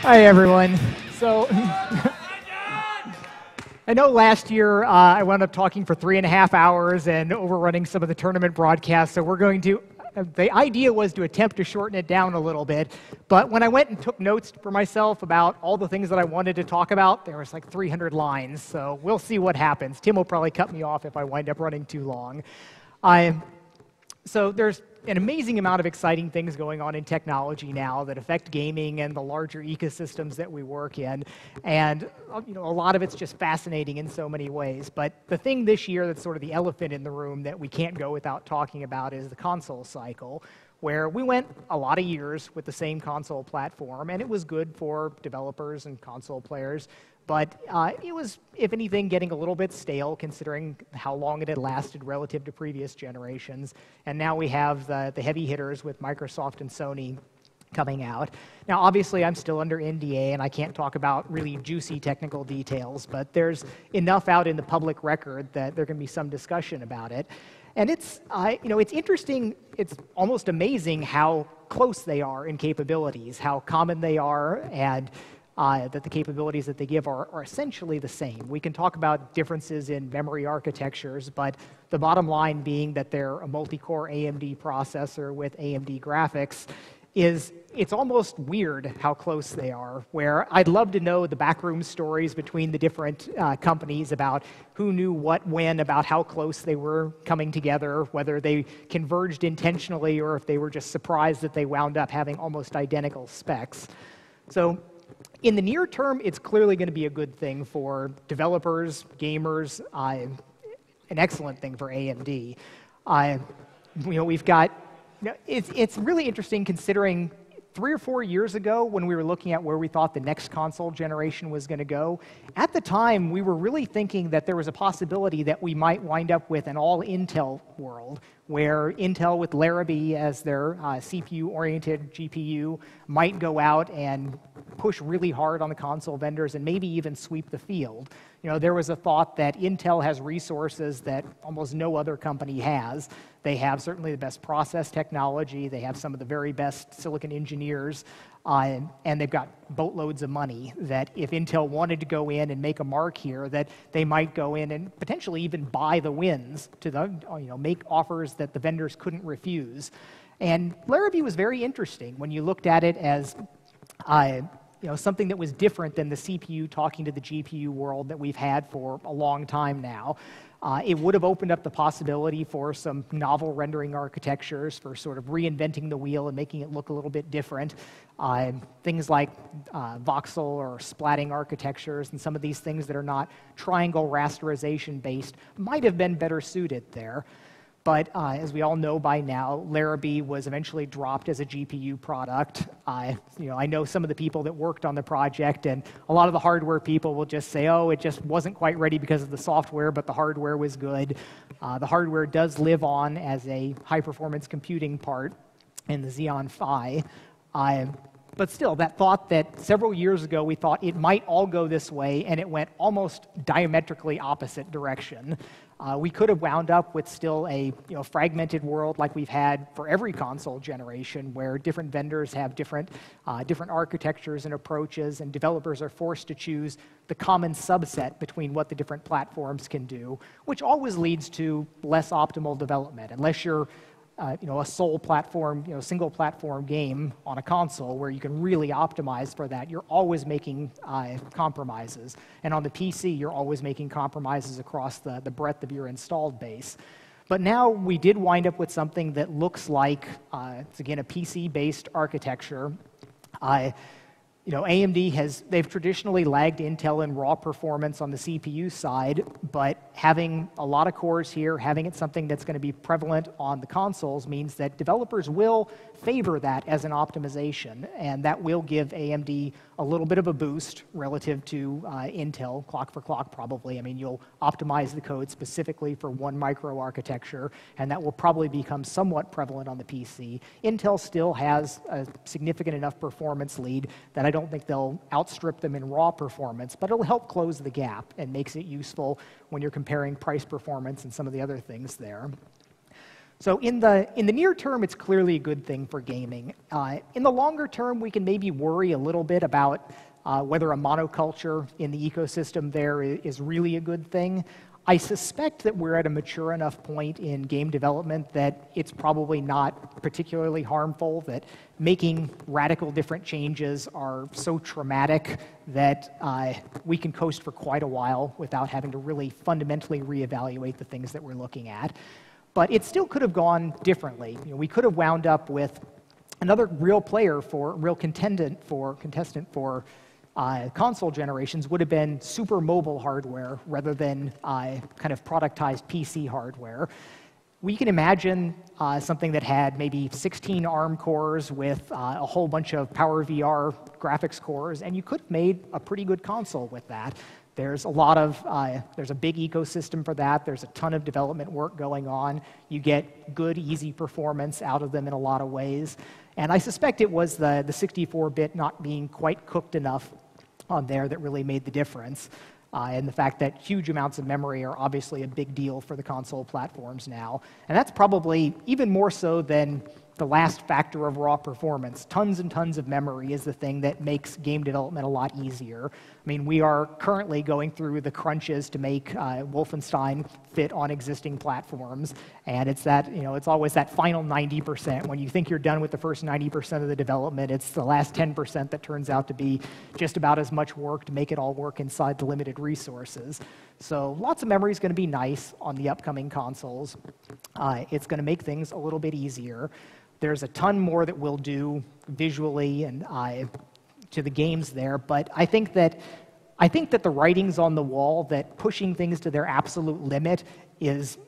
Hi, everyone. So, I know last year I wound up talking for 3.5 hours and overrunning some of the tournament broadcasts, so we're going to, the idea was to attempt to shorten it down a little bit, but when I went and took notes for myself about all the things that I wanted to talk about, there was like 300 lines, so we'll see what happens. Tim will probably cut me off if I wind up running too long. So there's an amazing amount of exciting things going on in technology now that affect gaming and the larger ecosystems that we work in. And a lot of it's just fascinating in so many ways. But the thing this year that's sort of the elephant in the room that we can't go without talking about is the console cycle, where we went a lot of years with the same console platform, and it was good for developers and console players. But it was, if anything, getting a little bit stale considering how long it had lasted relative to previous generations. And now we have the heavy hitters with Microsoft and Sony coming out. Now, obviously, I'm still under NDA, and I can't talk about really juicy technical details, but there's enough out in the public record that there can be some discussion about it. And it's interesting, it's almost amazing how close they are in capabilities, how common they are, and that the capabilities that they give are essentially the same. We can talk about differences in memory architectures, but the bottom line being that they're a multi-core AMD processor with AMD graphics it's almost weird how close they are, where I'd love to know the backroom stories between the different companies about who knew what when, about how close they were coming together, whether they converged intentionally or if they were just surprised that they wound up having almost identical specs. So in the near term, it's clearly going to be a good thing for developers, gamers, an excellent thing for AMD. We've got, it's really interesting considering 3 or 4 years ago when we were looking at where we thought the next console generation was going to go, at the time we were really thinking that there was a possibility that we might wind up with an all-Intel world, where Intel with Larrabee as their CPU-oriented GPU might go out and push really hard on the console vendors and maybe even sweep the field. There was a thought that Intel has resources that almost no other company has. They have certainly the best process technology, they have some of the very best silicon engineers, and they've got boatloads of money that if Intel wanted to go in and make a mark here, that they might go in and potentially even buy the wins to make offers that the vendors couldn't refuse. And Larrabee was very interesting when you looked at it as something that was different than the CPU talking to the GPU world that we've had for a long time now. It would have opened up the possibility for some novel rendering architectures, for sort of reinventing the wheel and making it look a little bit different. Things like voxel or splatting architectures and some of these things that are not triangle rasterization based might have been better suited there. But as we all know by now, Larrabee was eventually dropped as a GPU product. I know some of the people that worked on the project, and a lot of the hardware people will just say, oh, it just wasn't quite ready because of the software, but the hardware was good. The hardware does live on as a high-performance computing part in the Xeon Phi. But still, that thought that several years ago we thought it might all go this way, and it went almost diametrically opposite direction. We could have wound up with still a fragmented world like we've had for every console generation, where different vendors have different architectures and approaches, and developers are forced to choose the common subset between what the different platforms can do, which always leads to less optimal development, unless you're a sole platform, single platform game on a console where you can really optimize for that. You're always making compromises. And on the PC, you're always making compromises across the breadth of your installed base. But now we did wind up with something that looks like, it's again a PC-based architecture. AMD they've traditionally lagged Intel in raw performance on the CPU side, but having a lot of cores here, having it something that's going to be prevalent on the consoles means that developers will favor that as an optimization, and that will give AMD a little bit of a boost relative to Intel, clock for clock probably. I mean, you'll optimize the code specifically for one microarchitecture, and that will probably become somewhat prevalent on the PC. Intel still has a significant enough performance lead that I don't think they'll outstrip them in raw performance, but it'll help close the gap and makes it useful when you're comparing price performance and some of the other things there. So in the near term, it's clearly a good thing for gaming. In the longer term, we can maybe worry a little bit about whether a monoculture in the ecosystem there is really a good thing. I suspect that we're at a mature enough point in game development that it's probably not particularly harmful, that making radical different changes are so traumatic that we can coast for quite a while without having to really fundamentally reevaluate the things that we're looking at. But it still could have gone differently. You know, we could have wound up with another real contestant for console generations would have been super mobile hardware rather than kind of productized PC hardware. We can imagine something that had maybe 16 ARM cores with a whole bunch of PowerVR graphics cores, and you could have made a pretty good console with that. There's a big ecosystem for that. There's a ton of development work going on. You get good, easy performance out of them in a lot of ways. And I suspect it was the 64-bit not being quite cooked enough on there that really made the difference. And the fact that huge amounts of memory are obviously a big deal for the console platforms now. And that's probably even more so than the last factor of raw performance. Tons and tons of memory is the thing that makes game development a lot easier. I mean, we are currently going through the crunches to make Wolfenstein fit on existing platforms, and it's always that final 90%. When you think you're done with the first 90% of the development, it's the last 10% that turns out to be just about as much work to make it all work inside the limited resources. So lots of memory is going to be nice on the upcoming consoles. It's going to make things a little bit easier. There's a ton more that we'll do visually and to the games there, but I think that the writing's on the wall that pushing things to their absolute limit is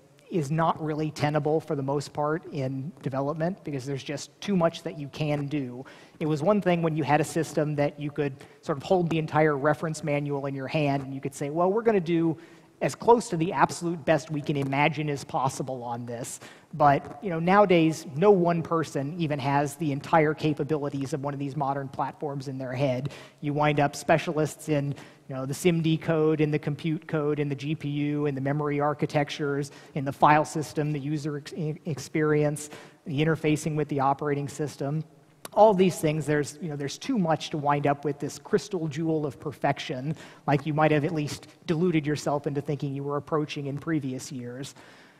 not really tenable for the most part in development because there's just too much that you can do. It was one thing when you had a system that you could sort of hold the entire reference manual in your hand and you could say, well, we're going to do as close to the absolute best we can imagine as possible on this. But nowadays, no one person even has the entire capabilities of one of these modern platforms in their head. You wind up specialists in the SIMD code, in the compute code, in the GPU, in the memory architectures, in the file system, the user experience, the interfacing with the operating system. All these things, there's too much to wind up with this crystal jewel of perfection, like you might have at least deluded yourself into thinking you were approaching in previous years.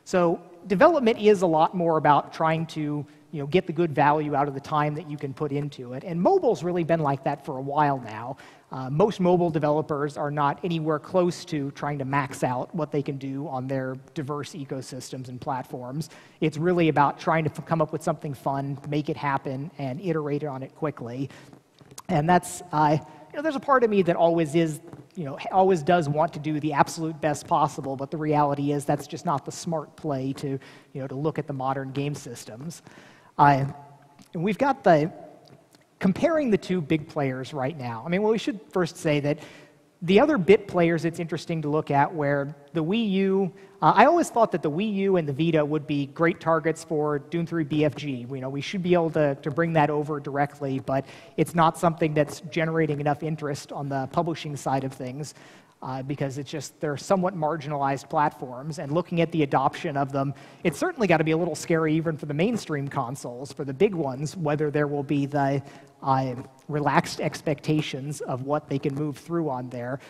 So development is a lot more about trying to get the good value out of the time that you can put into it. And mobile's really been like that for a while now. Most mobile developers are not anywhere close to trying to max out what they can do on their diverse ecosystems and platforms. It's really about trying to come up with something fun, make it happen, and iterate on it quickly. And that's, there's a part of me that always does want to do the absolute best possible, but the reality is that's just not the smart play to look at the modern game systems. And we've got comparing the two big players right now. I mean, well, we should first say that the other bit players it's interesting to look at where the Wii U, I always thought that the Wii U and the Vita would be great targets for Doom 3 BFG. We should be able to bring that over directly, but it's not something that's generating enough interest on the publishing side of things. Because they're somewhat marginalized platforms, and looking at the adoption of them, it's certainly got to be a little scary even for the mainstream consoles, for the big ones, whether there will be the relaxed expectations of what they can move through on there.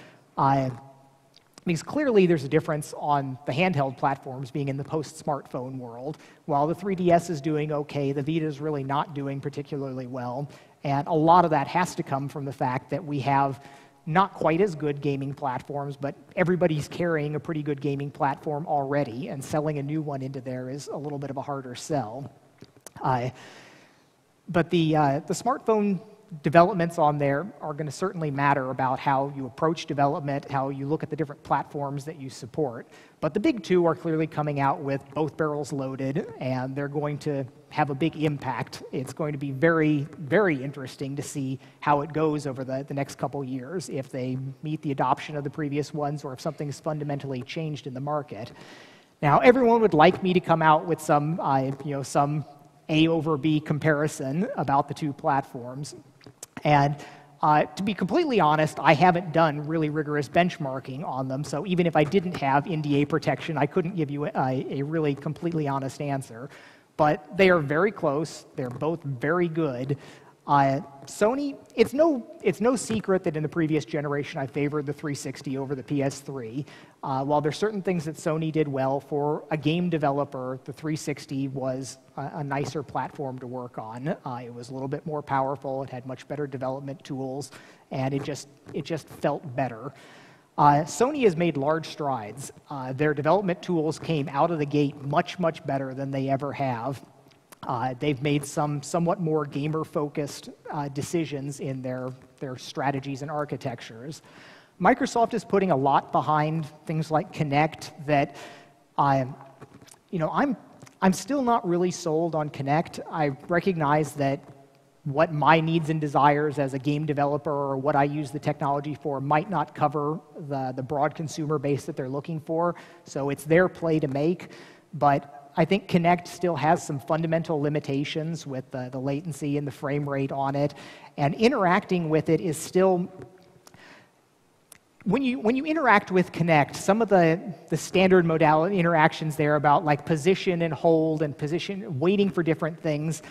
Because clearly there's a difference on the handheld platforms being in the post-smartphone world. While the 3DS is doing okay, the Vita is really not doing particularly well, and a lot of that has to come from the fact that we have not quite as good gaming platforms, but everybody's carrying a pretty good gaming platform already, and selling a new one into there is a little bit of a harder sell. But the smartphone developments on there are going to certainly matter about how you approach development, how you look at the different platforms that you support. But the big two are clearly coming out with both barrels loaded, and they're going to have a big impact. It's going to be very, very interesting to see how it goes over the next couple years, if they meet the adoption of the previous ones or if something's fundamentally changed in the market. Now, everyone would like me to come out with some A over B comparison about the two platforms. And to be completely honest, I haven't done really rigorous benchmarking on them, so even if I didn't have NDA protection, I couldn't give you a really completely honest answer. but they are very close. They're both very good. Sony, it's no secret that in the previous generation I favored the 360 over the PS3. While there's certain things that Sony did well, for a game developer, the 360 was a nicer platform to work on. It was a little bit more powerful, it had much better development tools, and it just felt better. Sony has made large strides. Their development tools came out of the gate much, much better than they ever have. They've made some somewhat more gamer-focused decisions in their strategies and architectures. Microsoft is putting a lot behind things like Kinect that, I'm still not really sold on Kinect. I recognize that what my needs and desires as a game developer or what I use the technology for might not cover the broad consumer base that they're looking for, so it's their play to make. But I think Kinect still has some fundamental limitations with the latency and the frame rate on it, and interacting with it is still... When you interact with Kinect, some of the standard modality interactions there about like position and hold and position, waiting for different things,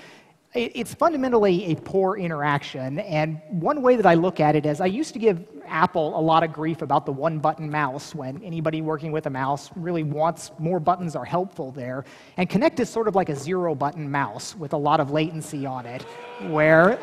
it's fundamentally a poor interaction. And one way that I look at it is I used to give Apple a lot of grief about the one-button mouse when anybody working with a mouse really wants more buttons are helpful there. And Kinect is sort of like a zero-button mouse with a lot of latency on it, where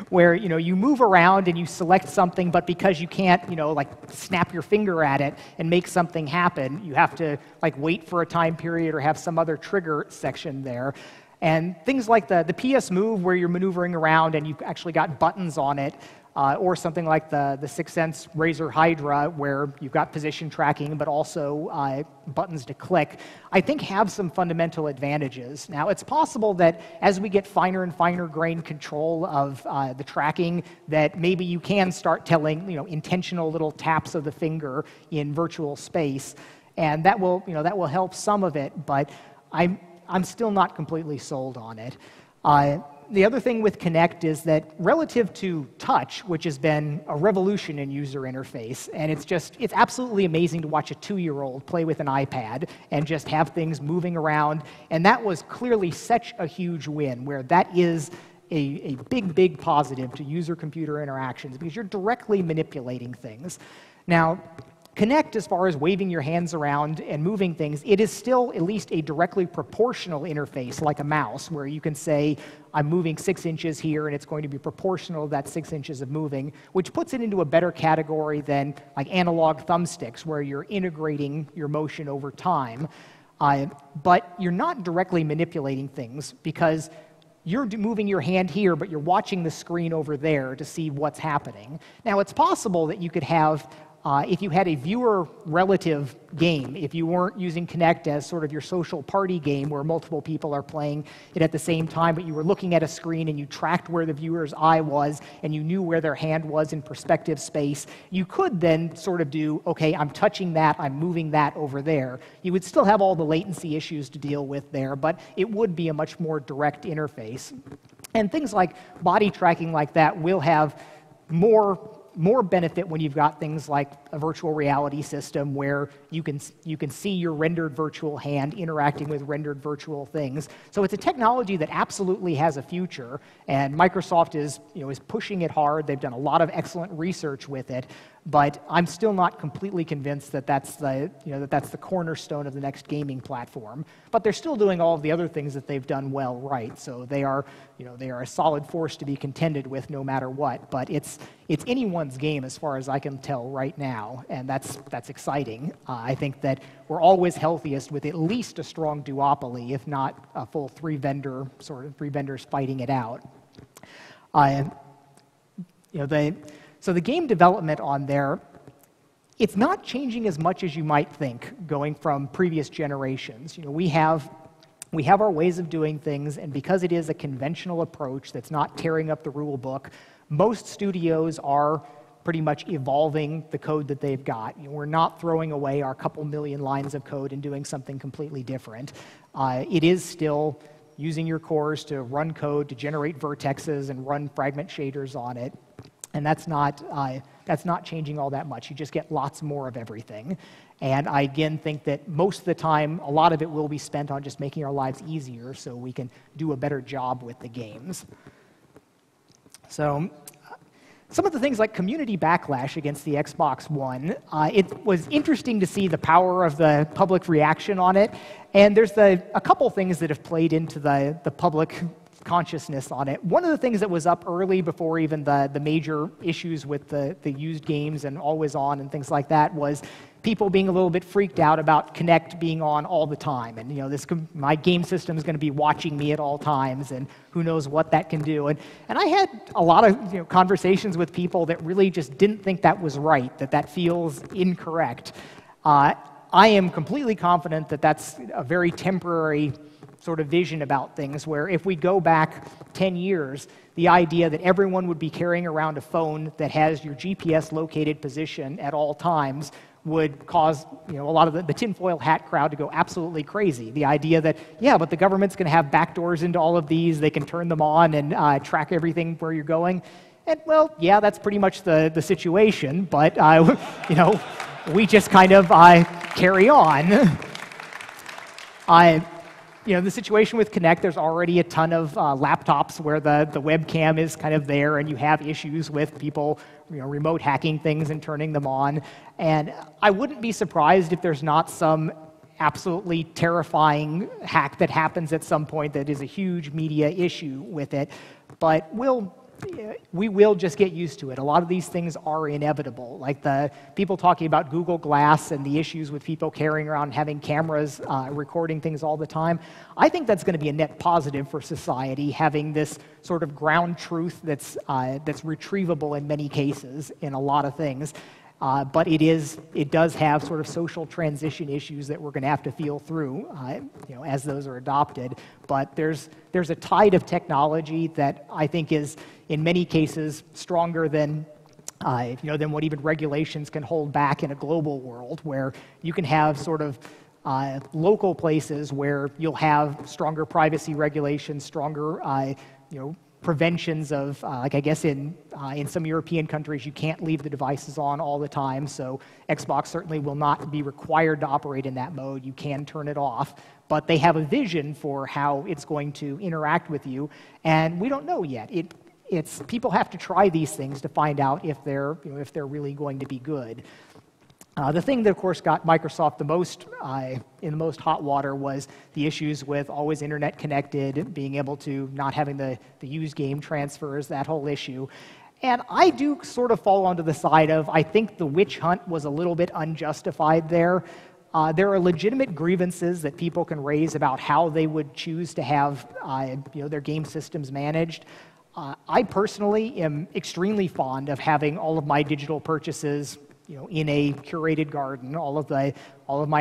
where you move around and you select something, but because you can't like snap your finger at it and make something happen, you have to like wait for a time period or have some other trigger section there. And things like the PS Move, where you're maneuvering around and you've actually got buttons on it, or something like the 6th Sense Razer Hydra, where you've got position tracking but also buttons to click, I think have some fundamental advantages. Now, it's possible that as we get finer and finer grained control of the tracking, that maybe you can start telling intentional little taps of the finger in virtual space, and that will help some of it. But I'm still not completely sold on it. The other thing with Kinect is that relative to touch, which has been a revolution in user interface, and it's absolutely amazing to watch a 2-year-old play with an iPad and just have things moving around, and that was clearly such a huge win, where that is a big, big positive to user-computer interactions, because you're directly manipulating things. Now, Kinect, as far as waving your hands around and moving things, it is still at least a directly proportional interface, like a mouse, where you can say, I'm moving 6 inches here, and it's going to be proportional to that 6 inches of moving, which puts it into a better category than like analog thumbsticks, where you're integrating your motion over time. But you're not directly manipulating things, because you're moving your hand here, but you're watching the screen over there to see what's happening. Now, it's possible that you could have if you had a viewer-relative game, if you weren't using Kinect as sort of your social party game where multiple people are playing it at the same time, but you were looking at a screen and you tracked where the viewer's eye was and you knew where their hand was in perspective space, you could then sort of do, okay, I'm touching that, I'm moving that over there. You would still have all the latency issues to deal with there, but it would be a much more direct interface. And things like body tracking like that will have more benefit when you've got things like a virtual reality system where you can see your rendered virtual hand interacting with rendered virtual things. So it's a technology that absolutely has a future, and Microsoft is pushing it hard. They've done a lot of excellent research with it, but I'm still not completely convinced that that's the cornerstone of the next gaming platform. But they're still doing all of the other things that they've done well right. So they are a solid force to be contended with no matter what. But it's anyone's game as far as I can tell right now, and that's exciting. I think that we're always healthiest with at least a strong duopoly, if not a full three vendors fighting it out. So the game development on there, it's not changing as much as you might think going from previous generations. We have our ways of doing things, and because it is a conventional approach that's not tearing up the rule book, most studios are pretty much evolving the code that they've got. We're not throwing away our couple million lines of code and doing something completely different. It is still using your cores to run code, to generate vertexes and run fragment shaders on it. And that's not that's not changing all that much. You just get lots more of everything. And I, again, think that most of the time, a lot of it will be spent on just making our lives easier so we can do a better job with the games. So some of the things like community backlash against the Xbox One, it was interesting to see the power of the public reaction on it. And there's a couple things that have played into the public consciousness on it. One of the things that was up early before even the major issues with the used games and always on and things like that was people being a little bit freaked out about Kinect being on all the time. And, my game system is going to be watching me at all times, and who knows what that can do. And I had a lot of conversations with people that really just didn't think that was right, that feels incorrect. I am completely confident that that's a very temporary sort of vision about things, where if we go back 10 years, the idea that everyone would be carrying around a phone that has your GPS located position at all times would cause a lot of the tinfoil hat crowd to go absolutely crazy. The idea that, yeah, but the government's going to have backdoors into all of these, they can turn them on and track everything where you're going. And, well, yeah, that's pretty much the situation, but, we just kind of carry on. The situation with Kinect, there's already a ton of laptops where the webcam is kind of there, and you have issues with people remote hacking things and turning them on. And I wouldn't be surprised if there's not some absolutely terrifying hack that happens at some point that is a huge media issue with it. But we will just get used to it. A lot of these things are inevitable, like the people talking about Google Glass and the issues with people carrying around having cameras recording things all the time. I think that's going to be a net positive for society, having this sort of ground truth that's retrievable in many cases in a lot of things. But it does have sort of social transition issues that we're going to have to feel through, as those are adopted. But there's a tide of technology that I think is, in many cases, stronger than what even regulations can hold back in a global world, where you can have sort of local places where you'll have stronger privacy regulations, stronger preventions of, I guess in some European countries, you can't leave the devices on all the time, so Xbox certainly will not be required to operate in that mode. You can turn it off, but they have a vision for how it's going to interact with you, and we don't know yet. It's people have to try these things to find out if they're really going to be good. The thing that, of course, got Microsoft the most in the most hot water was the issues with always internet connected, being able to not having the used game transfers, that whole issue. And I do sort of fall onto the side of, I think the witch hunt was a little bit unjustified there. There are legitimate grievances that people can raise about how they would choose to have their game systems managed. I personally am extremely fond of having all of my digital purchases in a curated garden, all of my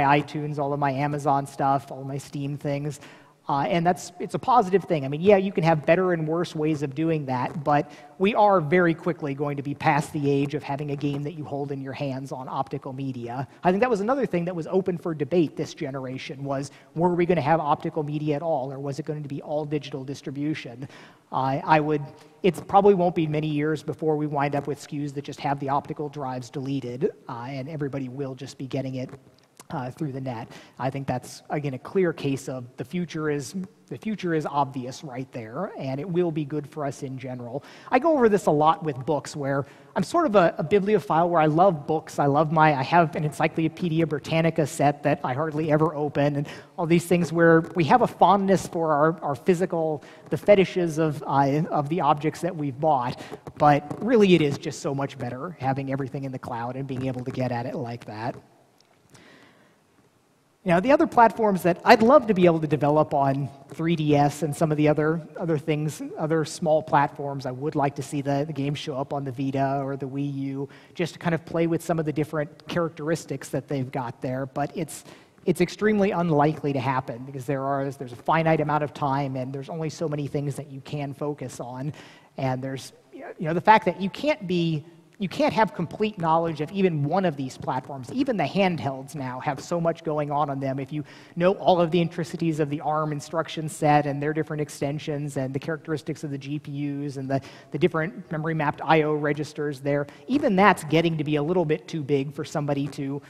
iTunes, all of my Amazon stuff, all of my Steam things. And it's a positive thing. I mean, yeah, you can have better and worse ways of doing that, but we are very quickly going to be past the age of having a game that you hold in your hands on optical media. I think that was another thing that was open for debate this generation was, were we going to have optical media at all, or was it going to be all digital distribution? It probably won't be many years before we wind up with SKUs that just have the optical drives deleted, and everybody will just be getting it through the net. I think that's, again, a clear case of the future is obvious right there, and it will be good for us in general. I go over this a lot with books, where I'm sort of a bibliophile where I love books. I have an Encyclopedia Britannica set that I hardly ever open, and all these things where we have a fondness for our physical, the fetishes of the objects that we've bought, but really it is just so much better having everything in the cloud and being able to get at it like that. The other platforms that I'd love to be able to develop on 3DS and some of the other things, other small platforms, I would like to see the games show up on the Vita or the Wii U, just to kind of play with some of the different characteristics that they've got there. But it's extremely unlikely to happen because there's a finite amount of time and there's only so many things that you can focus on. And there's the fact that you can't be you can't have complete knowledge of even one of these platforms. Even the handhelds now have so much going on them. If you know all of the intricacies of the ARM instruction set and their different extensions and the characteristics of the GPUs and the different memory mapped I/O registers there, even that's getting to be a little bit too big for somebody to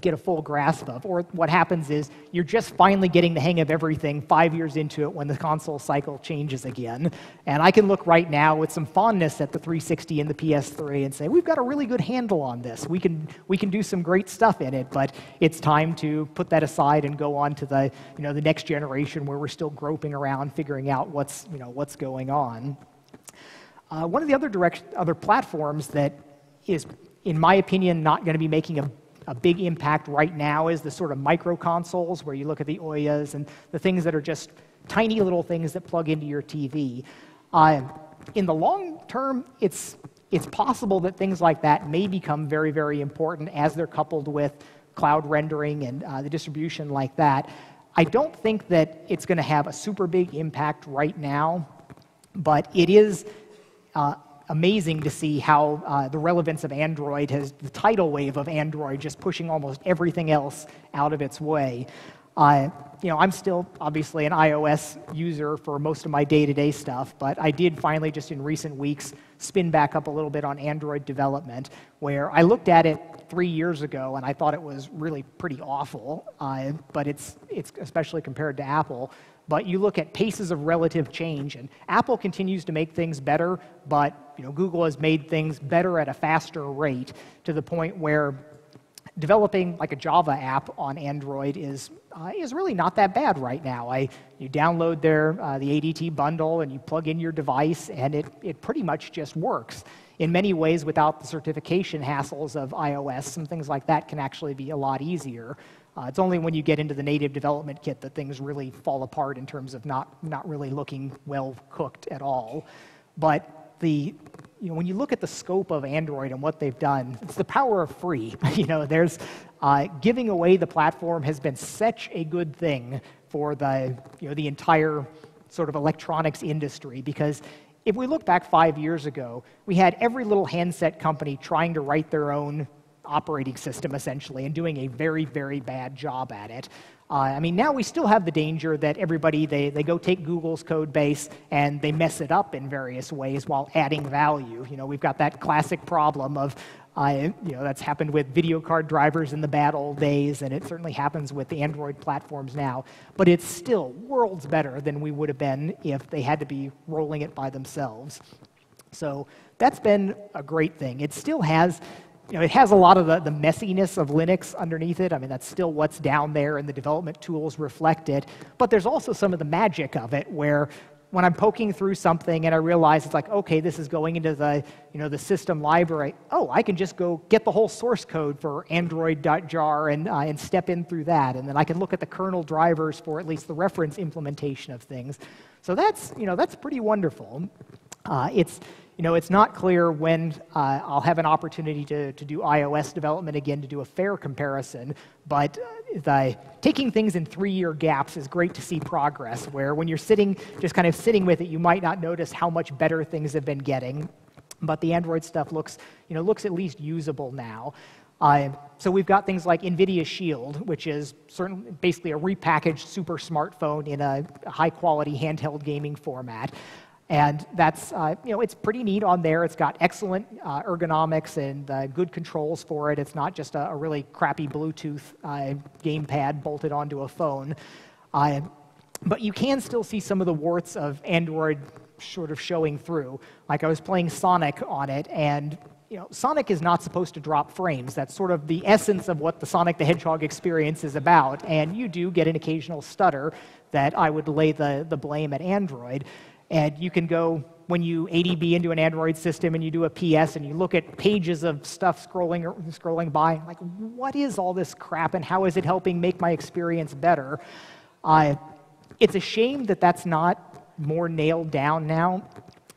get a full grasp of. Or what happens is you're just finally getting the hang of everything 5 years into it when the console cycle changes again. And I can look right now with some fondness at the 360 and the PS3 and say, we've got a really good handle on this. We can do some great stuff in it, but it's time to put that aside and go on to the next generation where we're still groping around figuring out what's going on. One of the other platforms that is, in my opinion, not going to be making a big impact right now is the sort of micro consoles where you look at the Oyas and the things that are just tiny little things that plug into your TV. In the long term, it's possible that things like that may become very, very important as they're coupled with cloud rendering and the distribution like that. I don't think that it's going to have a super big impact right now, but it is amazing to see how the relevance of Android the tidal wave of Android just pushing almost everything else out of its way. I'm still obviously an iOS user for most of my day-to-day stuff, but I did finally just in recent weeks spin back up a little bit on Android development, where I looked at it 3 years ago and I thought it was really pretty awful, but it's especially compared to Apple. But you look at paces of relative change, and Apple continues to make things better, but Google has made things better at a faster rate to the point where developing like a Java app on Android is really not that bad right now. You download the ADT bundle and you plug in your device, and it pretty much just works. In many ways, without the certification hassles of iOS, some things like that can actually be a lot easier. It's only when you get into the native development kit that things really fall apart in terms of not really looking well cooked at all. But when you look at the scope of Android and what they've done, it's the power of free. There's giving away the platform has been such a good thing for the entire sort of electronics industry, because if we look back 5 years ago, we had every little handset company trying to write their own operating system, essentially, and doing a very, very bad job at it. Now we still have the danger that everybody, they go take Google's code base and they mess it up in various ways while adding value. We've got that classic problem of, that's happened with video card drivers in the bad old days, and it certainly happens with the Android platforms now. But it's still worlds better than we would have been if they had to be rolling it by themselves. So that's been a great thing. It still has it has a lot of the messiness of Linux underneath it. That's still what's down there, and the development tools reflect it. But there's also some of the magic of it, where when I'm poking through something and I realize it's like, okay, this is going into the system library. Oh, I can just go get the whole source code for Android.jar and step in through that, and then I can look at the kernel drivers for at least the reference implementation of things. So that's pretty wonderful. It's not clear when I'll have an opportunity to do iOS development again to do a fair comparison, but taking things in 3-year gaps is great to see progress, where when you're just kind of sitting with it, you might not notice how much better things have been getting, but the Android stuff looks at least usable now. So we've got things like NVIDIA Shield, which is basically a repackaged super smartphone in a high-quality handheld gaming format. And that's, it's pretty neat on there. It's got excellent ergonomics and good controls for it. It's not just a really crappy Bluetooth gamepad bolted onto a phone. But you can still see some of the warts of Android sort of showing through. Like I was playing Sonic on it, and Sonic is not supposed to drop frames. That's sort of the essence of what the Sonic the Hedgehog experience is about. And you do get an occasional stutter that I would lay the blame at Android. And you can go, when you ADB into an Android system and you do a PS and you look at pages of stuff scrolling by, like, what is all this crap and how is it helping make my experience better? It's a shame that that's not more nailed down now.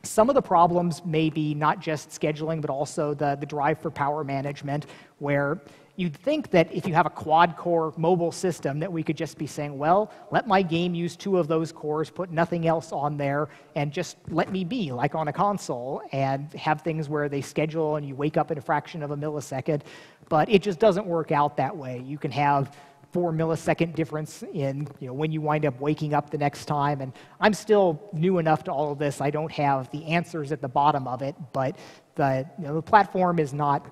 Some of the problems may be not just scheduling, but also the drive for power management, where you'd think that if you have a quad-core mobile system that we could just be saying, well, let my game use 2 of those cores, put nothing else on there, and just let me be, like on a console, and have things where they schedule and you wake up in a fraction of a millisecond. But it just doesn't work out that way. You can have 4-millisecond difference in when you wind up waking up the next time. And I'm still new enough to all of this. I don't have the answers at the bottom of it, but the platform is not,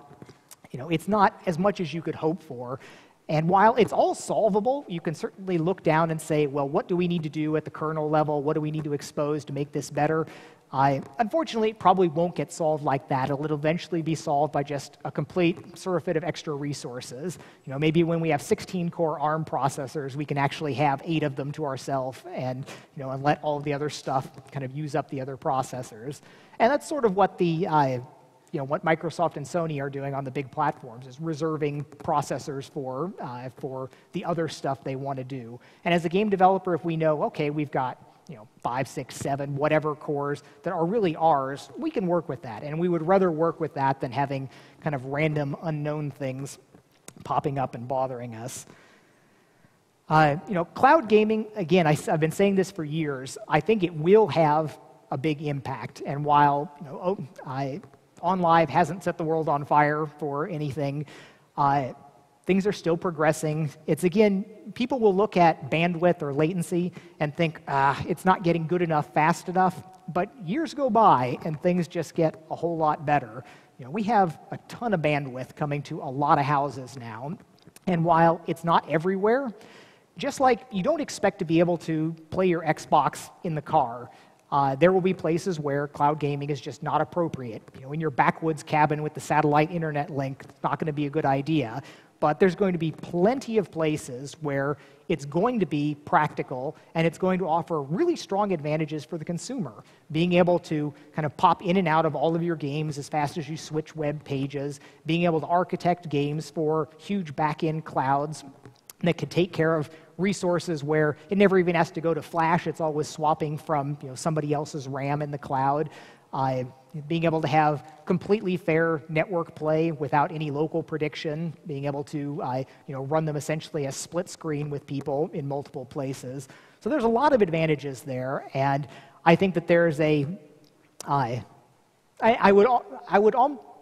it's not as much as you could hope for. And while it's all solvable, you can certainly look down and say, well, what do we need to do at the kernel level? What do we need to expose to make this better? Unfortunately, it probably won't get solved like that. It'll eventually be solved by just a complete surfeit of extra resources. Maybe when we have 16-core ARM processors, we can actually have 8 of them to ourselves and, and let all of the other stuff kind of use up the other processors. And that's sort of what the what Microsoft and Sony are doing on the big platforms, is reserving processors for the other stuff they want to do. And as a game developer, if we know, okay, we've got 5, 6, 7, whatever cores that are really ours, we can work with that. And we would rather work with that than having kind of random unknown things popping up and bothering us. Cloud gaming, again, I've been saying this for years, I think it will have a big impact. And while OnLive hasn't set the world on fire for anything, things are still progressing. It's, again, people will look at bandwidth or latency and think, it's not getting good enough, fast enough. But years go by, and things just get a whole lot better. We have a ton of bandwidth coming to a lot of houses now. And while it's not everywhere, just like you don't expect to be able to play your Xbox in the car, there will be places where cloud gaming is just not appropriate. In your backwoods cabin with the satellite internet link, it's not going to be a good idea. But there's going to be plenty of places where it's going to be practical, and it's going to offer really strong advantages for the consumer. Being able to kind of pop in and out of all of your games as fast as you switch web pages, being able to architect games for huge back-end clouds that could take care of resources where it never even has to go to flash. It's always swapping from somebody else's RAM in the cloud. Being able to have completely fair network play without any local prediction, being able to run them essentially as split screen with people in multiple places. So there's a lot of advantages there, and I think that there's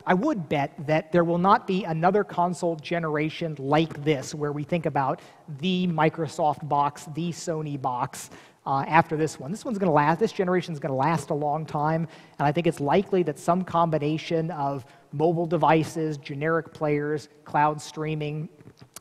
I would bet that there will not be another console generation like this, where we think about the Microsoft box, the Sony box, after this one. This one's going to last. This generation is going to last a long time, and I think it's likely that some combination of mobile devices, generic players, cloud streaming,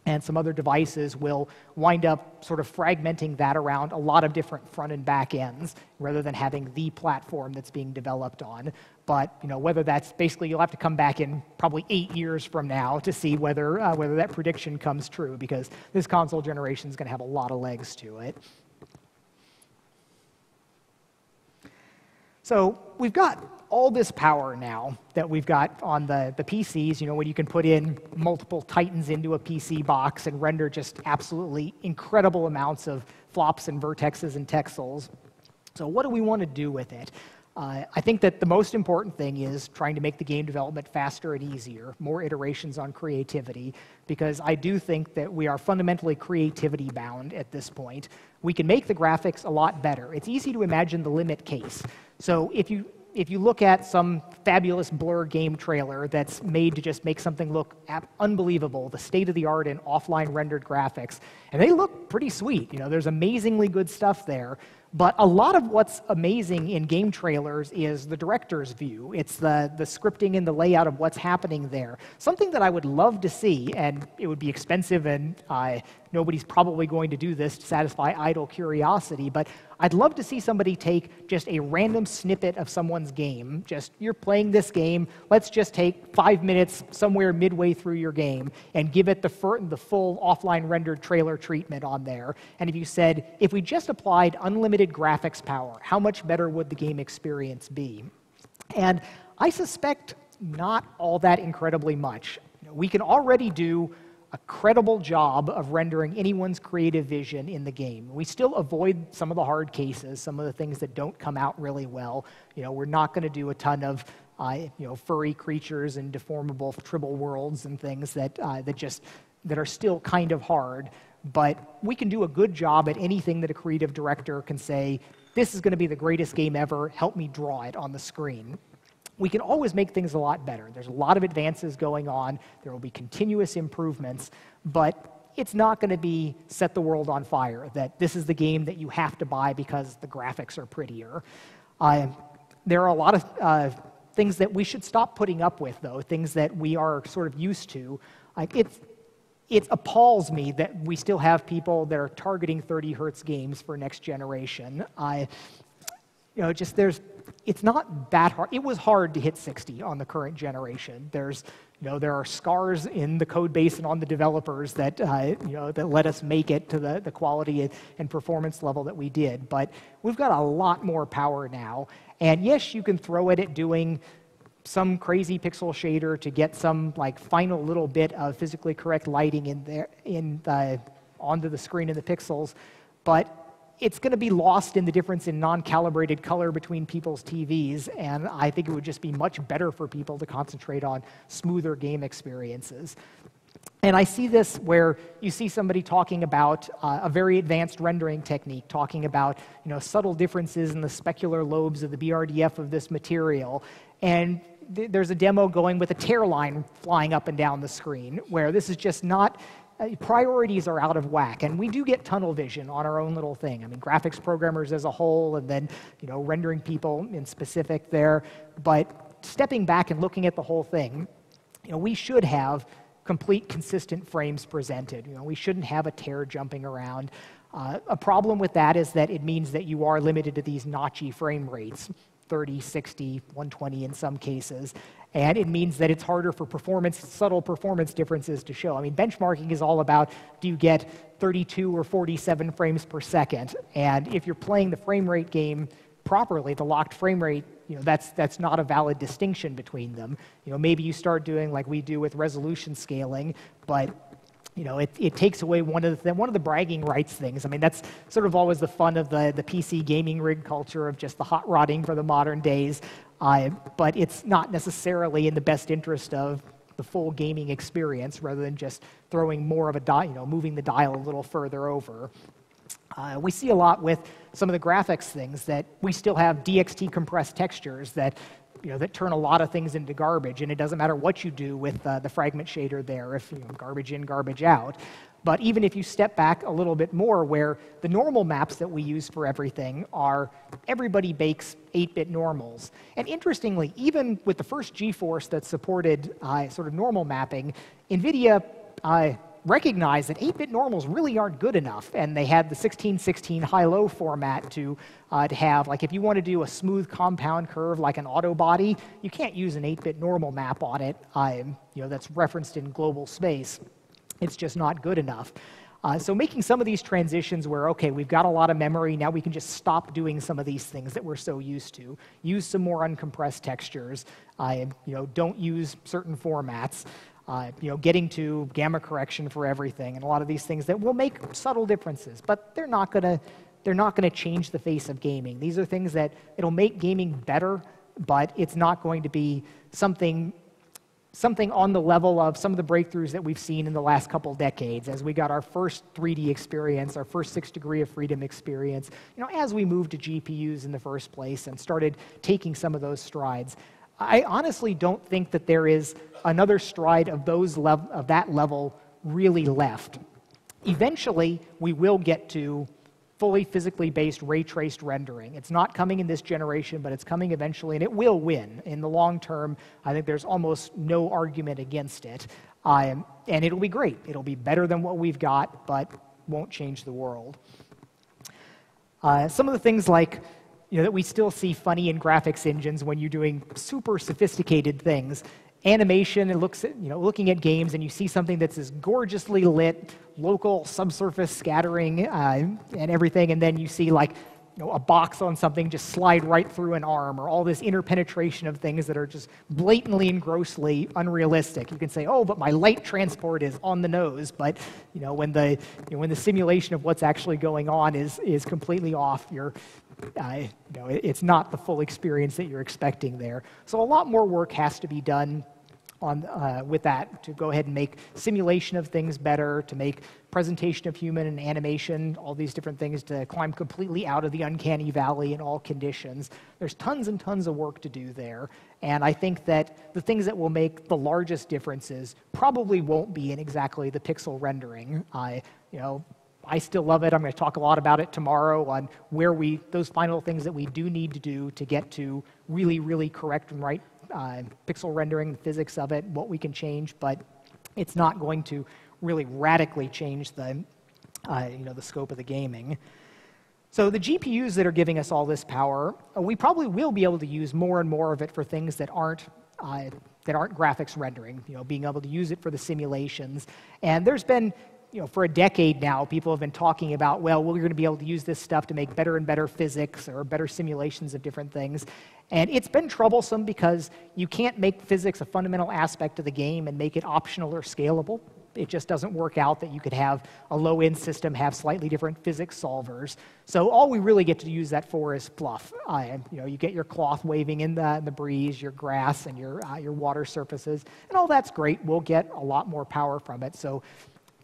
and some other devices will wind up sort of fragmenting that around a lot of different front and back ends, rather than having the platform that's being developed on. But whether that's basically, you'll have to come back in probably 8 years from now to see whether that prediction comes true, because this console generation is going to have a lot of legs to it. So we've got all this power now that we've got on the PCs, when you can put in multiple Titans into a PC box and render just absolutely incredible amounts of flops and vertexes and texels. So what do we want to do with it? I think that the most important thing is trying to make the game development faster and easier, more iterations on creativity, because I do think that we are fundamentally creativity bound at this point. We can make the graphics a lot better. It's easy to imagine the limit case. So if you look at some fabulous Blur game trailer that's made to just make something look unbelievable, the state-of-the-art in offline rendered graphics, and they look pretty sweet. There's amazingly good stuff there. But a lot of what's amazing in game trailers is the director's view. It's the scripting and the layout of what's happening there. Something that I would love to see, and it would be expensive, and nobody's probably going to do this to satisfy idle curiosity, but I'd love to see somebody take just a random snippet of someone's game. Just, you're playing this game, let's just take 5 minutes somewhere midway through your game and give it the full offline rendered trailer treatment on there. And if you said, if we just applied unlimited graphics power, how much better would the game experience be? And I suspect not all that incredibly much. We can already do a credible job of rendering anyone's creative vision in the game. We still avoid some of the hard cases, some of the things that don't come out really well. We're not going to do a ton of furry creatures and deformable tribal worlds and things that are still kind of hard. But we can do a good job at anything that a creative director can say, this is going to be the greatest game ever, help me draw it on the screen. We can always make things a lot better. There's a lot of advances going on. There will be continuous improvements, but it's not going to be set the world on fire, that this is the game that you have to buy because the graphics are prettier. There are a lot of things that we should stop putting up with, though, things that we are sort of used to. It appalls me that we still have people that are targeting 30 hertz games for next generation. It's not that hard. It was hard to hit 60 on the current generation. There are scars in the code base and on the developers that that let us make it to the quality and performance level that we did. But we've got a lot more power now. And yes, you can throw it at doing some crazy pixel shader to get some final little bit of physically correct lighting onto the screen in the pixels, but it's going to be lost in the difference in non-calibrated color between people's TVs, and I think it would just be much better for people to concentrate on smoother game experiences. And I see this where you see somebody talking about a very advanced rendering technique, talking about subtle differences in the specular lobes of the BRDF of this material, and there's a demo going with a tear line flying up and down the screen, where this is just not, priorities are out of whack, and we do get tunnel vision on our own little thing. I mean, graphics programmers as a whole, and then rendering people in specific there, but stepping back and looking at the whole thing, we should have complete, consistent frames presented. We shouldn't have a tear jumping around. A problem with that is that it means that you are limited to these notchy frame rates, 30, 60, 120 in some cases, and it means that it's harder for subtle performance differences to show. I mean, benchmarking is all about, do you get 32 or 47 frames per second? And if you're playing the frame rate game properly, the locked frame rate, that's not a valid distinction between them. Maybe you start doing like we do with resolution scaling, but it takes away one of the bragging rights things. I mean, that's sort of always the fun of the PC gaming rig culture of just the hot rodding for the modern days. But it's not necessarily in the best interest of the full gaming experience, rather than just throwing more of a moving the dial a little further over. We see a lot with some of the graphics things that we still have DXT compressed textures that turn a lot of things into garbage, and it doesn't matter what you do with the fragment shader there, if garbage in, garbage out. But even if you step back a little bit more, where the normal maps that we use for everything are, everybody bakes 8-bit normals. And interestingly, even with the first GeForce that supported sort of normal mapping, NVIDIA recognized that 8-bit normals really aren't good enough, and they had the 1616 high-low format to have, like, if you want to do a smooth compound curve like an auto body, you can't use an 8-bit normal map on it that's referenced in global space. It's just not good enough. So making some of these transitions where, okay, we've got a lot of memory, now we can just stop doing some of these things that we're so used to. Use some more uncompressed textures. Don't use certain formats. Getting to gamma correction for everything, and a lot of these things that will make subtle differences, but they're not gonna change the face of gaming. These are things that it'll make gaming better, but it's not going to be something on the level of some of the breakthroughs that we've seen in the last couple decades, as we got our first 3D experience, our first 6 degree of freedom experience, as we moved to GPUs in the first place and started taking some of those strides. I honestly don't think that there is another stride of that level really left. Eventually, we will get to fully physically based ray-traced rendering. It's not coming in this generation, but it's coming eventually, and it will win. In the long term, I think there's almost no argument against it. And it'll be great. It'll be better than what we've got, but won't change the world. Some of the things like that we still see funny in graphics engines when you're doing super sophisticated things. Animation, looking at games, and you see something that's this gorgeously lit, local subsurface scattering and everything, and then you see a box on something just slide right through an arm, or all this interpenetration of things that are just blatantly and grossly unrealistic. You can say, oh, but my light transport is on the nose, but when the simulation of what's actually going on is completely off, you're it's not the full experience that you're expecting there. So a lot more work has to be done with that to go ahead and make simulation of things better, to make presentation of human and animation, all these different things to climb completely out of the uncanny valley in all conditions. There's tons and tons of work to do there. And I think that the things that will make the largest differences probably won't be in exactly the pixel rendering. I still love it. I'm going to talk a lot about it tomorrow on where those final things that we do need to do to get to really, really correct and right pixel rendering, the physics of it, what we can change, but it's not going to really radically change the scope of the gaming. So the GPUs that are giving us all this power, we probably will be able to use more and more of it for things that aren't graphics rendering, being able to use it for the simulations. And there's been, for a decade now, people have been talking about, well, we're going to be able to use this stuff to make better and better physics or better simulations of different things. And it's been troublesome because you can't make physics a fundamental aspect of the game and make it optional or scalable. It just doesn't work out that you could have a low-end system have slightly different physics solvers. So all we really get to use that for is fluff. You get your cloth waving in the breeze, your grass, and your water surfaces, and all that's great. We'll get a lot more power from it. So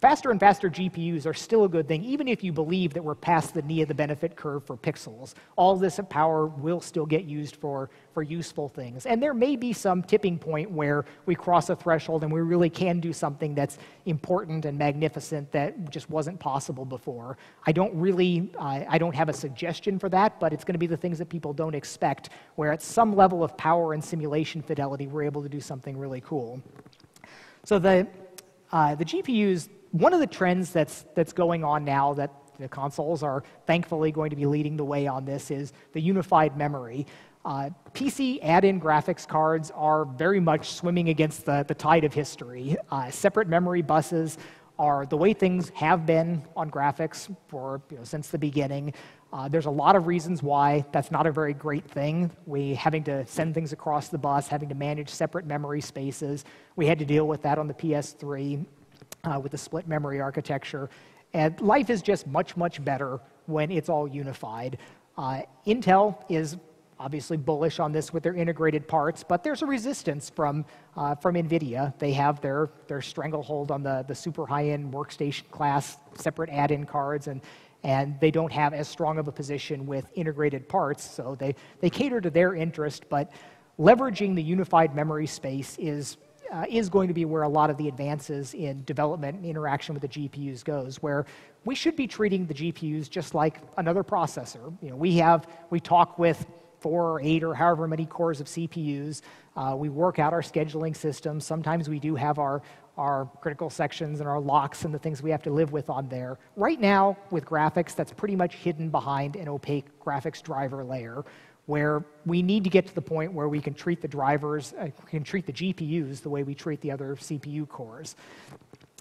faster and faster GPUs are still a good thing, even if you believe that we're past the knee of the benefit curve for pixels. All this power will still get used for useful things. And there may be some tipping point where we cross a threshold and we really can do something that's important and magnificent that just wasn't possible before. I don't have a suggestion for that, but it's going to be the things that people don't expect, where at some level of power and simulation fidelity, we're able to do something really cool. So the GPUs, one of the trends that's going on now that the consoles are thankfully going to be leading the way on this is the unified memory. PC add-in graphics cards are very much swimming against the tide of history. Separate memory buses are the way things have been on graphics since the beginning. There's a lot of reasons why that's not a very great thing. Having to send things across the bus, having to manage separate memory spaces. We had to deal with that on the PS3 with the split memory architecture. And life is just much, much better when it's all unified. Intel is obviously bullish on this with their integrated parts, but there's a resistance from NVIDIA. They have their stranglehold on the super high-end workstation class separate add-in cards, and they don't have as strong of a position with integrated parts, so they cater to their interest, but leveraging the unified memory space is going to be where a lot of the advances in development and interaction with the GPUs goes, where we should be treating the GPUs just like another processor. We talk with 4 or 8 or however many cores of CPUs. We work out our scheduling systems. Sometimes we do have our critical sections and our locks and the things we have to live with on there. Right now, with graphics, that's pretty much hidden behind an opaque graphics driver layer, where we need to get to the point where we can treat the drivers, can treat the GPUs the way we treat the other CPU cores.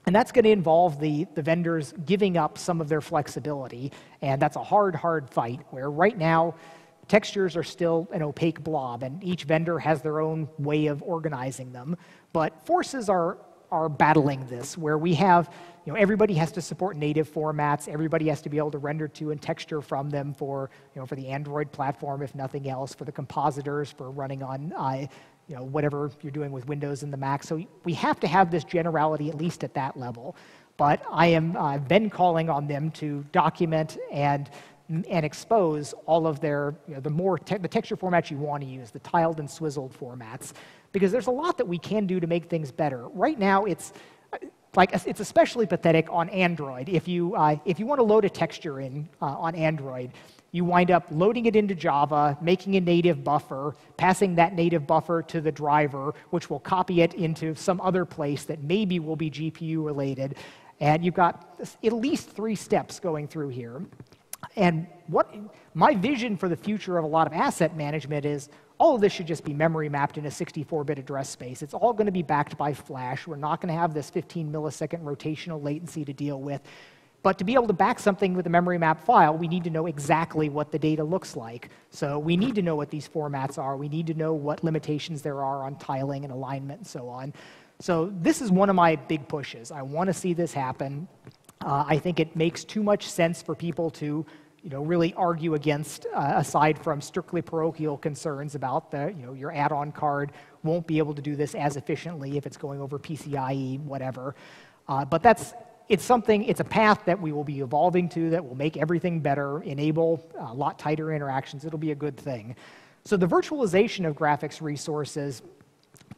And that's going to involve the vendors giving up some of their flexibility, and that's a hard fight, where right now, textures are still an opaque blob, and each vendor has their own way of organizing them. But forces are battling this, where we have, everybody has to support native formats, everybody has to be able to render to and texture from them for the Android platform, if nothing else, for the compositors, for running on, whatever you're doing with Windows and the Mac. So we have to have this generality, at least at that level. But I've been calling on them to document and expose all of their, the texture formats you want to use, the tiled and swizzled formats, because there's a lot that we can do to make things better. Right now, it's especially pathetic on Android. If you want to load a texture in on Android, you wind up loading it into Java, making a native buffer, passing that native buffer to the driver, which will copy it into some other place that maybe will be GPU related, and you've got at least 3 steps going through here. And what my vision for the future of a lot of asset management is, all of this should just be memory mapped in a 64-bit address space. It's all going to be backed by flash. We're not going to have this 15-millisecond rotational latency to deal with. But to be able to back something with a memory map file, we need to know exactly what the data looks like. So we need to know what these formats are. We need to know what limitations there are on tiling and alignment and so on. So this is one of my big pushes. I want to see this happen. I think it makes too much sense for people to really argue against, aside from strictly parochial concerns about your add-on card won't be able to do this as efficiently if it's going over PCIe, whatever. But it's a path that we will be evolving to that will make everything better, enable a lot tighter interactions. It'll be a good thing. So the virtualization of graphics resources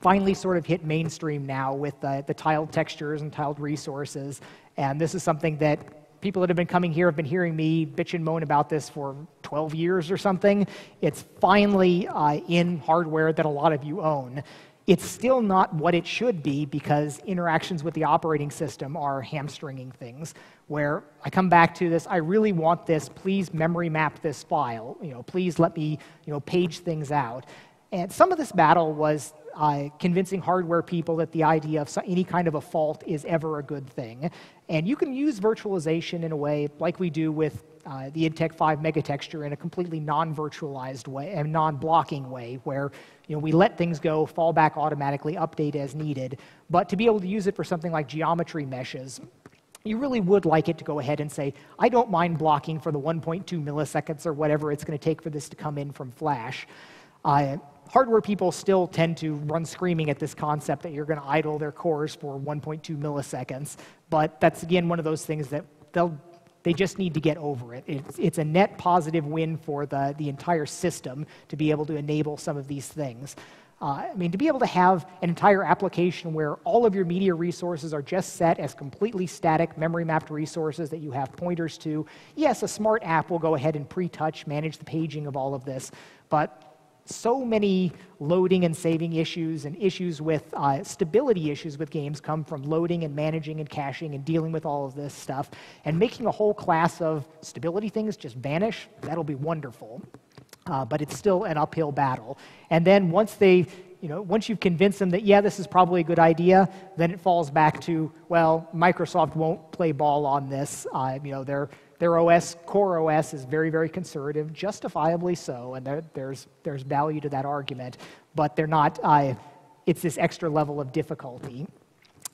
finally sort of hit mainstream now with the tiled textures and tiled resources. And this is something that people that have been coming here have been hearing me bitch and moan about this for 12 years or something. It's finally in hardware that a lot of you own. It's still not what it should be because interactions with the operating system are hamstringing things, where I come back to this, I really want this, please memory map this file, please let me page things out. And some of this battle was convincing hardware people that the idea of any kind of a fault is ever a good thing. And you can use virtualization in a way like we do with the IDTech 5 megatexture in a completely non-virtualized way, and non-blocking way, where we let things go, fall back automatically, update as needed. But to be able to use it for something like geometry meshes, you really would like it to go ahead and say, I don't mind blocking for the 1.2 milliseconds or whatever it's going to take for this to come in from Flash. Hardware people still tend to run screaming at this concept that you're going to idle their cores for 1.2 milliseconds. But that's, again, one of those things that they just need to get over it. It's a net positive win for the entire system to be able to enable some of these things. I mean, to be able to have an entire application where all of your media resources are just set as completely static memory-mapped resources that you have pointers to. Yes, a smart app will go ahead and pre-touch, manage the paging of all of this, but so many loading and saving issues and issues with stability issues with games come from loading and managing and caching and dealing with all of this stuff. And making a whole class of stability things just vanish, that'll be wonderful. But it's still an uphill battle. And then once you've convinced them that, yeah, this is probably a good idea, then it falls back to, well, Microsoft won't play ball on this. Their OS, core OS, is very, very conservative, justifiably so, and there's value to that argument, but they're not, it's this extra level of difficulty.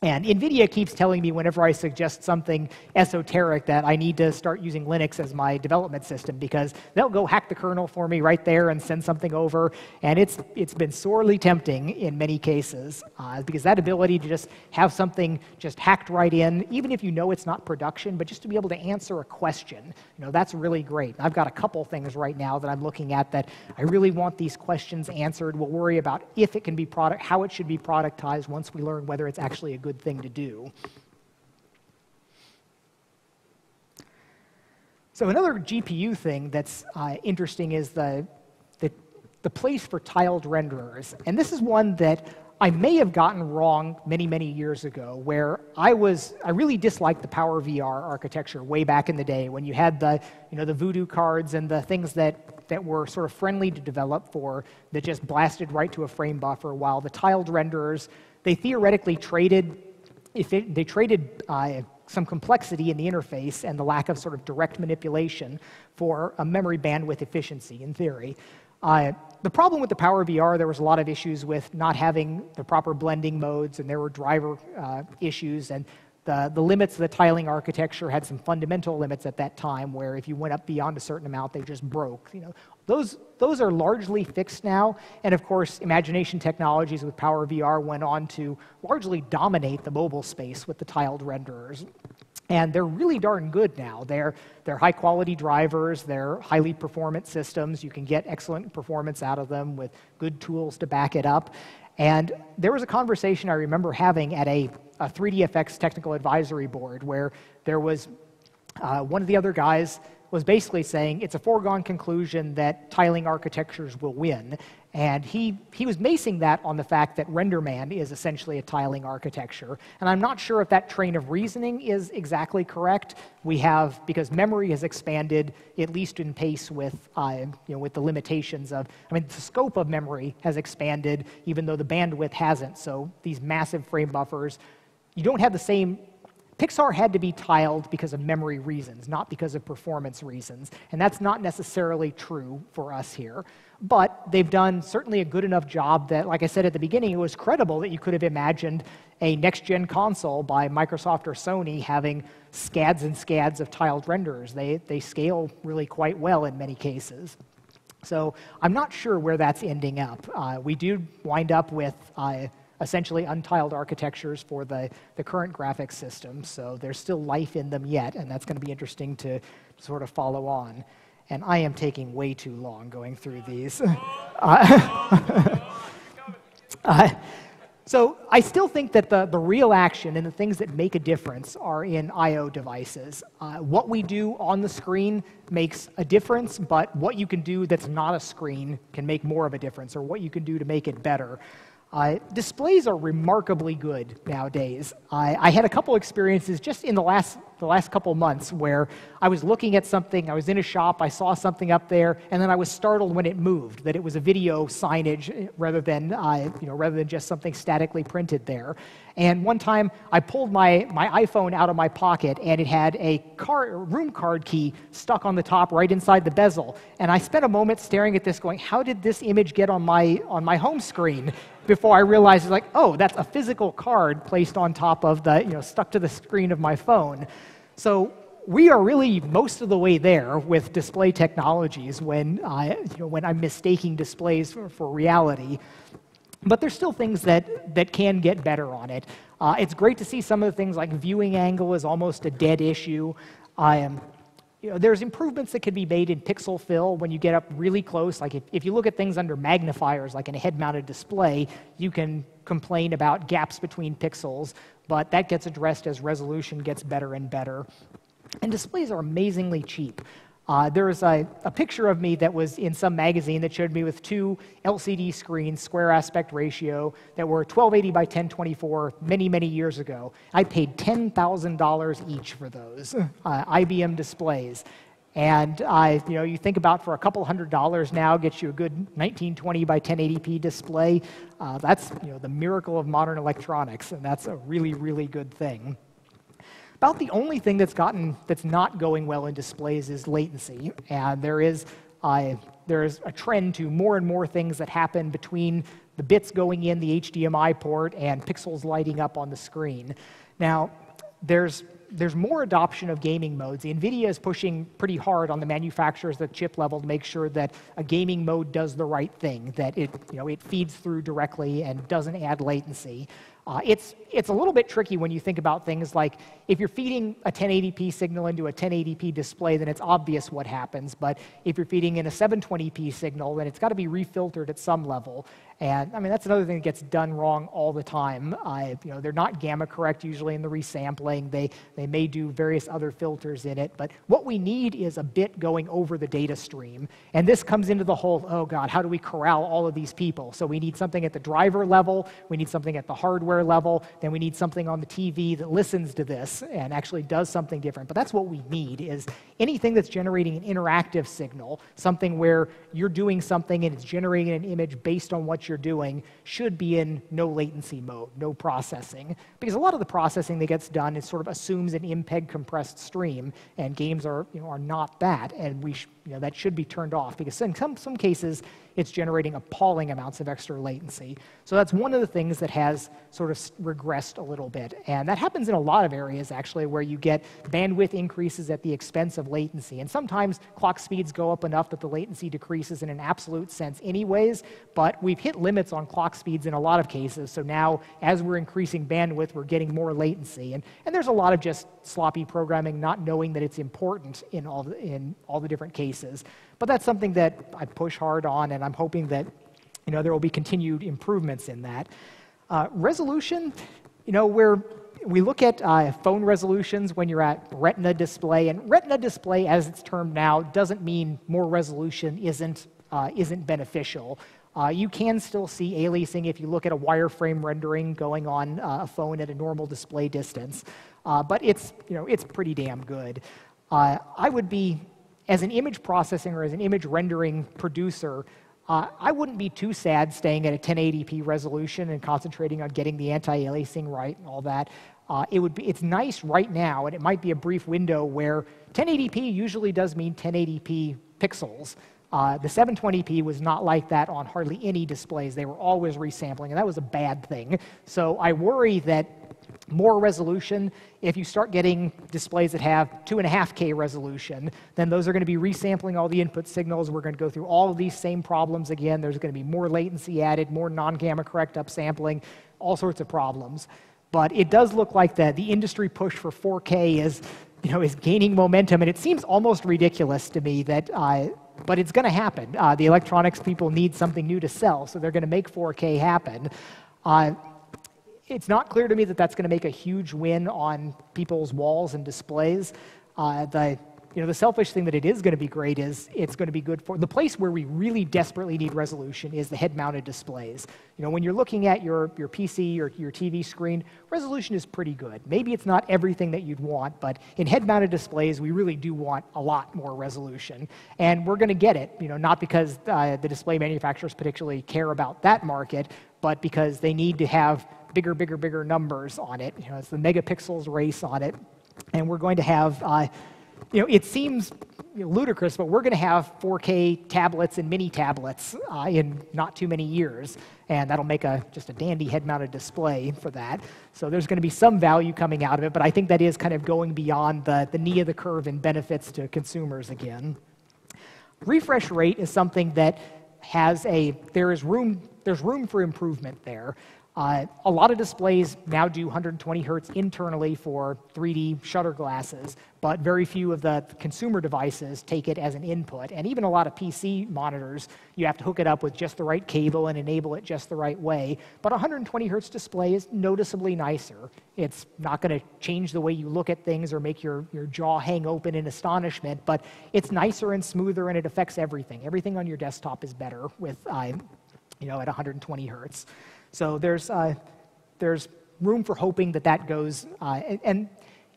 And NVIDIA keeps telling me whenever I suggest something esoteric that I need to start using Linux as my development system, because they'll go hack the kernel for me right there and send something over. And it's been sorely tempting in many cases, because that ability to just have something just hacked right in, even if you know it's not production, but just to be able to answer a question, that's really great. I've got a couple things right now that I'm looking at that I really want these questions answered. We'll worry about if it can be how it should be productized once we learn whether it's actually a good thing to do. So another GPU thing that's interesting is the place for tiled renderers. And this is one that I may have gotten wrong many, many years ago, where I really disliked the PowerVR architecture way back in the day when you had the Voodoo cards and the things that were sort of friendly to develop for that just blasted right to a frame buffer, while the tiled renderers, they theoretically traded some complexity in the interface and the lack of sort of direct manipulation for a memory bandwidth efficiency, in theory. The problem with the PowerVR, there was a lot of issues with not having the proper blending modes, and there were driver issues, and the limits of the tiling architecture had some fundamental limits at that time, where if you went up beyond a certain amount, they just broke. Those are largely fixed now, and of course, Imagination Technologies with PowerVR went on to largely dominate the mobile space with the tiled renderers. And they're really darn good now. They're high-quality drivers. They're highly performant systems. You can get excellent performance out of them with good tools to back it up. And there was a conversation I remember having at a 3DFX technical advisory board where there was one of the other guys was basically saying it's a foregone conclusion that tiling architectures will win. And he was basing that on the fact that RenderMan is essentially a tiling architecture. And I'm not sure if that train of reasoning is exactly correct. Because memory has expanded, at least in pace with the limitations of, the scope of memory has expanded, even though the bandwidth hasn't. So these massive frame buffers, you don't have the same Pixar had to be tiled because of memory reasons, not because of performance reasons. And that's not necessarily true for us here. But they've done certainly a good enough job that, like I said at the beginning, it was credible that you could have imagined a next-gen console by Microsoft or Sony having scads and scads of tiled renderers. They scale really quite well in many cases. So I'm not sure where that's ending up. We do wind up with essentially untiled architectures for the current graphics system, so there's still life in them yet, and that's going to be interesting to sort of follow on. And I am taking way too long going through these. So I still think that the real action and the things that make a difference are in I/O devices. What we do on the screen makes a difference, but what you can do that's not a screen can make more of a difference, or what you can do to make it better. Displays are remarkably good nowadays. I had a couple experiences just in the last couple months where I was looking at something, I was in a shop, I saw something up there, and then I was startled when it moved, that it was a video signage rather than just something statically printed there. And one time I pulled my iPhone out of my pocket and it had a room card key stuck on the top right inside the bezel. And I spent a moment staring at this going, how did this image get on my home screen? Before I realized, like, oh, that's a physical card placed on top of stuck to the screen of my phone. So we are really most of the way there with display technologies when I'm mistaking displays for reality. But there's still things that can get better on it. It's great to see some of the things like viewing angle is almost a dead issue. There's improvements that can be made in pixel fill when you get up really close. Like if you look at things under magnifiers, like in a head-mounted display, you can complain about gaps between pixels, but that gets addressed as resolution gets better and better. And displays are amazingly cheap. There was a picture of me that was in some magazine that showed me with two LCD screens, square aspect ratio, that were 1280 by 1024 many, many years ago. I paid $10,000 each for those IBM displays. And you think about for a couple $100 now, gets you a good 1920 by 1080p display. That's the miracle of modern electronics, and that's a really, really good thing. About the only thing that's not going well in displays is latency, and there is a trend to more and more things that happen between the bits going in the HDMI port and pixels lighting up on the screen. Now, there's more adoption of gaming modes. NVIDIA is pushing pretty hard on the manufacturers at chip level to make sure that a gaming mode does the right thing, that it feeds through directly and doesn't add latency. It's a little bit tricky when you think about things like if you're feeding a 1080p signal into a 1080p display, then it's obvious what happens. But if you're feeding in a 720p signal, then it's got to be refiltered at some level. And I mean, that's another thing that gets done wrong all the time. They're not gamma correct usually in the resampling. They may do various other filters in it. But what we need is a bit going over the data stream. And this comes into the whole, oh God, how do we corral all of these people? So we need something at the driver level. We need something at the hardware level. Then we need something on the TV that listens to this and actually does something different. But that's what we need, is anything that's generating an interactive signal, something where you're doing something and it's generating an image based on what you're doing, should be in no latency mode, no processing. Because a lot of the processing that gets done is sort of assumes an MPEG compressed stream, and games are not that, and that should be turned off, because in some cases it's generating appalling amounts of extra latency. So that's one of the things that has sort of regressed a little bit. And that happens in a lot of areas, actually, where you get bandwidth increases at the expense of latency. And sometimes clock speeds go up enough that the latency decreases in an absolute sense anyways, but we've hit limits on clock speeds in a lot of cases. So now, as we're increasing bandwidth, we're getting more latency. And there's a lot of just sloppy programming, not knowing that it's important in all the different cases. But that's something that I push hard on, and I'm hoping that there will be continued improvements in that. Resolution, we look at phone resolutions when you're at Retina display, and Retina display, as it's termed now, doesn't mean more resolution isn't beneficial. You can still see aliasing if you look at a wireframe rendering going on a phone at a normal display distance, but it's pretty damn good. I would be, as an image processing or as an image rendering producer, I wouldn't be too sad staying at a 1080p resolution and concentrating on getting the anti-aliasing right and all that. it's nice right now, and it might be a brief window where 1080p usually does mean 1080p pixels. The 720p was not like that on hardly any displays. They were always resampling, and that was a bad thing. So I worry that more resolution, if you start getting displays that have 2.5K resolution, then those are going to be resampling all the input signals. We're going to go through all of these same problems again. There's going to be more latency added, more non-gamma correct upsampling, all sorts of problems. But it does look like the industry push for 4K is gaining momentum, and it seems almost ridiculous to me that, but it's going to happen. The electronics people need something new to sell, so they're going to make 4K happen. It's not clear to me that that's going to make a huge win on people's walls and displays. The selfish thing that it is going to be great is it's going to be good for the place where we really desperately need resolution is the head-mounted displays. When you're looking at your PC or your TV screen, resolution is pretty good. Maybe it's not everything that you'd want, but in head-mounted displays, we really do want a lot more resolution. And we're going to get it, not because the display manufacturers particularly care about that market, but because they need to have bigger numbers on it. It's the megapixels race on it. And we're going to have, it seems ludicrous, but we're going to have 4K tablets and mini tablets in not too many years. And that'll make just a dandy head-mounted display for that. So there's going to be some value coming out of it, but I think that is kind of going beyond the knee of the curve in benefits to consumers again. Refresh rate is something that there's room for improvement there. A lot of displays now do 120 hertz internally for 3D shutter glasses, but very few of the consumer devices take it as an input. And even a lot of PC monitors, you have to hook it up with just the right cable and enable it just the right way. But a 120 hertz display is noticeably nicer. It's not going to change the way you look at things or make your jaw hang open in astonishment, but it's nicer and smoother, and it affects everything. Everything on your desktop is better with, at 120 hertz. So there's room for hoping that goes. And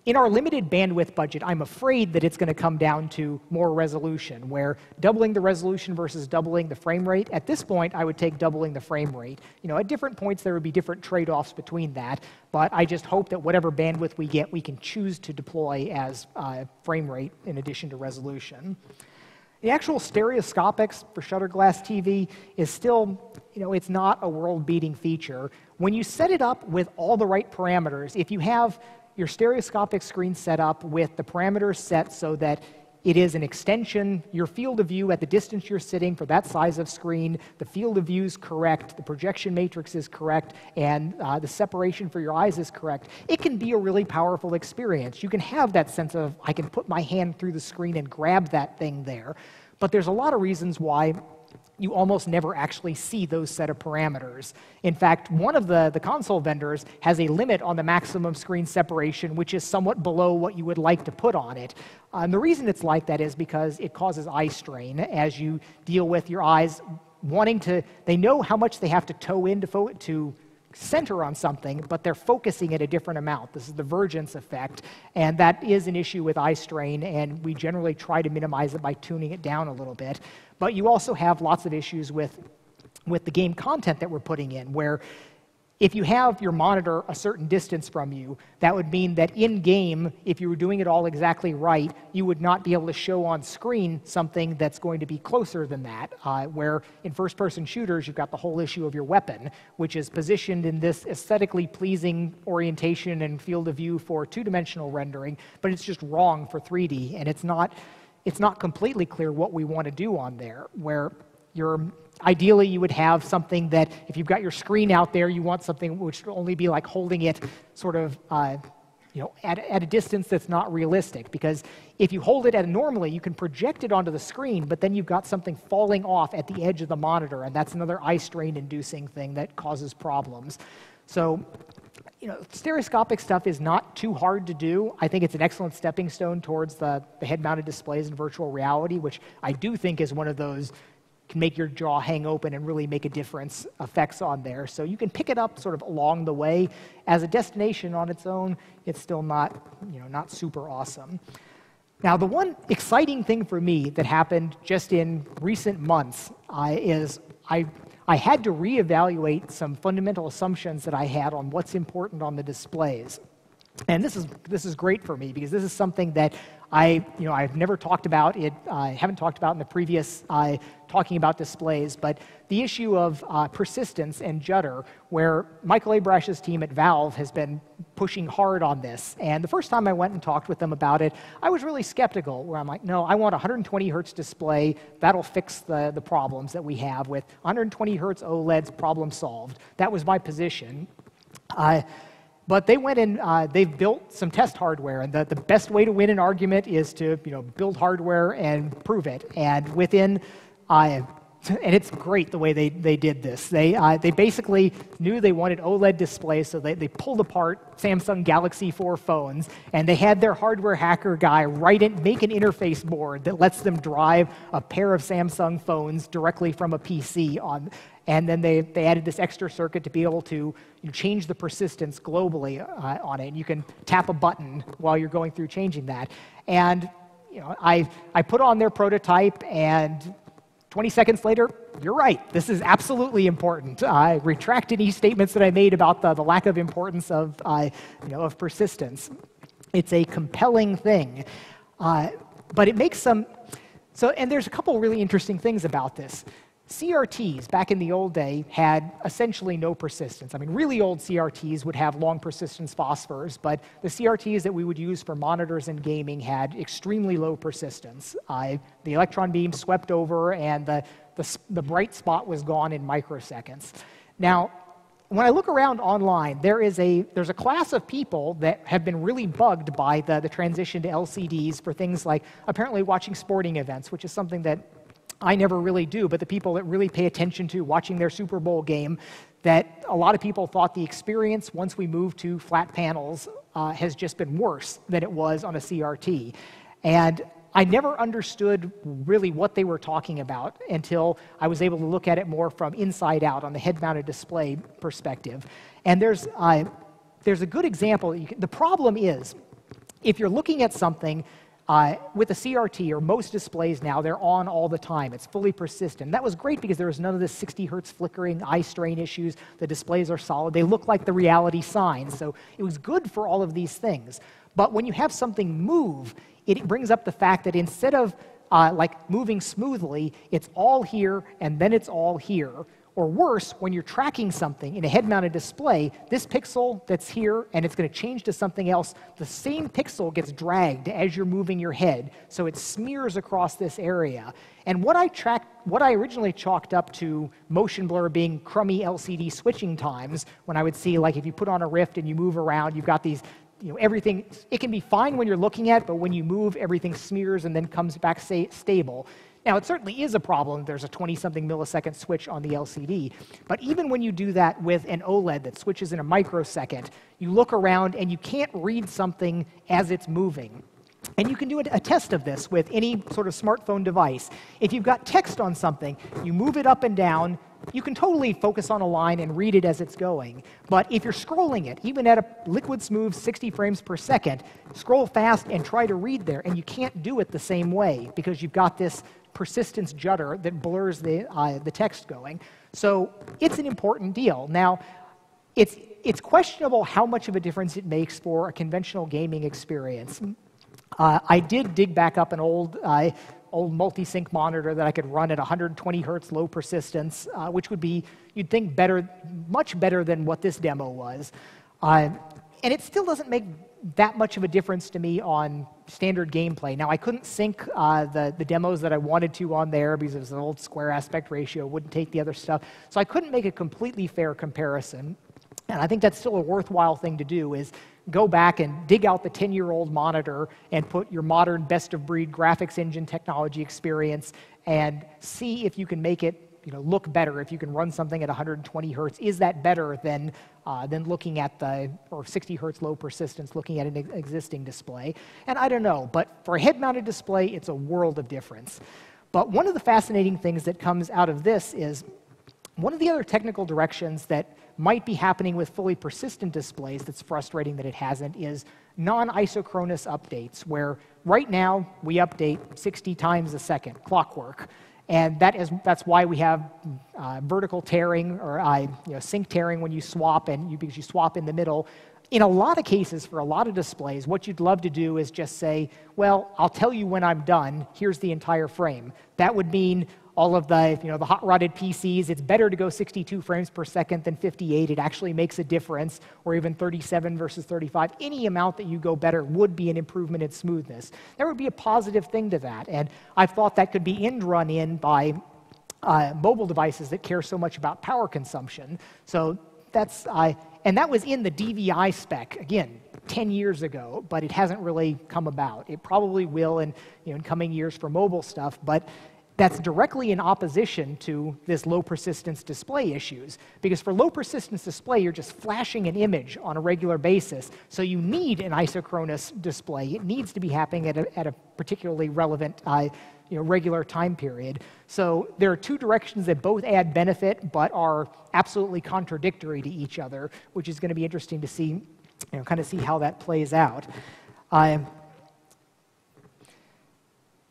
in our limited bandwidth budget, I'm afraid that it's going to come down to more resolution, where doubling the resolution versus doubling the frame rate. At this point, I would take doubling the frame rate. At different points, there would be different trade-offs between that. But I just hope that whatever bandwidth we get, we can choose to deploy as frame rate in addition to resolution. The actual stereoscopics for shutter glass TV is still, it's not a world-beating feature. When you set it up with all the right parameters, if you have your stereoscopic screen set up with the parameters set so that it is an extension, your field of view at the distance you're sitting for that size of screen, the field of view is correct, the projection matrix is correct, and the separation for your eyes is correct, it can be a really powerful experience. You can have that sense of, I can put my hand through the screen and grab that thing there. But there's a lot of reasons why you almost never actually see those set of parameters. In fact, one of the console vendors has a limit on the maximum screen separation, which is somewhat below what you would like to put on it. And the reason it's like that is because it causes eye strain as you deal with your eyes wanting to, they know how much they have to toe in to center on something, but they're focusing at a different amount. This is the vergence effect, and that is an issue with eye strain, and we generally try to minimize it by tuning it down a little bit. But you also have lots of issues with the game content that we're putting in, where if you have your monitor a certain distance from you, that would mean that in-game, if you were doing it all exactly right, you would not be able to show on screen something that's going to be closer than that, where in first-person shooters, you've got the whole issue of your weapon, which is positioned in this aesthetically pleasing orientation and field of view for two-dimensional rendering, but it's just wrong for 3D, and it's not completely clear what we want to do on there, where ideally, you would have something that, if you've got your screen out there, you want something which would only be like holding it sort of, at a distance that's not realistic. Because if you hold it normally, you can project it onto the screen, but then you've got something falling off at the edge of the monitor, and that's another eye strain-inducing thing that causes problems. So, stereoscopic stuff is not too hard to do. I think it's an excellent stepping stone towards the head-mounted displays in virtual reality, which I do think is one of those can make your jaw hang open and really make a difference effects on there. So you can pick it up sort of along the way. As a destination on its own, it's still not super awesome. Now, the one exciting thing for me that happened just in recent months is I had to reevaluate some fundamental assumptions that I had on what's important on the displays. And this is great for me because this is something that I've never talked about. I haven't talked about in the previous talking about displays, but the issue of persistence and judder, where Michael Abrash's team at Valve has been pushing hard on this. And the first time I went and talked with them about it, I was really skeptical, where I'm like, no, I want a 120 hertz display. That'll fix the problems that we have with 120 hertz OLEDs, problem solved. That was my position. But they went and they've built some test hardware, and the best way to win an argument is to build hardware and prove it. And within, and it's great the way they did this. They basically knew they wanted OLED displays, so they pulled apart Samsung Galaxy 4 phones, and they had their hardware hacker guy make an interface board that lets them drive a pair of Samsung phones directly from a PC on. And then they added this extra circuit to be able to change the persistence globally on it. And you can tap a button while you're going through changing that. And I put on their prototype, and 20 seconds later, you're right. This is absolutely important. I retract any statements that I made about the lack of importance of persistence. It's a compelling thing, but it makes some. So, and there's a couple really interesting things about this. CRTs, back in the old day, had essentially no persistence. I mean, really old CRTs would have long persistence phosphors, but the CRTs that we would use for monitors and gaming had extremely low persistence. The electron beam swept over, and the bright spot was gone in microseconds. Now, when I look around online, there's a class of people that have been really bugged by the transition to LCDs for things like apparently watching sporting events, which is something that I never really do, but the people that really pay attention to watching their Super Bowl game, that a lot of people thought the experience once we moved to flat panels has just been worse than it was on a CRT. And I never understood really what they were talking about until I was able to look at it more from inside out on the head-mounted display perspective. And there's a good example. The problem is, if you're looking at something with a CRT, or most displays now, they're on all the time. It's fully persistent. That was great because there was none of this 60 hertz flickering, eye strain issues. The displays are solid. They look like the reality signs. So it was good for all of these things. But when you have something move, it brings up the fact that instead of like moving smoothly, it's all here and then it's all here. Or worse, when you're tracking something in a head-mounted display, this pixel that's here, and it's going to change to something else, the same pixel gets dragged as you're moving your head, so it smears across this area. And what I originally chalked up to motion blur being crummy LCD switching times, when I would see, like, if you put on a Rift and you move around, you've got these, everything, it can be fine when you're looking at it, but when you move, everything smears and then comes back stable. Now, it certainly is a problem. There's a 20-something millisecond switch on the LCD. But even when you do that with an OLED that switches in a microsecond, you look around and you can't read something as it's moving. And you can do a test of this with any sort of smartphone device. If you've got text on something, you move it up and down, you can totally focus on a line and read it as it's going. But if you're scrolling it, even at a liquid smooth 60 frames per second, scroll fast and try to read there, and you can't do it the same way because you've got this persistence judder that blurs the text going. So it's an important deal. Now, it's questionable how much of a difference it makes for a conventional gaming experience. I did dig back up an old multi-sync monitor that I could run at 120 hertz low persistence, which would be, you'd think, much better than what this demo was. And it still doesn't make that much of a difference to me on standard gameplay. Now, I couldn't sync the demos that I wanted to on there because it was an old square aspect ratio, wouldn't take the other stuff. So I couldn't make a completely fair comparison. And I think that's still a worthwhile thing to do, is go back and dig out the 10-year-old monitor and put your modern best-of-breed graphics engine technology experience and see if you can make it look better. If you can run something at 120 hertz, is that better than looking at or 60 hertz low persistence, looking at an existing display? And I don't know, but for a head-mounted display, it's a world of difference. But one of the fascinating things that comes out of this is one of the other technical directions that might be happening with fully persistent displays that's frustrating that it hasn't is non-isochronous updates, where right now we update 60 times a second, clockwork. And that's why we have vertical tearing or sync tearing when you swap, because you swap in the middle. in a lot of cases, for a lot of displays, what you'd love to do is just say, well, I'll tell you when I'm done. Here's the entire frame. That would mean all of the, the hot-rodded PCs, it's better to go 62 frames per second than 58. It actually makes a difference, or even 37 versus 35. Any amount that you go better would be an improvement in smoothness. There would be a positive thing to that, and I've thought that could be run in by mobile devices that care so much about power consumption. So that's, and that was in the DVI spec, again, 10 years ago, but it hasn't really come about. It probably will in, in coming years for mobile stuff, but that's directly in opposition to this low persistence display issues. Because for low persistence display, you're just flashing an image on a regular basis, so you need an isochronous display. It needs to be happening at a particularly relevant regular time period. So there are two directions that both add benefit but are absolutely contradictory to each other, which is going to be interesting to see, kind of see how that plays out.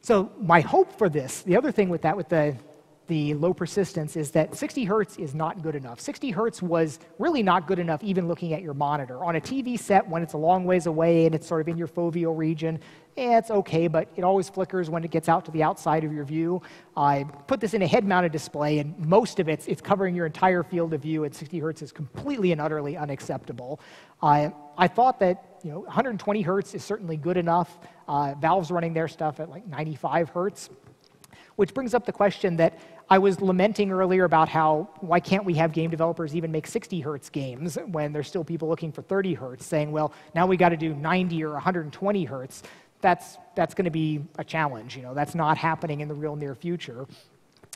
So my hope for this, the other thing with that, with the low persistence, is that 60 hertz is not good enough. 60 hertz was really not good enough even looking at your monitor. On a TV set, when it's a long ways away and it's sort of in your foveal region, it's okay, but it always flickers when it gets out to the outside of your view. I put this in a head-mounted display, and most of it's covering your entire field of view, and 60 hertz is completely and utterly unacceptable. I thought that 120 hertz is certainly good enough. Valve's running their stuff at like 95 hertz, which brings up the question that I was lamenting earlier about why can't we have game developers even make 60 hertz games when there's still people looking for 30 hertz, saying, well, now we got to do 90 or 120 hertz. That's going to be a challenge. That's not happening in the real near future.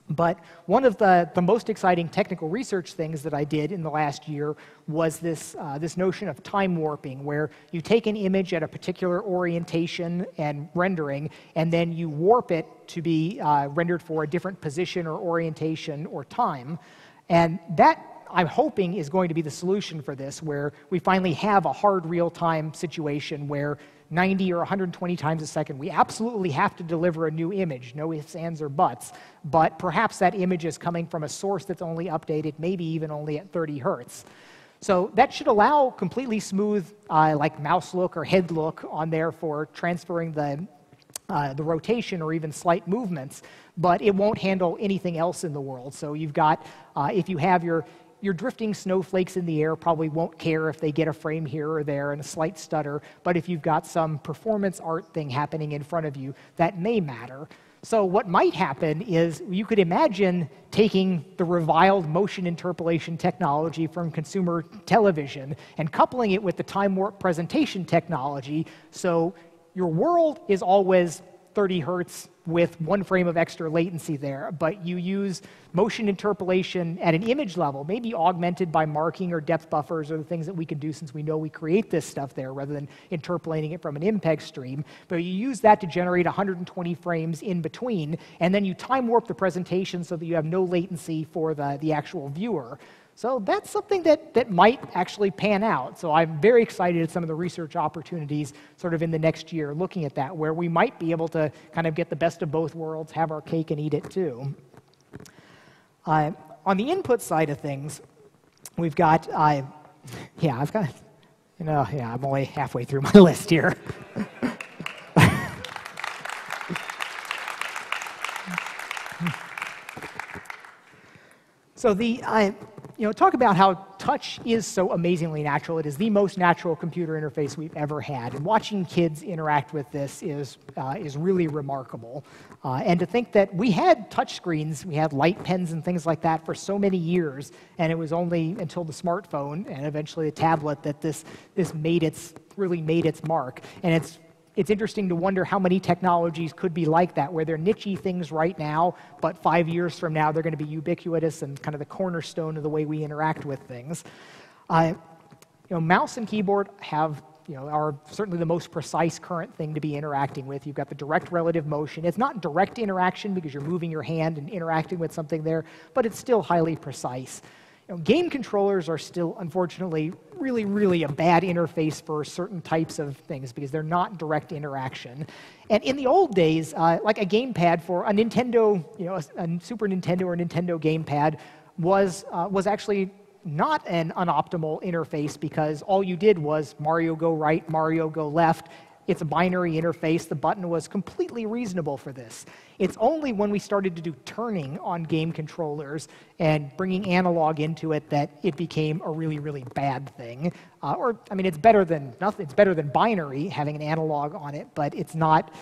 But one of the most exciting technical research things that I did in the last year was this notion of time warping, where you take an image at a particular orientation and rendering, and then you warp it to be rendered for a different position or orientation or time. And that, I'm hoping, is going to be the solution for this, where we finally have a hard real-time situation where 90 or 120 times a second, we absolutely have to deliver a new image, no ifs, ands, or buts, but perhaps that image is coming from a source that's only updated, maybe even only at 30 hertz. So that should allow completely smooth, like mouse look or head look on there for transferring the rotation or even slight movements, but it won't handle anything else in the world. So you've got, if you have your drifting snowflakes in the air, probably won't care if they get a frame here or there and a slight stutter, but if you've got some performance art thing happening in front of you, that may matter. So what might happen is you could imagine taking the reviled motion interpolation technology from consumer television and coupling it with the time warp presentation technology, so your world is always 30 hertz with 1 frame of extra latency there, but you use motion interpolation at an image level, maybe augmented by marking or depth buffers or the things that we can do since we know we create this stuff there rather than interpolating it from an MPEG stream. But you use that to generate 120 frames in between, and then you time warp the presentation so that you have no latency for the actual viewer. So that's something that might actually pan out. So I'm very excited at some of the research opportunities sort of in the next year looking at that, where we might be able to kind of get the best of both worlds, have our cake and eat it too. On the input side of things, we've got, I'm only halfway through my list here. So talk about how touch is so amazingly natural. It is the most natural computer interface we've ever had. And watching kids interact with this is really remarkable. And to think that we had touch screens, we had light pens and things like that for so many years, and it was only until the smartphone and eventually the tablet that this really made its mark. And it's interesting to wonder how many technologies could be like that, where they're niche-y things right now, but 5 years from now they're going to be ubiquitous and kind of the cornerstone of the way we interact with things. Mouse and keyboard are certainly the most precise current thing to be interacting with. You've got the direct relative motion. It's not direct interaction because you're moving your hand and interacting with something there, but it's still highly precise. Game controllers are still, unfortunately, really, really a bad interface for certain types of things because they're not direct interaction. And in the old days, like a gamepad for a Nintendo, a Super Nintendo or Nintendo gamepad was actually not an unoptimal interface because all you did was Mario go right, Mario go left. It's a binary interface. The button was completely reasonable for this. It's only when we started to do turning on game controllers and bringing analog into it that it became a really, really bad thing. I mean, it's better than nothing. It's better than binary having an analog on it, but it's not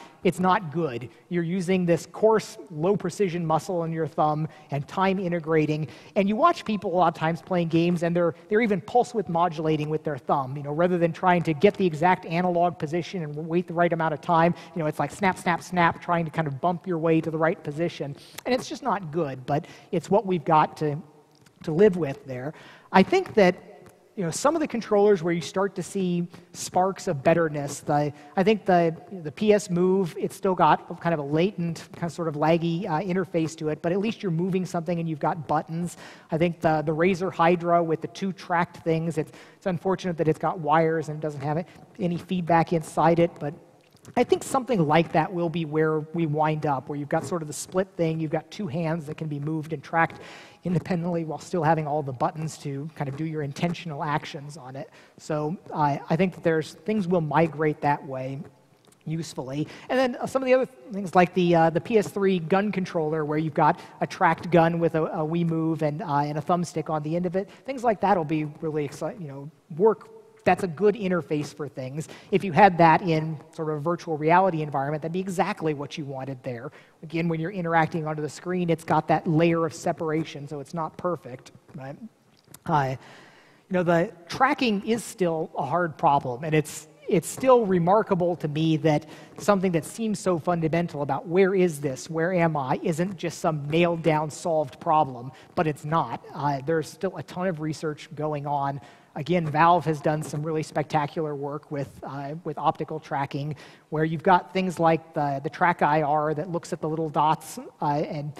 good. You're using this coarse, low-precision muscle in your thumb and time integrating. And you watch people a lot of times playing games, and they're even pulse width modulating with their thumb. Rather than trying to get the exact analog position and wait the right amount of time, it's like snap, snap, snap, trying to kind of bump your way to the right position. And it's just not good, but it's what we've got to live with there. I think that some of the controllers where you start to see sparks of betterness, I think the PS Move, it's still got kind of a latent, kind of sort of laggy interface to it, but at least you're moving something and you've got buttons. I think the Razer Hydra with the 2 tracked things, it's unfortunate that it's got wires and it doesn't have any feedback inside it, but I think something like that will be where we wind up, where you've got sort of the split thing, you've got 2 hands that can be moved and tracked independently while still having all the buttons to kind of do your intentional actions on it. So I think that things will migrate that way usefully. And then some of the other things like the PS3 gun controller where you've got a tracked gun with a Wii Move and a thumbstick on the end of it, things like that will be really exciting, work. That's a good interface for things. If you had that in sort of a virtual reality environment, that'd be exactly what you wanted there. Again, when you're interacting onto the screen, it's got that layer of separation, so it's not perfect. Right? The tracking is still a hard problem, and it's still remarkable to me that something that seems so fundamental about where is this, where am I, isn't just some nailed down solved problem, but it's not. There's still a ton of research going on. Again, Valve has done some really spectacular work with optical tracking, where you've got things like the Track IR that looks at the little dots and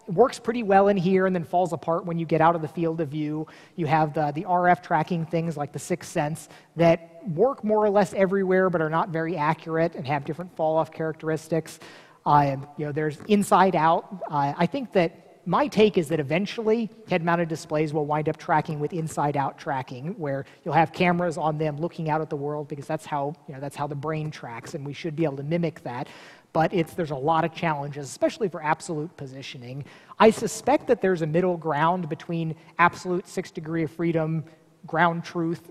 works pretty well in here and then falls apart when you get out of the field of view. You have the RF tracking things like the Sixth Sense that work more or less everywhere but are not very accurate and have different fall-off characteristics. There's inside out. I think that my take is that eventually head-mounted displays will wind up tracking with inside-out tracking, where you'll have cameras on them looking out at the world because that's how the brain tracks, and we should be able to mimic that. But there's a lot of challenges, especially for absolute positioning. I suspect that there's a middle ground between absolute 6 degree of freedom, ground truth,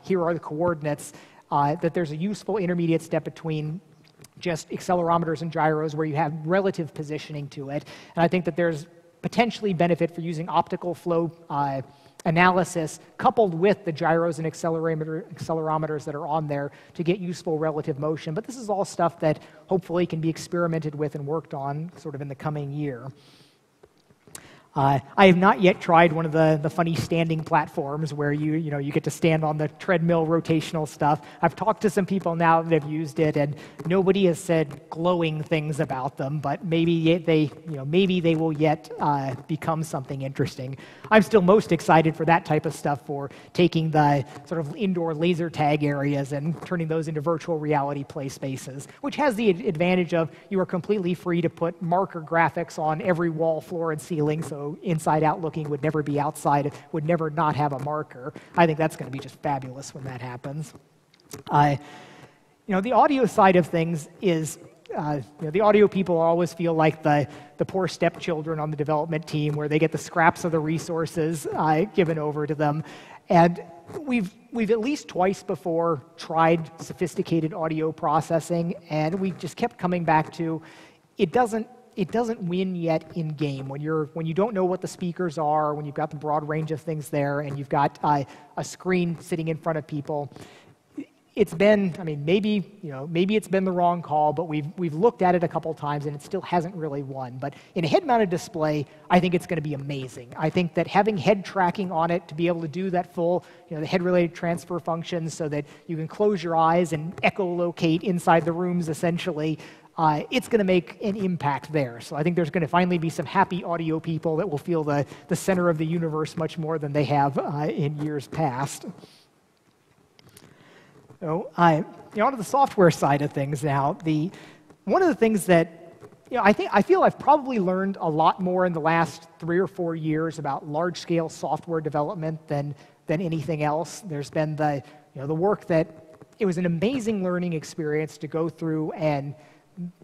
here are the coordinates, that there's a useful intermediate step between just accelerometers and gyros where you have relative positioning to it. And I think that there's potentially benefit for using optical flow analysis coupled with the gyros and accelerometers that are on there to get useful relative motion. But this is all stuff that hopefully can be experimented with and worked on sort of in the coming year. I have not yet tried one of the funny standing platforms where you get to stand on the treadmill rotational stuff. I've talked to some people now that have used it, and nobody has said glowing things about them. But maybe they will yet become something interesting. I'm still most excited for that type of stuff, for taking the sort of indoor laser tag areas and turning those into virtual reality play spaces, which has the advantage of you are completely free to put marker graphics on every wall, floor, and ceiling. So inside-out looking would never be outside, would never not have a marker. I think that's going to be just fabulous when that happens. The audio side of things is, the audio people always feel like the poor stepchildren on the development team, where they get the scraps of the resources given over to them. And we've at least twice before tried sophisticated audio processing, and we just kept coming back to it doesn't win yet in game when you don't know what the speakers are, when you've got the broad range of things there, and you've got a screen sitting in front of people. It's been, maybe it's been the wrong call, but we've looked at it a couple times and it still hasn't really won. But in a head-mounted display, I think it's going to be amazing. I think that having head tracking on it to be able to do that full, the head-related transfer functions, so that you can close your eyes and echolocate inside the rooms essentially. It's going to make an impact there. So I think there's going to finally be some happy audio people that will feel the center of the universe much more than they have in years past. So onto the software side of things now. One of the things that I feel I've probably learned a lot more in the last 3 or 4 years about large-scale software development than anything else. There's been the work that it was an amazing learning experience to go through and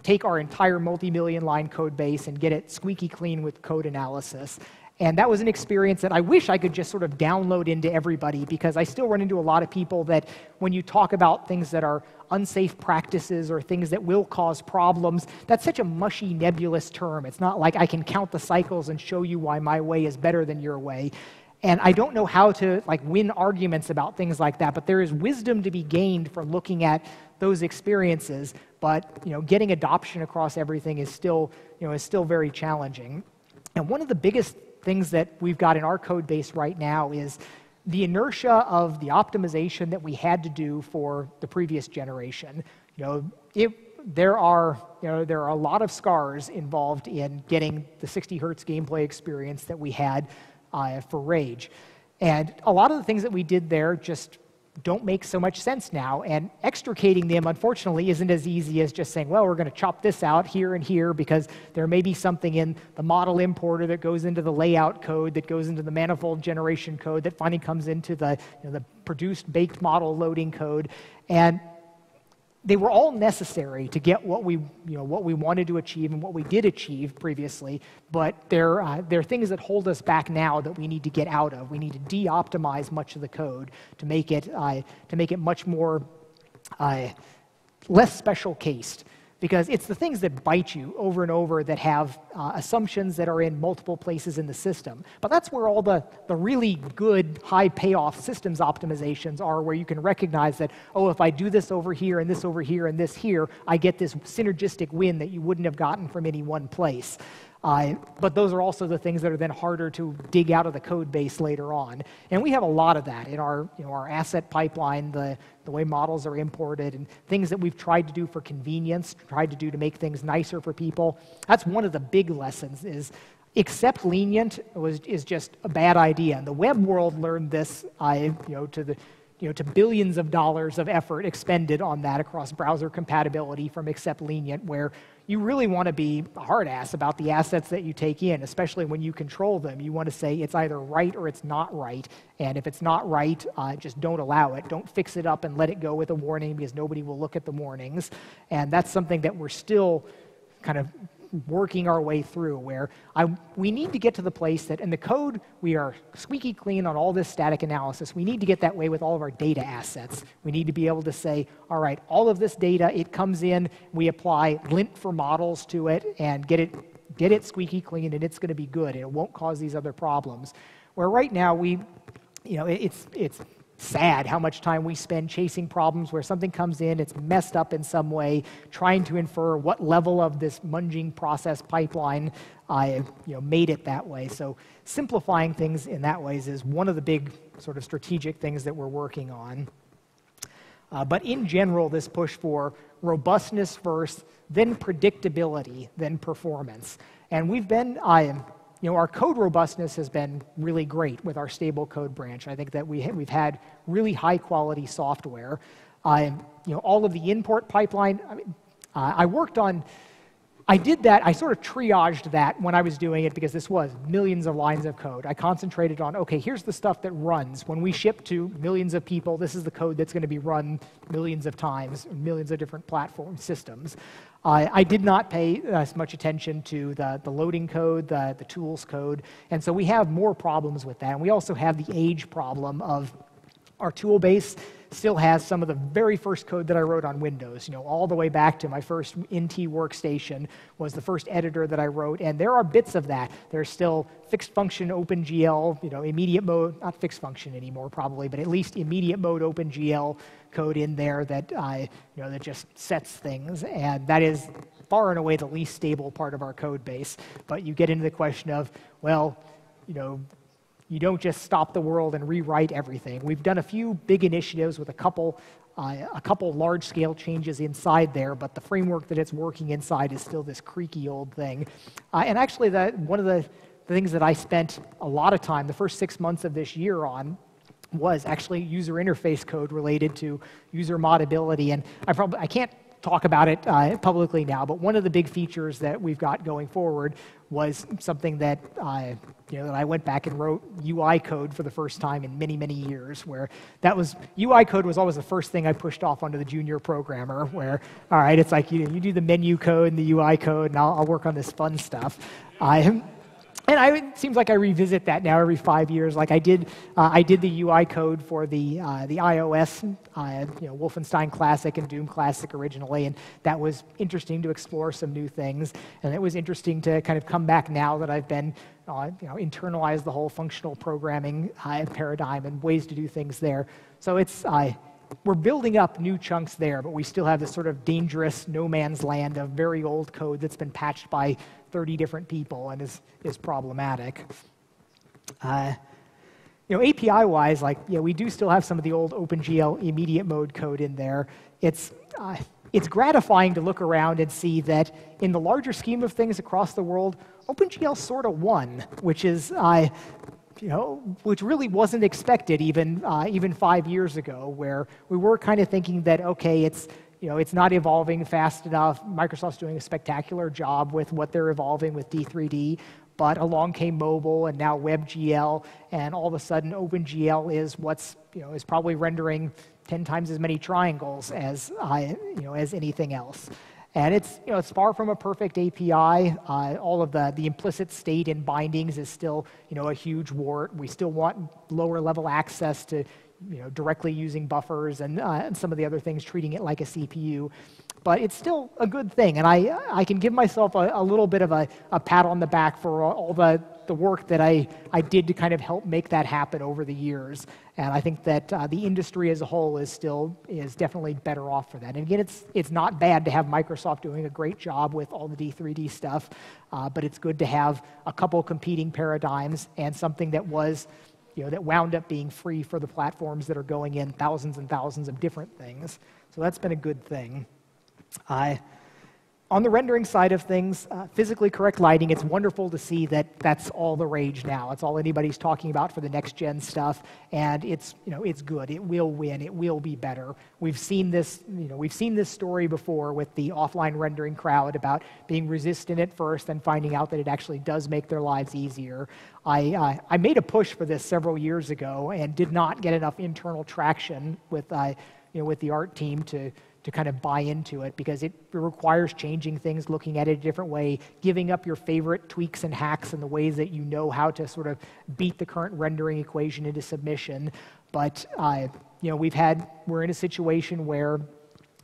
take our entire multi-million line code base and get it squeaky clean with code analysis. And that was an experience that I wish I could just sort of download into everybody, because I still run into a lot of people that when you talk about things that are unsafe practices or things that will cause problems, that's such a mushy, nebulous term. It's not like I can count the cycles and show you why my way is better than your way. And I don't know how to win arguments about things like that, but there is wisdom to be gained from looking at those experiences. But getting adoption across everything is still very challenging. And one of the biggest things that we've got in our code base right now is the inertia of the optimization that we had to do for the previous generation. There are a lot of scars involved in getting the 60 hertz gameplay experience that we had for Rage. And a lot of the things that we did there just don't make so much sense now, and extricating them, unfortunately, isn't as easy as just saying, well, we're going to chop this out here and here, because there may be something in the model importer that goes into the layout code, that goes into the manifold generation code, that finally comes into the produced baked model loading code. And they were all necessary to get what we wanted to achieve and what we did achieve previously, but they're things that hold us back now that we need to get out of. We need to de-optimize much of the code to make it much more less special cased, because it's the things that bite you over and over that have assumptions that are in multiple places in the system. But that's where all the really good high payoff systems optimizations are, where you can recognize that, oh, if I do this over here and this over here and this here, I get this synergistic win that you wouldn't have gotten from any one place. But those are also the things that are then harder to dig out of the code base later on. And we have a lot of that in our asset pipeline, the way models are imported, and things that we've tried to do for convenience, tried to do to make things nicer for people. That's one of the big lessons, is accept lenient is just a bad idea. And the web world learned this to billions of dollars of effort expended on that across browser compatibility from accept lenient, where you really want to be a hard ass about the assets that you take in, especially when you control them. You want to say it's either right or it's not right. And if it's not right, just don't allow it. Don't fix it up and let it go with a warning, because nobody will look at the warnings. And that's something that we're still kind of working our way through, where we need to get to the place that in the code we are squeaky clean on all this static analysis. We need to get that way with all of our data assets. We need to be able to say, all right, all of this data, it comes in, we apply lint for models to it and get it squeaky clean, and it's going to be good, and it won't cause these other problems. Where right now it's sad how much time we spend chasing problems where something comes in, it's messed up in some way, trying to infer what level of this munging process pipeline made it that way. So simplifying things in that ways is one of the big sort of strategic things that we're working on. But in general, this push for robustness first, then predictability, then performance. And we've been our code robustness has been really great with our stable code branch. I think that we've had really high quality software. All of the import pipeline, I did that, I sort of triaged that when I was doing it, because this was millions of lines of code. I concentrated on, okay, here's the stuff that runs. When we ship to millions of people, this is the code that's going to be run millions of times, millions of different platform systems. I did not pay as much attention to the loading code, the tools code, and so we have more problems with that. And we also have the age problem of our tool base still has some of the very first code that I wrote on Windows, all the way back to my first NT workstation was the first editor that I wrote, and there are bits of that. There's still fixed function OpenGL, immediate mode, not fixed function anymore probably, but at least immediate mode OpenGL code in there that that just sets things, and that is far and away the least stable part of our code base. But you get into the question of, well, you don't just stop the world and rewrite everything. We've done a few big initiatives with a couple large-scale changes inside there, but the framework that it's working inside is still this creaky old thing. And actually, one of the things that I spent a lot of time, the first 6 months of this year on, was actually user interface code related to user modability. And I can't talk about it publicly now, but one of the big features that we've got going forward was something that that I went back and wrote UI code for the first time in many, many years, where that was, UI code was always the first thing I pushed off onto the junior programmer, where, all right, it's like you do the menu code and the UI code, and I'll work on this fun stuff. It seems like I revisit that now every 5 years. Like I did the UI code for the iOS, Wolfenstein Classic and Doom Classic originally, and that was interesting to explore some new things. And it was interesting to kind of come back now that I've been, internalize the whole functional programming paradigm and ways to do things there. So it's we're building up new chunks there, but we still have this sort of dangerous no man's land of very old code that's been patched by 30 different people and is problematic. API-wise, we do still have some of the old OpenGL immediate mode code in there. It's gratifying to look around and see that in the larger scheme of things across the world, OpenGL sort of won, which is which really wasn't expected even 5 years ago, where we were kind of thinking that, okay, it's not evolving fast enough. Microsoft's doing a spectacular job with what they're evolving with D3D, but along came mobile and now WebGL, and all of a sudden OpenGL is probably rendering 10 times as many triangles as anything else. And it's far from a perfect API. All of the implicit state in bindings is still a huge wart. We still want lower level access to directly using buffers and some of the other things, treating it like a CPU. But it's still a good thing, and I can give myself a little bit of a pat on the back for all the work that I did to kind of help make that happen over the years. And I think that the industry as a whole is definitely better off for that. And again, it's not bad to have Microsoft doing a great job with all the D3D stuff, but it's good to have a couple competing paradigms and something that that wound up being free for the platforms that are going in thousands and thousands of different things. So that's been a good thing. On the rendering side of things, physically correct lighting, it's wonderful to see that that's all the rage now. It's all anybody's talking about for the next-gen stuff, and it's good. It will win. It will be better. We've seen this story before with the offline rendering crowd about being resistant at first and finding out that it actually does make their lives easier. I made a push for this several years ago and did not get enough internal traction with the art team to kind of buy into it, because it requires changing things, looking at it a different way, giving up your favorite tweaks and hacks and the ways that you know how to sort of beat the current rendering equation into submission. But we're in a situation where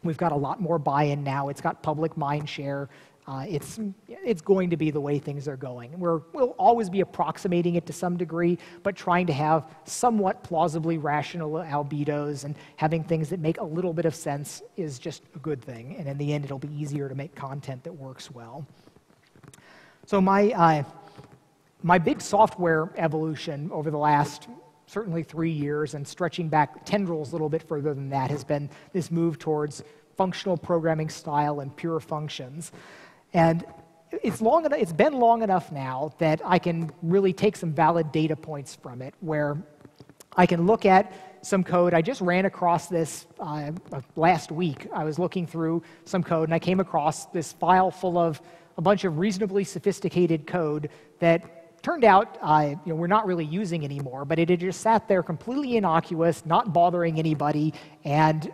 we've got a lot more buy-in now. It's got public mind share. It's going to be the way things are going. We'll always be approximating it to some degree, but trying to have somewhat plausibly rational albedos and having things that make a little bit of sense is just a good thing. And in the end, it'll be easier to make content that works well. So my big software evolution over the last certainly 3 years, and stretching back tendrils a little bit further than that, has been this move towards functional programming style and pure functions. And it's been long enough now that I can really take some valid data points from it, where I can look at some code. I just ran across this last week. I was looking through some code, and I came across this file full of a bunch of reasonably sophisticated code that turned out we're not really using anymore, but it had just sat there completely innocuous, not bothering anybody, and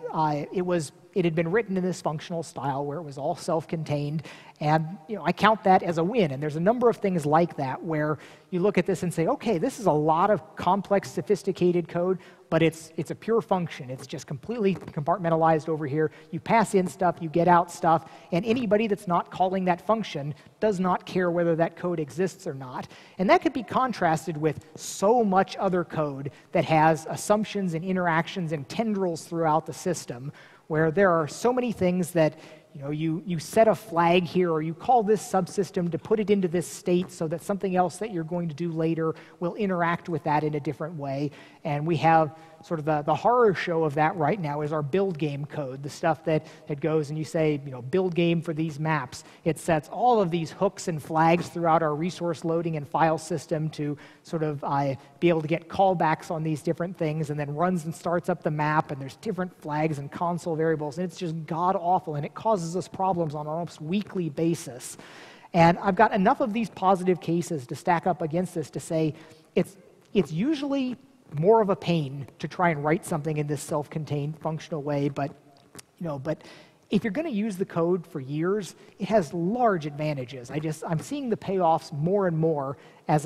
it had been written in this functional style where it was all self-contained, and I count that as a win. And there's a number of things like that where you look at this and say, okay, this is a lot of complex, sophisticated code, but it's a pure function. It's just completely compartmentalized over here. You pass in stuff, you get out stuff, and anybody that's not calling that function does not care whether that code exists or not. And that could be contrasted with so much other code that has assumptions and interactions and tendrils throughout the system, where there are so many things that you set a flag here, or you call this subsystem to put it into this state so that something else that you're going to do later will interact with that in a different way. And we have sort of the horror show of that right now is our build game code, the stuff that goes and you say, build game for these maps. It sets all of these hooks and flags throughout our resource loading and file system to sort of be able to get callbacks on these different things, and then runs and starts up the map, and there's different flags and console variables, and it's just god-awful, and it causes us problems on an almost weekly basis. And I've got enough of these positive cases to stack up against this to say it's usually more of a pain to try and write something in this self-contained functional way, but if you're going to use the code for years, it has large advantages. I'm seeing the payoffs more and more as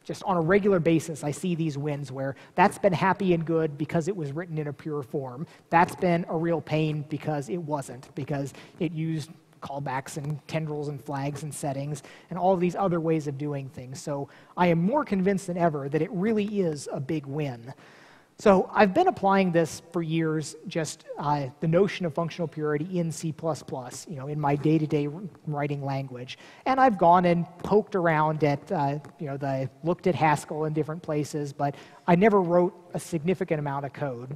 just on a regular basis, I see these wins where that's been happy and good because it was written in a pure form. That's been a real pain because it wasn't, because it used callbacks and tendrils and flags and settings and all of these other ways of doing things. So I am more convinced than ever that it really is a big win. So I've been applying this for years, just the notion of functional purity in C++, in my day-to-day writing language. And I've gone and poked around at, looked at Haskell in different places, but I never wrote a significant amount of code.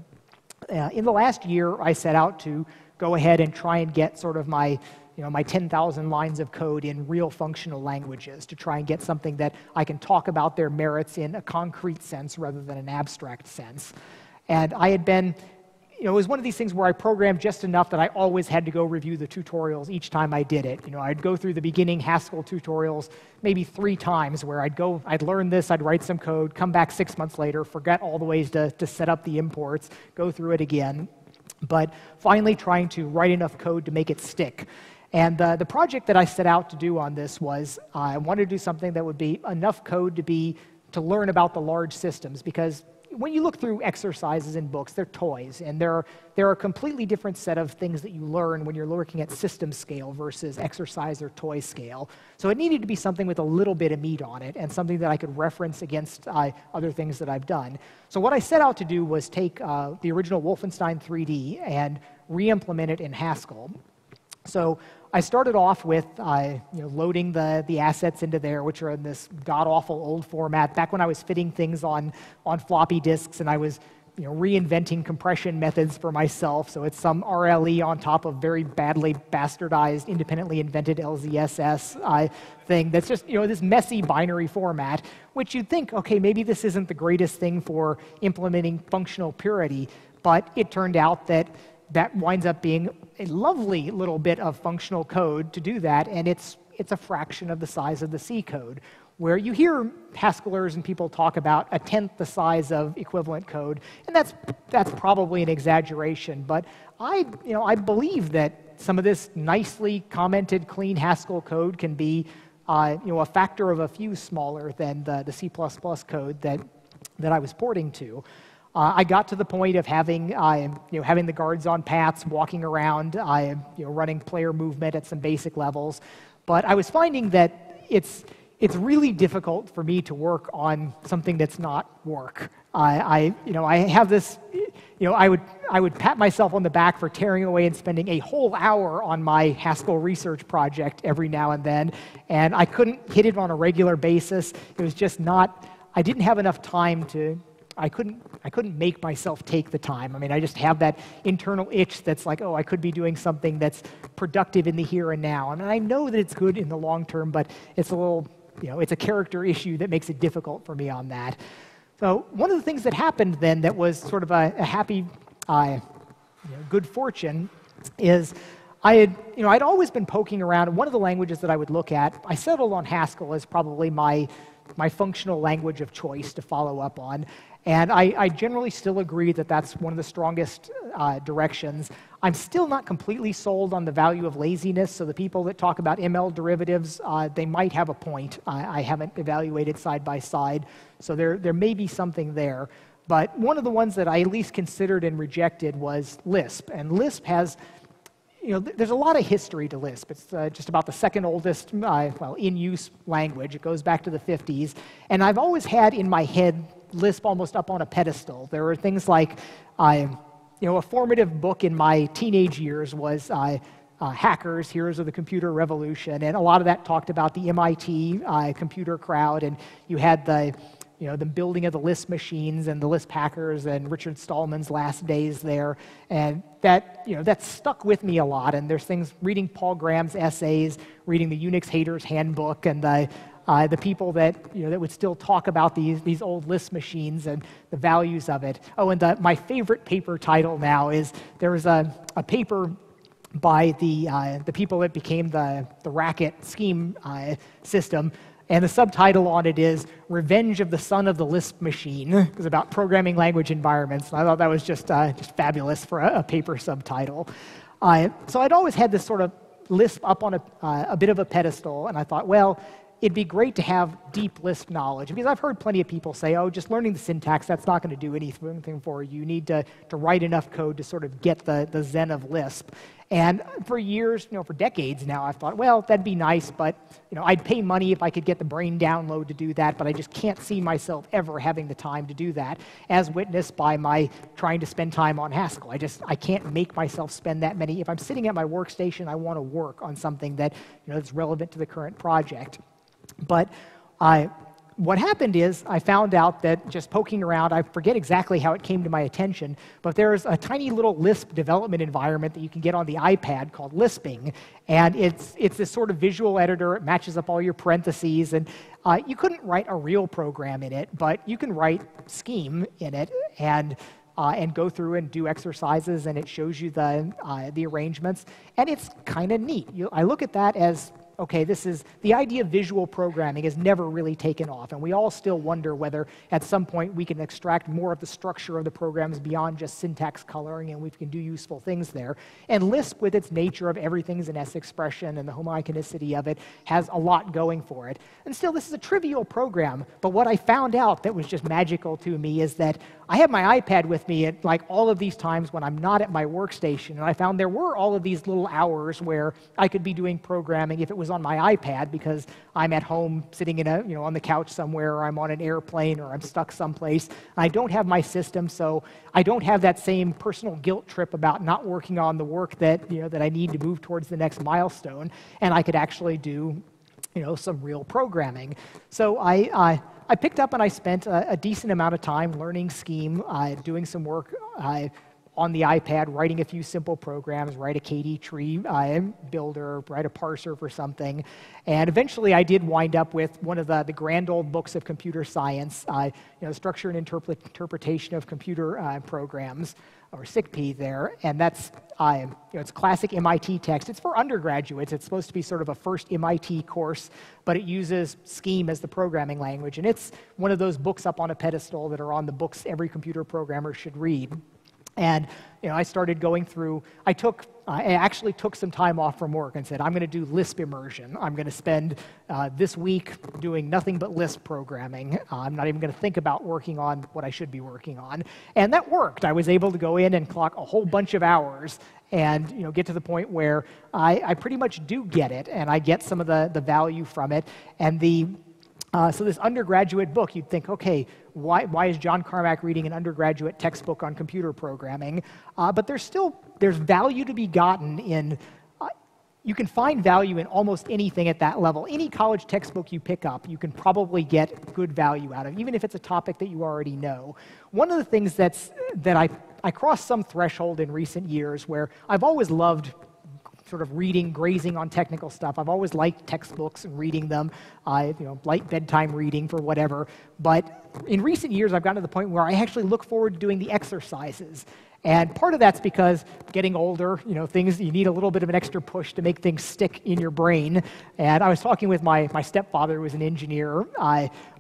In the last year, I set out to go ahead and try and get sort of my 10,000 lines of code in real functional languages to try and get something that I can talk about their merits in a concrete sense rather than an abstract sense. And I had been, it was one of these things where I programmed just enough that I always had to go review the tutorials each time I did it. I'd go through the beginning Haskell tutorials maybe 3 times where I'd learn this, I'd write some code, come back 6 months later, forget all the ways to set up the imports, go through it again. But finally trying to write enough code to make it stick. And the project that I set out to do on this was I wanted to do something that would be enough code to learn about the large systems, because when you look through exercises in books, they're toys, and they're a completely different set of things that you learn when you're looking at system scale versus exercise or toy scale. So it needed to be something with a little bit of meat on it and something that I could reference against other things that I've done. So what I set out to do was take the original Wolfenstein 3D and re-implement it in Haskell. So I started off with loading the assets into there, which are in this god-awful old format. Back when I was fitting things on floppy disks, and I was reinventing compression methods for myself. So it's some RLE on top of very badly bastardized, independently invented LZSS thing that's just this messy binary format, which you'd think, okay, maybe this isn't the greatest thing for implementing functional purity, but it turned out that winds up being a lovely little bit of functional code to do that, and it's a fraction of the size of the C code, where you hear Haskellers and people talk about 1/10 the size of equivalent code, and that's probably an exaggeration, but I believe that some of this nicely commented clean Haskell code can be a factor of a few smaller than the C++ code that I was porting to. I got to the point of having the guards on paths, walking around, running player movement at some basic levels. But I was finding that it's really difficult for me to work on something that's not work. I have this, I would pat myself on the back for tearing away and spending a whole hour on my Haskell research project every now and then, and I couldn't hit it on a regular basis. It was just not. I didn't have enough time to. I couldn't make myself take the time. I mean, I just have that internal itch that's like, oh, I could be doing something that's productive in the here and now. And I know that it's good in the long term, but it's a little, it's a character issue that makes it difficult for me on that. So one of the things that happened then that was sort of a happy, good fortune is I'd always been poking around. One of the languages that I would look at, I settled on Haskell as probably my functional language of choice to follow up on. And I generally still agree that that's one of the strongest directions. I'm still not completely sold on the value of laziness, so the people that talk about ML derivatives, they might have a point. I haven't evaluated side by side, so there may be something there. But one of the ones that I at least considered and rejected was Lisp. And Lisp has, there's a lot of history to Lisp. It's just about the second oldest, in-use language. It goes back to the 50s. And I've always had in my head Lisp almost up on a pedestal. There were things like, a formative book in my teenage years was hackers, heroes of the computer revolution, and a lot of that talked about the MIT computer crowd, and you had the building of the Lisp machines and the Lisp hackers and Richard Stallman's last days there, and that stuck with me a lot. And there's things, reading Paul Graham's essays, reading the Unix Haters Handbook, and the people that would still talk about these old Lisp machines and the values of it. Oh, and my favorite paper title now is, there was a paper by the people that became the Racket scheme system, and the subtitle on it is "Revenge of the Son of the Lisp Machine." It was about programming language environments, and I thought that was just fabulous for a paper subtitle. So I'd always had this sort of Lisp up on a bit of a pedestal, and I thought, well, it'd be great to have deep Lisp knowledge, because I've heard plenty of people say, oh, just learning the syntax, that's not going to do anything for you. You need to write enough code to sort of get the zen of Lisp. And for years, for decades now, I've thought, well, that'd be nice, but I'd pay money if I could get the brain download to do that, but I just can't see myself ever having the time to do that, as witnessed by my trying to spend time on Haskell. I can't make myself spend that many. If I'm sitting at my workstation, I want to work on something that that's relevant to the current project. But what happened is, I found out that just poking around, I forget exactly how it came to my attention, but there's a tiny little Lisp development environment that you can get on the iPad called Lisping, and it's this sort of visual editor. It matches up all your parentheses, and you couldn't write a real program in it, but you can write scheme in it, and go through and do exercises, and it shows you the arrangements, and it's kind of neat. I look at that as, okay, the idea of visual programming has never really taken off, and we all still wonder whether at some point we can extract more of the structure of the programs beyond just syntax coloring, and we can do useful things there. And Lisp, with its nature of everything's an S expression and the homoiconicity of it, has a lot going for it. And still, this is a trivial program, but what I found out that was just magical to me is that I have my iPad with me at all of these times when I'm not at my workstation, and I found there were all of these little hours where I could be doing programming if it was on my iPad, because I'm at home sitting in on the couch somewhere, or I'm on an airplane, or I'm stuck someplace. I don't have my system, so I don't have that same personal guilt trip about not working on the work that that I need to move towards the next milestone, and I could actually do some real programming. So I picked up and I spent a decent amount of time learning Scheme, doing some work on the iPad, writing a few simple programs, write a KD tree builder, write a parser for something. And eventually I did wind up with one of the grand old books of computer science, Structure and Interpretation of Computer Programs, or SICP there. And that's, it's classic MIT text. It's for undergraduates. It's supposed to be sort of a first MIT course, but it uses Scheme as the programming language. And it's one of those books up on a pedestal that are on the books every computer programmer should read. And I started going through, I actually took some time off from work and said, I'm going to do Lisp immersion. I'm going to spend this week doing nothing but Lisp programming. I'm not even going to think about working on what I should be working on. And that worked. I was able to go in and clock a whole bunch of hours and get to the point where I pretty much do get it, and I get some of the value from it. And so this undergraduate book, you'd think, okay, why is John Carmack reading an undergraduate textbook on computer programming? But there's value to be gotten in, you can find value in almost anything at that level. Any college textbook you pick up, you can probably get good value out of, even if it's a topic that you already know. One of the things that I crossed some threshold in recent years where I've always loved sort of grazing on technical stuff. I've always liked textbooks and reading them. I like bedtime reading for whatever. But in recent years, I've gotten to the point where I actually look forward to doing the exercises. And part of that's because getting older, you need a little bit of an extra push to make things stick in your brain. And I was talking with my stepfather, who was an engineer,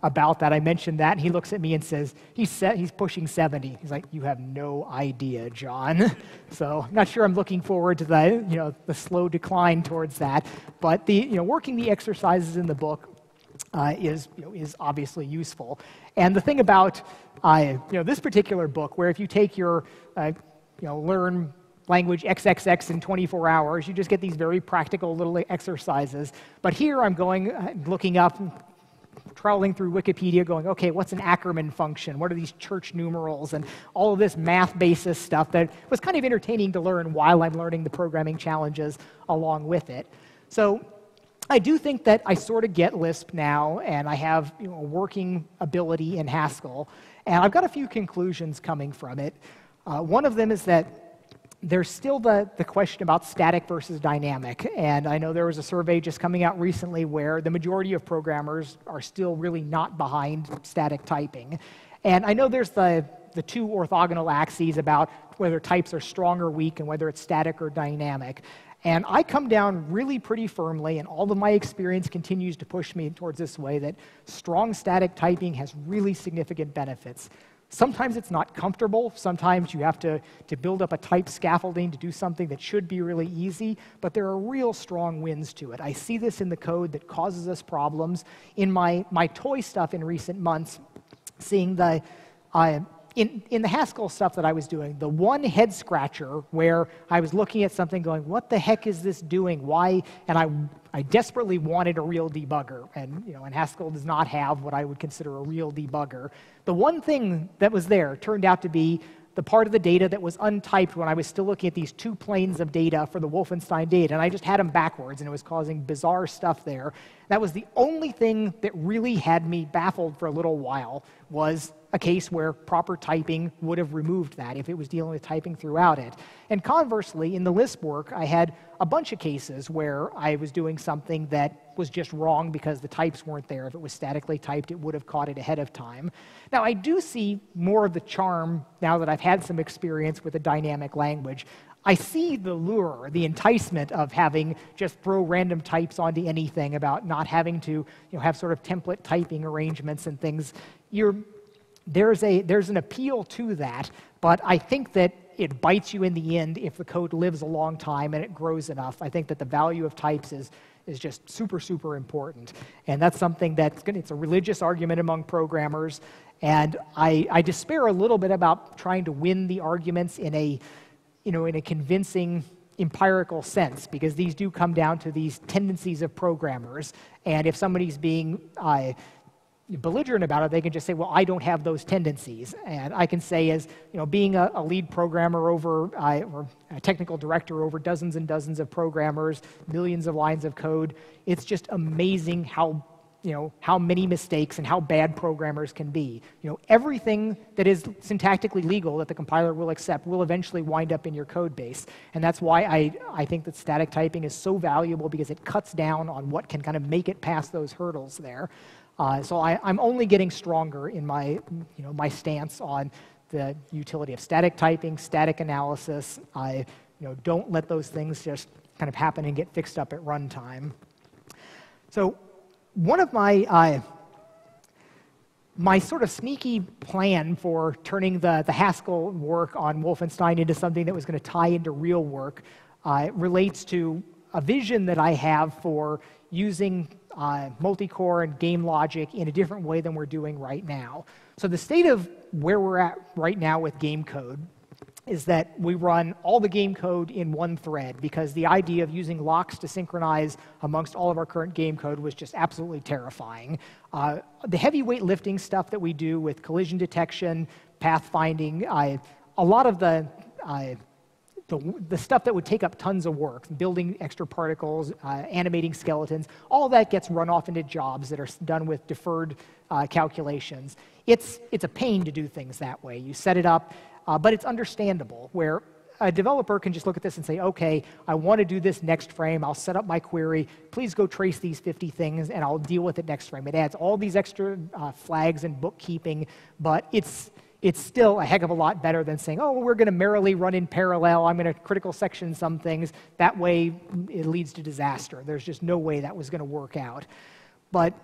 about that. I mentioned that, and he looks at me and says, he's pushing 70. He's like, you have no idea, John. So I'm not sure I'm looking forward to the slow decline towards that. But working the exercises in the book is obviously useful. And the thing about this particular book, where if you take your learn language XXX in 24 hours, you just get these very practical little exercises. But here I'm looking up trawling through Wikipedia going, okay, what's an Ackermann function? What are these church numerals? And all of this math basis stuff that was kind of entertaining to learn while I'm learning the programming challenges along with it. So I do think that I sort of get Lisp now, and I have a working ability in Haskell. And I've got a few conclusions coming from it. One of them is that there's still the question about static versus dynamic. And I know there was a survey just coming out recently where the majority of programmers are still really not behind static typing. And I know there's the two orthogonal axes about whether types are strong or weak and whether it's static or dynamic. And I come down really pretty firmly, and all of my experience continues to push me towards this way, that strong static typing has really significant benefits. Sometimes it's not comfortable. Sometimes you have to build up a type scaffolding to do something that should be really easy, but there are real strong wins to it. I see this in the code that causes us problems. In my toy stuff in recent months, seeing the in the Haskell stuff that I was doing, the one head scratcher where I was looking at something going, what the heck is this doing? Why? And I desperately wanted a real debugger. And, and Haskell does not have what I would consider a real debugger. The one thing that was there turned out to be the part of the data that was untyped when I was still looking at these two planes of data for the Wolfenstein data, and I just had them backwards, and it was causing bizarre stuff there. That was the only thing that really had me baffled for a little while, was a case where proper typing would have removed that if it was dealing with typing throughout it. And conversely, in the Lisp work, I had a bunch of cases where I was doing something that was just wrong because the types weren't there. If it was statically typed, it would have caught it ahead of time. Now, I do see more of the charm now that I've had some experience with a dynamic language. I see the lure, the enticement of having just throw random types onto anything, about not having to have sort of template typing arrangements and things. There's an appeal to that, but I think that it bites you in the end if the code lives a long time and it grows enough. I think that the value of types is just super, super important. And that's something it's a religious argument among programmers. And I despair a little bit about trying to win the arguments in a convincing empirical sense, because these do come down to these tendencies of programmers. And if somebody's being belligerent about it, they can just say, well, I don't have those tendencies. And I can say, as being a lead programmer over, or a technical director over dozens and dozens of programmers, millions of lines of code, it's just amazing how many mistakes and how bad programmers can be. Everything that is syntactically legal that the compiler will accept will eventually wind up in your code base. And that's why I think that static typing is so valuable, because it cuts down on what can kind of make it past those hurdles there. So I'm only getting stronger in my stance on the utility of static typing, static analysis. Don't let those things just kind of happen and get fixed up at runtime. So one of my sort of sneaky plan for turning the Haskell work on Wolfenstein into something that was going to tie into real work relates to a vision that I have for using multi-core and game logic in a different way than we're doing right now. So the state of where we're at right now with game code is that we run all the game code in one thread, because the idea of using locks to synchronize amongst all of our current game code was just absolutely terrifying. The heavyweight lifting stuff that we do with collision detection, pathfinding, a lot of the stuff that would take up tons of work, building extra particles, animating skeletons, all that gets run off into jobs that are done with deferred calculations. It's a pain to do things that way. You set it up, but it's understandable, where a developer can just look at this and say, okay, I want to do this next frame. I'll set up my query. Please go trace these 50 things, and I'll deal with it next frame. It adds all these extra flags and bookkeeping, but it's still a heck of a lot better than saying, oh, we're going to merrily run in parallel. I'm going to critical section some things. That way, it leads to disaster. There's just no way that was going to work out. But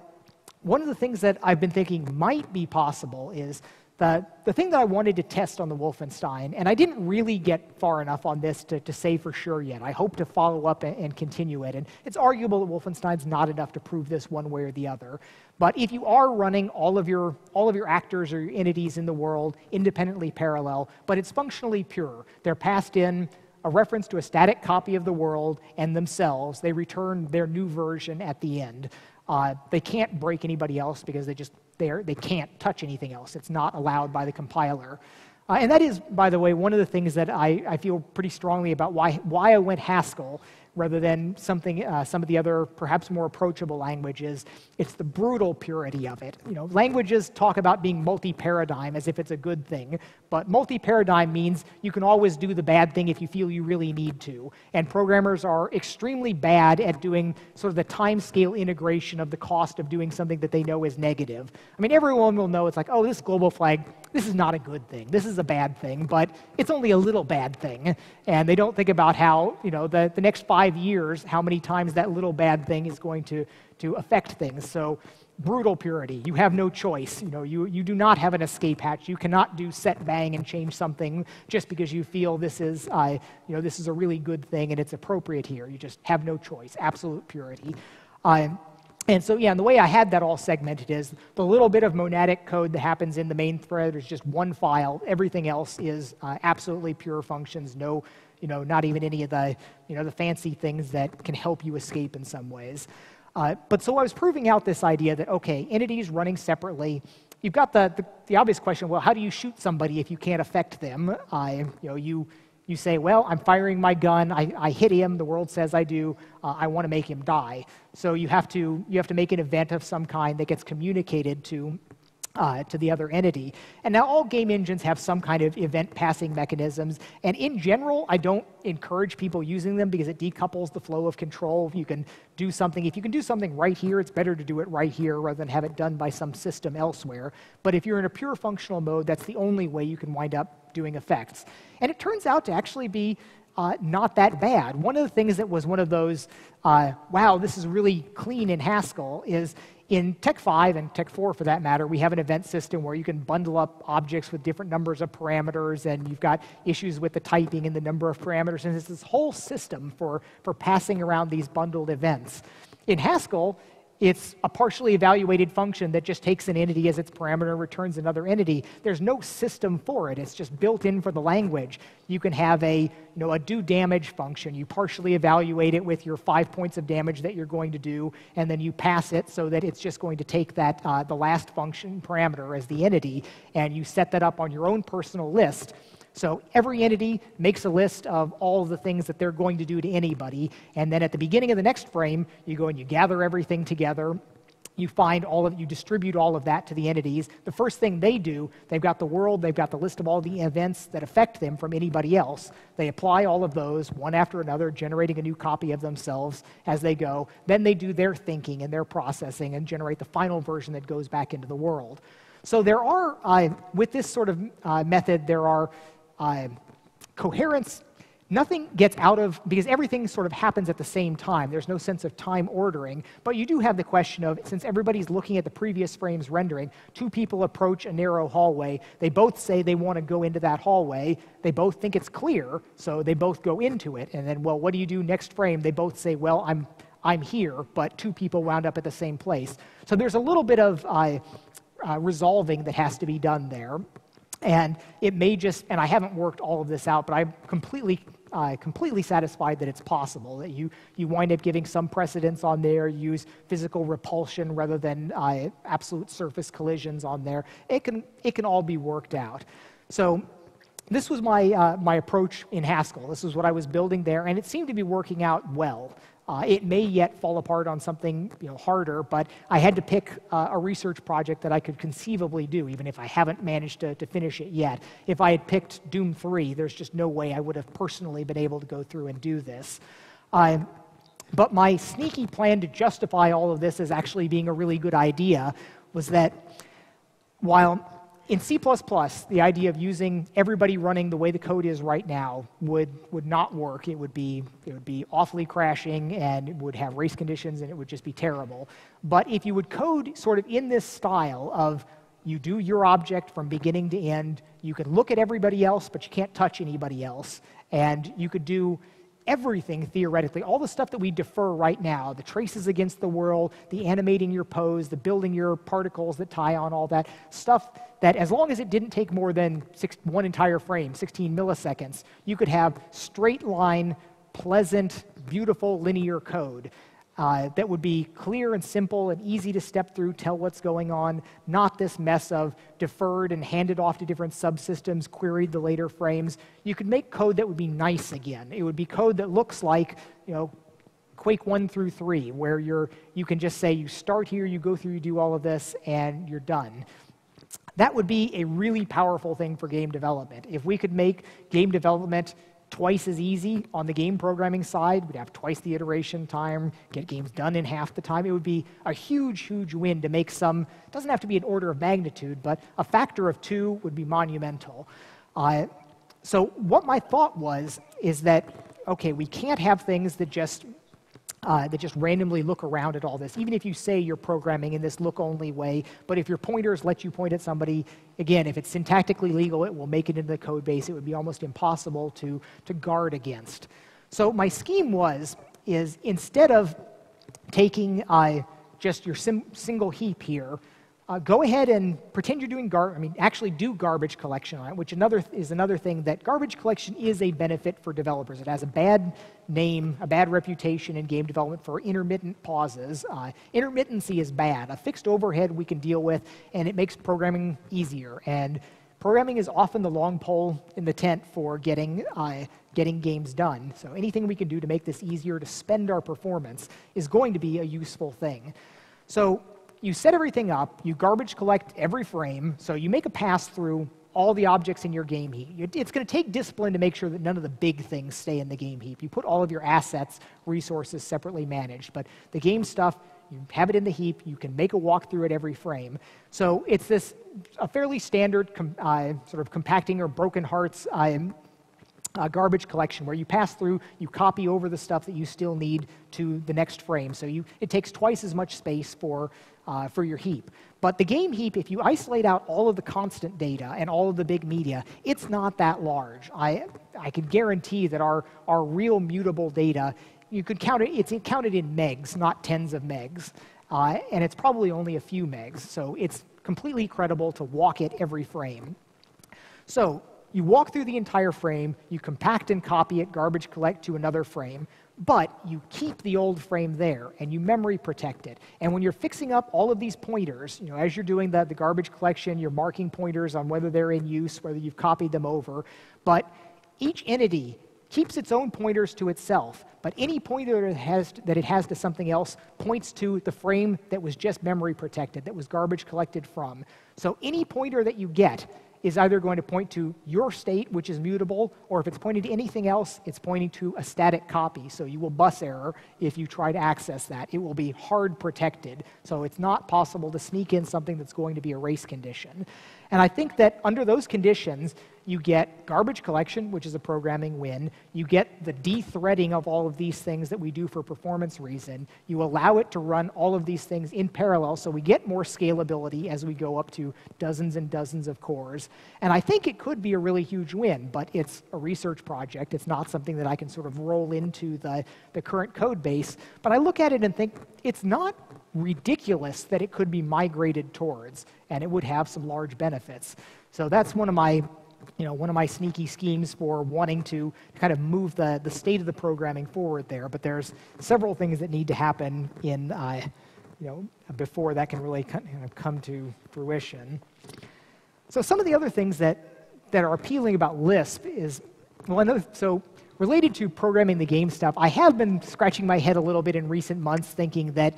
one of the things that I've been thinking might be possible is the thing that I wanted to test on the Wolfenstein, and I didn't really get far enough on this to say for sure yet. I hope to follow up and continue it. And it's arguable that Wolfenstein's not enough to prove this one way or the other. But if you are running all of your actors or your entities in the world independently parallel, but it's functionally pure, they're passed in a reference to a static copy of the world and themselves. They return their new version at the end. They can't break anybody else because they can't touch anything else. It's not allowed by the compiler. And that is, by the way, one of the things that I feel pretty strongly about why I went Haskell rather than some of the other perhaps more approachable languages. It's the brutal purity of it. Languages talk about being multi-paradigm as if it's a good thing, but multi-paradigm means you can always do the bad thing if you feel you really need to. And programmers are extremely bad at doing sort of the time-scale integration of the cost of doing something that they know is negative. I mean, everyone will know it's like, oh, this global flag, this is not a good thing. This is a bad thing, but it's only a little bad thing. And they don't think about how, the next 5 years, how many times that little bad thing is going to affect things. So brutal purity. You have no choice. You do not have an escape hatch. You cannot do set bang and change something just because you feel this is a really good thing and it's appropriate here. You just have no choice. Absolute purity. And so, and the way I had that all segmented is the little bit of monadic code that happens in the main thread is just one file. Everything else is absolutely pure functions. No, not even any of the, the fancy things that can help you escape in some ways. But so I was proving out this idea that, okay, entities running separately, you've got the obvious question, well, how do you shoot somebody if you can't affect them? You say, well, I'm firing my gun, I hit him, the world says I do, I want to make him die. So you have to make an event of some kind that gets communicated to the other entity. And now all game engines have some kind of event passing mechanisms, and in general, I don't encourage people using them because it decouples the flow of control. If you can do something right here, it's better to do it right here rather than have it done by some system elsewhere. But if you're in a pure functional mode, that's the only way you can wind up doing effects. And it turns out to actually be not that bad. One of the things that was one of those, wow, this is really clean in Haskell, is in Tech 5 and Tech 4 for that matter, we have an event system where you can bundle up objects with different numbers of parameters, and you've got issues with the typing and the number of parameters, and it's this whole system for passing around these bundled events. In Haskell, it's a partially evaluated function that just takes an entity as its parameter and returns another entity. There's no system for it. It's just built in for the language. You can have a do damage function. You partially evaluate it with your 5 points of damage that you're going to do, and then you pass it so that it's just going to take that the last function parameter as the entity, and you set that up on your own personal list. So every entity makes a list of all of the things that they're going to do to anybody, and then at the beginning of the next frame, you go and you gather everything together. You distribute all of that to the entities. The first thing they do, they've got the world, they've got the list of all the events that affect them from anybody else. They apply all of those one after another, generating a new copy of themselves as they go. Then they do their thinking and their processing and generate the final version that goes back into the world. So there are, with this sort of method, there are coherence. Nothing gets out of, because everything sort of happens at the same time. There's no sense of time ordering, but you do have the question of, since everybody's looking at the previous frame's rendering, two people approach a narrow hallway, they both say they want to go into that hallway, they both think it's clear, so they both go into it, and then, well, what do you do next frame? They both say, well, I'm here, but two people wound up at the same place. So there's a little bit of resolving that has to be done there. And it may just, and I haven't worked all of this out, but I'm completely satisfied that it's possible, that you wind up giving some precedence on there, use physical repulsion rather than absolute surface collisions on there. It can all be worked out. So this was my approach in Haskell. This is what I was building there, and it seemed to be working out well. It may yet fall apart on something harder, but I had to pick a research project that I could conceivably do, even if I haven't managed to finish it yet. If I had picked Doom 3, there's just no way I would have personally been able to go through and do this. But my sneaky plan to justify all of this as actually being a really good idea was that while in C++, the idea of using everybody running the way the code is right now would not work. It would be awfully crashing, and it would have race conditions, and it would just be terrible. But if you would code sort of in this style of you do your object from beginning to end, you can look at everybody else, but you can't touch anybody else, and you could do everything theoretically, all the stuff that we defer right now, the traces against the world, the animating your pose, the building your particles that tie on, all that stuff that as long as it didn't take more than one entire frame, 16 milliseconds, you could have straight line, pleasant, beautiful linear code that would be clear and simple and easy to step through, tell what's going on, not this mess of deferred and handed off to different subsystems, queried the later frames. You could make code that would be nice again. It would be code that looks like, Quake 1 through 3, where you can just say you start here, you go through, you do all of this, and you're done. That would be a really powerful thing for game development. If we could make game development twice as easy on the game programming side, we'd have twice the iteration time, get games done in half the time. It would be a huge, huge win to make some, it doesn't have to be an order of magnitude, but a factor of 2 would be monumental. So what my thought is that, okay, we can't have things that just randomly look around at all this, even if you say you're programming in this look-only way. But if your pointers let you point at somebody, again, if it's syntactically legal, it will make it into the code base. It would be almost impossible to guard against. So my scheme is instead of taking just your single heap here, go ahead and pretend you're doing actually do garbage collection on it, which is another thing that garbage collection is a benefit for developers. It has a bad name, a bad reputation in game development for intermittent pauses. Intermittency is bad. A fixed overhead we can deal with, and it makes programming easier. And programming is often the long pole in the tent for getting games done. So anything we can do to make this easier to spend our performance is going to be a useful thing. So you set everything up, you garbage collect every frame, so you make a pass through all the objects in your game heap. It's going to take discipline to make sure that none of the big things stay in the game heap. You put all of your assets, resources separately managed, but the game stuff, you have it in the heap, you can make a walkthrough at every frame. So it's a fairly standard sort of compacting or broken hearts garbage collection where you pass through, you copy over the stuff that you still need to the next frame. So it takes twice as much space for your heap. But the game heap, if you isolate out all of the constant data and all of the big media, it's not that large. I can guarantee that our real mutable data, you could count it, it's counted in megs, not tens of megs. And it's probably only a few megs. So it's completely credible to walk it every frame. So you walk through the entire frame, you compact and copy it, garbage collect to another frame, but you keep the old frame there and you memory protect it. And when you're fixing up all of these pointers, as you're doing the garbage collection, you're marking pointers on whether they're in use, whether you've copied them over, but each entity keeps its own pointers to itself, but any pointer that it has to something else points to the frame that was just memory protected, that was garbage collected from. So any pointer that you get is either going to point to your state, which is mutable, or if it's pointing to anything else, it's pointing to a static copy. So you will bus error if you try to access that. It will be hard protected. So it's not possible to sneak in something that's going to be a race condition. And I think that under those conditions, you get garbage collection, which is a programming win. You get the de-threading of all of these things that we do for performance reason. You allow it to run all of these things in parallel, so we get more scalability as we go up to dozens and dozens of cores. And I think it could be a really huge win, but it's a research project. It's not something that I can sort of roll into the current code base. But I look at it and think it's not ridiculous that it could be migrated towards, and it would have some large benefits. So that's one of my sneaky schemes for wanting to kind of move the state of the programming forward there. But there's several things that need to happen in, before that can really kind of come to fruition. So some of the other things that are appealing about Lisp is, so related to programming the game stuff, I have been scratching my head a little bit in recent months thinking that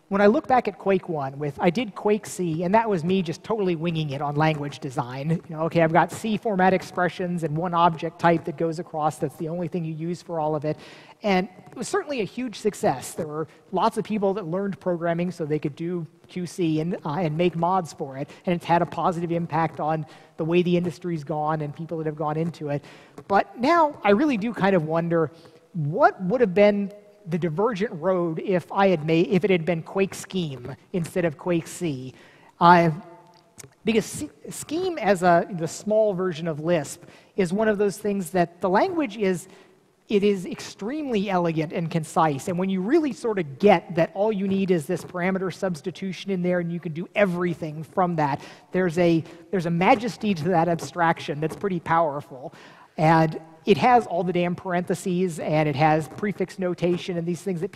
when I look back at Quake 1, I did Quake C, and that was me just totally winging it on language design. Okay, I've got C format expressions and one object type that goes across. That's the only thing you use for all of it. And it was certainly a huge success. There were lots of people that learned programming so they could do QC and make mods for it. And it's had a positive impact on the way the industry's gone and people that have gone into it. But now I really do kind of wonder what would have been the divergent road if it had been Quake Scheme instead of Quake C. Because Scheme as the small version of Lisp is one of those things that the language is it is extremely elegant and concise. And when you really sort of get that all you need is this parameter substitution in there and you can do everything from that, there's a majesty to that abstraction that's pretty powerful. And it has all the damn parentheses, and it has prefix notation and these things that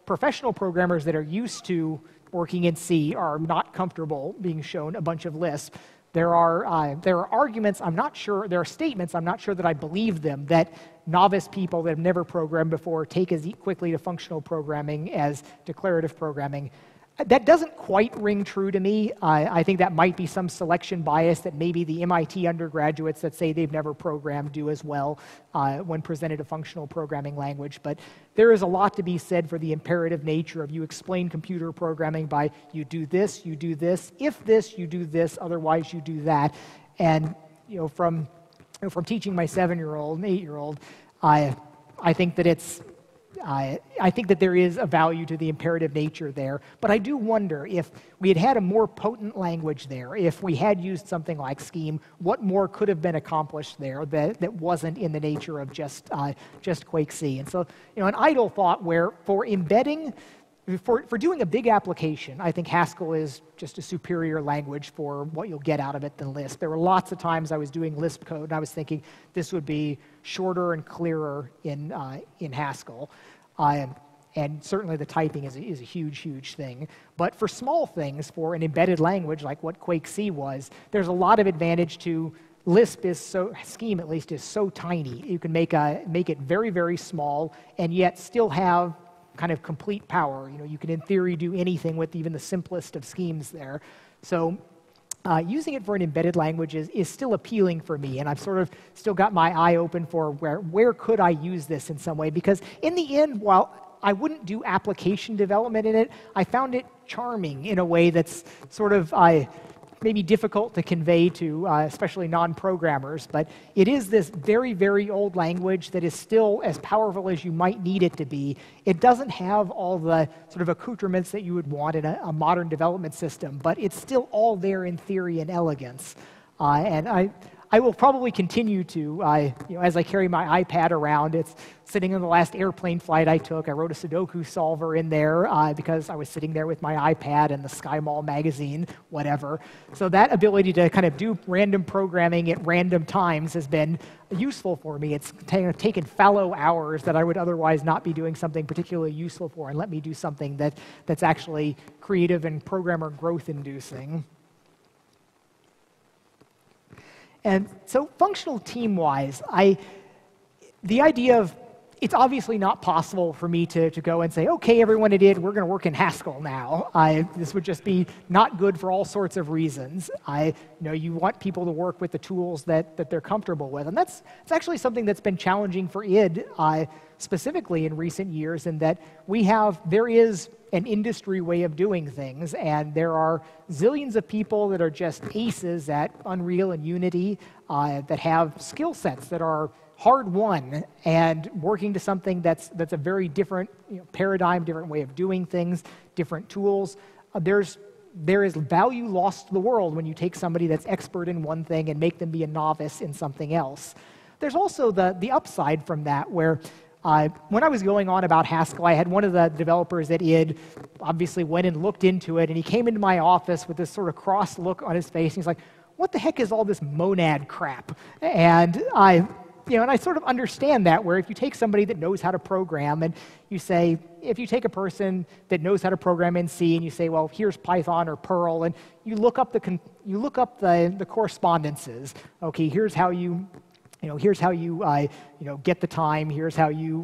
professional programmers that are used to working in C are not comfortable being shown a bunch of Lisp. There are arguments, there are statements, I'm not sure that I believe them, that novice people that have never programmed before take as quickly to functional programming as declarative programming. That doesn't quite ring true to me. I think that might be some selection bias that maybe the MIT undergraduates that say they've never programmed do as well when presented a functional programming language. But there is a lot to be said for the imperative nature of you explain computer programming by you do this, if this, you do this, otherwise you do that. And from teaching my 7-year-old and 8-year-old, I think that I think that there is a value to the imperative nature there, but I do wonder if we had a more potent language there, if we had used something like Scheme, what more could have been accomplished there that wasn't in the nature of just Quake-C. And so, an idle thought where for embedding, for doing a big application, I think Haskell is just a superior language for what you'll get out of it than Lisp. There were lots of times I was doing Lisp code, and I was thinking this would be shorter and clearer in Haskell. And certainly the typing is a huge, huge thing. But for small things, for an embedded language like what Quake-C was, there's a lot of advantage to Lisp Scheme at least is so tiny. You can make it very, very small and yet still have kind of complete power. You can in theory do anything with even the simplest of schemes there. So using it for an embedded language is still appealing for me, and I've sort of still got my eye open for where could I use this in some way, because in the end, while I wouldn't do application development in it, I found it charming in a way that's sort of maybe difficult to convey to especially non-programmers, but it is this very, very old language that is still as powerful as you might need it to be. It doesn't have all the sort of accoutrements that you would want in a modern development system, but it's still all there in theory and elegance. And I will probably continue to, as I carry my iPad around, it's sitting on the last airplane flight I took. I wrote a Sudoku solver in there because I was sitting there with my iPad and the Sky Mall magazine, whatever. So that ability to kind of do random programming at random times has been useful for me. It's taken fallow hours that I would otherwise not be doing something particularly useful for and let me do something that's actually creative and programmer growth-inducing. And so functional team-wise, the idea of it's obviously not possible for me to go and say, okay, everyone we're going to work in Haskell now. This would just be not good for all sorts of reasons. You want people to work with the tools that they're comfortable with. And it's actually something that's been challenging for id, specifically in recent years, in that there is an industry way of doing things, and there are zillions of people that are just aces at Unreal and Unity that have skill sets that are hard-won and working to something that's a very different paradigm, different way of doing things, different tools. There is value lost to the world when you take somebody that's expert in one thing and make them be a novice in something else. There's also the upside from that, where when I was going on about Haskell, I had one of the developers at id obviously went and looked into it, and he came into my office with this sort of cross look on his face, and he's like, what the heck is all this monad crap? And I sort of understand that, where if you take somebody that knows how to program and you say, if you take a person that knows how to program in C and you say, well, here's Python or Perl, and you look up the correspondences. Okay, here's how you get the time, here's how you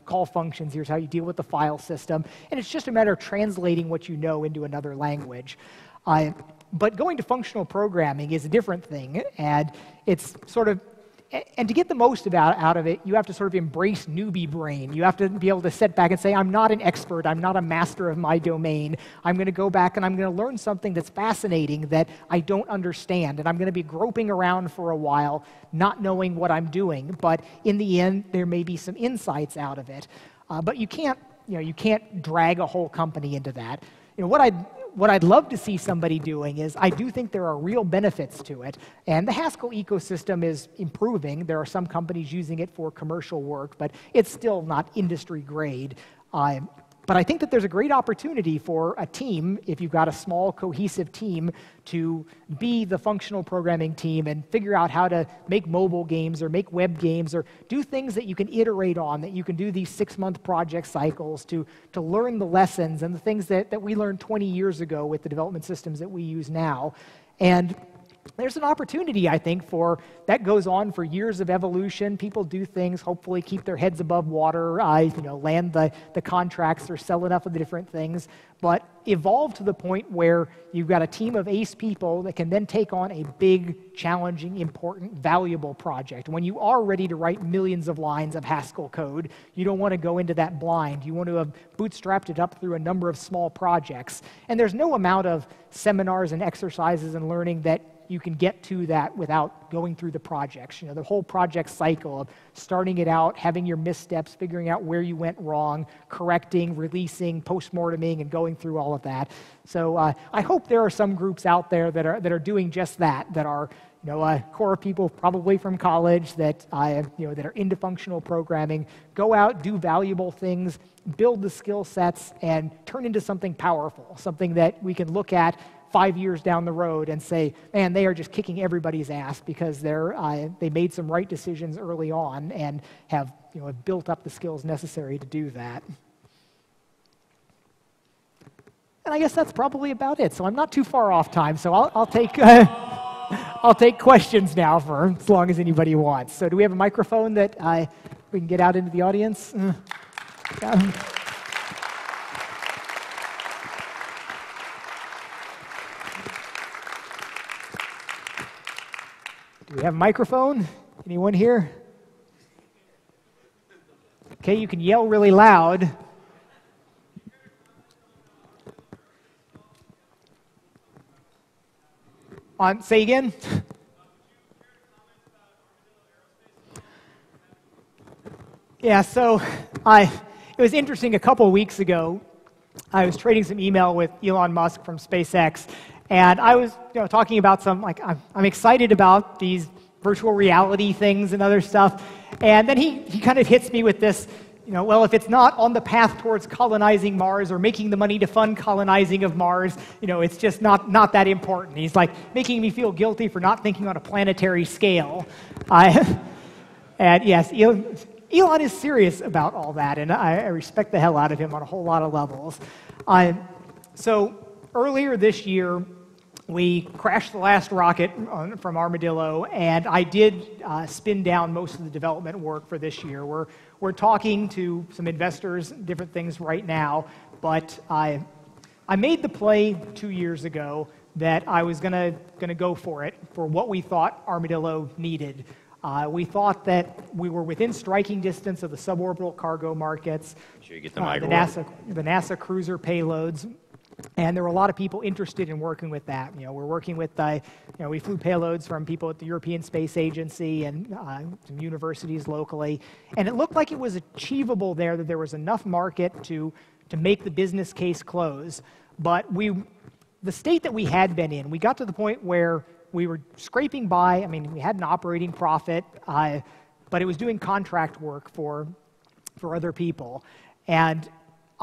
call functions, here's how you deal with the file system, and it's just a matter of translating what you know into another language. But going to functional programming is a different thing, and it's sort of, and to get the most out of it, you have to sort of embrace newbie brain. You have to be able to sit back and say, I'm not an expert, I'm not a master of my domain. I'm going to go back and I'm going to learn something that's fascinating that I don't understand, and I'm going to be groping around for a while, not knowing what I'm doing. But in the end, there may be some insights out of it. But you can't drag a whole company into that. what I'd love to see somebody doing is, I do think there are real benefits to it, and the Haskell ecosystem is improving. There are some companies using it for commercial work, but it's still not industry grade. But I think that there's a great opportunity for a team, if you've got a small, cohesive team, to be the functional programming team and figure out how to make mobile games or make web games or do things that you can iterate on, that you can do these 6-month project cycles to learn the lessons and the things that we learned 20 years ago with the development systems that we use now. And there's an opportunity, I think, for that goes on for years of evolution. People do things, hopefully keep their heads above water, land the contracts or sell enough of the different things, but evolve to the point where you've got a team of ace people that can then take on a big, challenging, important, valuable project. When you are ready to write millions of lines of Haskell code, you don't want to go into that blind. You want to have bootstrapped it up through a number of small projects. And there's no amount of seminars and exercises and learning that you can get to that without going through the projects. The whole project cycle of starting it out, having your missteps, figuring out where you went wrong, correcting, releasing, post-morteming, and going through all of that. So I hope there are some groups out there that are doing just that are core people probably from college that that are into functional programming. Go out, do valuable things, build the skill sets, and turn into something powerful, something that we can look at 5 years down the road and say, man, they are just kicking everybody's ass because they made some right decisions early on and have built up the skills necessary to do that. And I guess that's probably about it. So I'm not too far off time. So I'll take I'll take questions now for as long as anybody wants. So do we have a microphone that we can get out into the audience? Yeah. Do we have a microphone? Anyone here? Okay, you can yell really loud. Say again? Yeah, so it was interesting. A couple of weeks ago, I was trading some email with Elon Musk from SpaceX, and I was talking about I'm excited about these virtual reality things and other stuff, and then he kind of hits me with this, well, if it's not on the path towards colonizing Mars or making the money to fund colonizing of Mars, it's just not that important. He's like making me feel guilty for not thinking on a planetary scale. And yes, Elon is serious about all that, and I respect the hell out of him on a whole lot of levels. So earlier this year, we crashed the last rocket from Armadillo, and I did spin down most of the development work for this year. We're talking to some investors, different things right now, but I made the play 2 years ago that I was gonna go for it, for what we thought Armadillo needed. We thought that we were within striking distance of the suborbital cargo markets, Sure you get the NASA cruiser payloads, and there were a lot of people interested in working with that. We're working with, we flew payloads from people at the European Space Agency and some universities locally, and it looked like it was achievable there, that there was enough market to make the business case close. But the state that we had been in, we got to the point where we were scraping by. I mean, we had an operating profit, but it was doing contract work for other people. And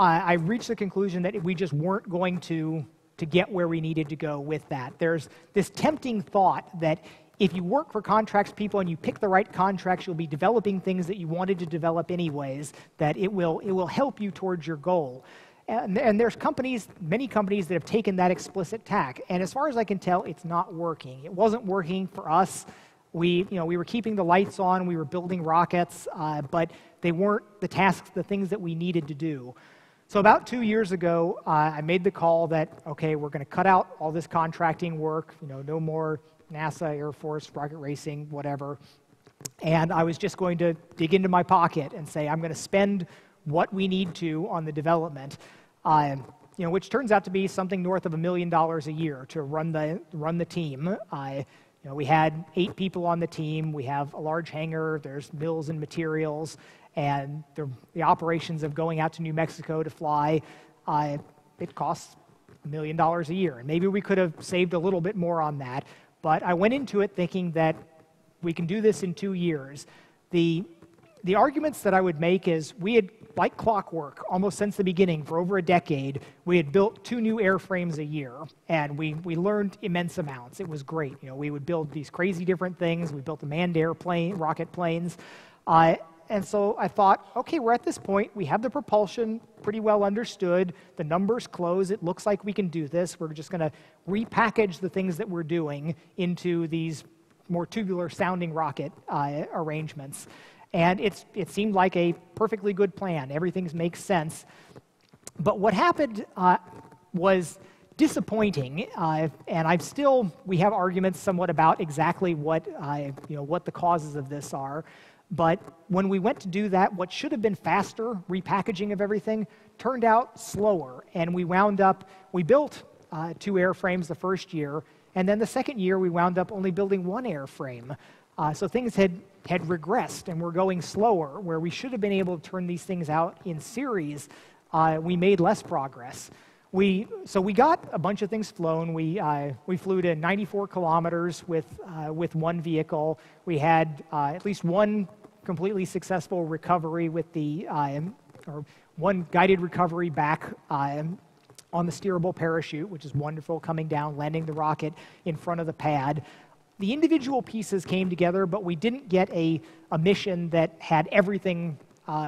I reached the conclusion that we just weren't going to get where we needed to go with that. There's this tempting thought that if you work for contracts people and you pick the right contracts, you'll be developing things that you wanted to develop anyways, that it will help you towards your goal. And there's many companies that have taken that explicit tack. And as far as I can tell, it's not working. It wasn't working for us. We were keeping the lights on, we were building rockets, but they weren't the things that we needed to do. So about 2 years ago, I made the call that, okay, we're going to cut out all this contracting work, no more NASA, Air Force, rocket racing, whatever. And I was just going to dig into my pocket and say, I'm going to spend what we need to on the development, which turns out to be something north of $1 million a year to run the team. We had 8 people on the team. We have a large hangar. There's mills and materials. And the operations of going out to New Mexico to fly, it costs $1 $1 million a year. And maybe we could have saved a little bit more on that. But I went into it thinking that we can do this in 2 years. The arguments that I would make is we had, like clockwork, almost since the beginning, for over a decade, we had built 2 new airframes a year, and we learned immense amounts. It was great. You know, we would build these crazy different things. We built a manned airplane, rocket planes. And so I thought, okay, we're at this point. We have the propulsion pretty well understood. The numbers close. It looks like we can do this. We're just going to repackage the things that we're doing into these more tubular-sounding rocket arrangements. And it seemed like a perfectly good plan. Everything makes sense. But what happened was disappointing, and we have arguments somewhat about exactly what the causes of this are. But when we went to do that, what should have been faster repackaging of everything turned out slower, and we built 2 airframes the first year, and then the second year we wound up only building 1 airframe. So things had regressed and were going slower, where we should have been able to turn these things out in series. We made less progress. So we got a bunch of things flown. We flew to 94 kilometers with 1 vehicle. We had at least 1 completely successful recovery with or 1 guided recovery back on the steerable parachute, which is wonderful, coming down, landing the rocket in front of the pad. The individual pieces came together, but we didn't get a mission that had everything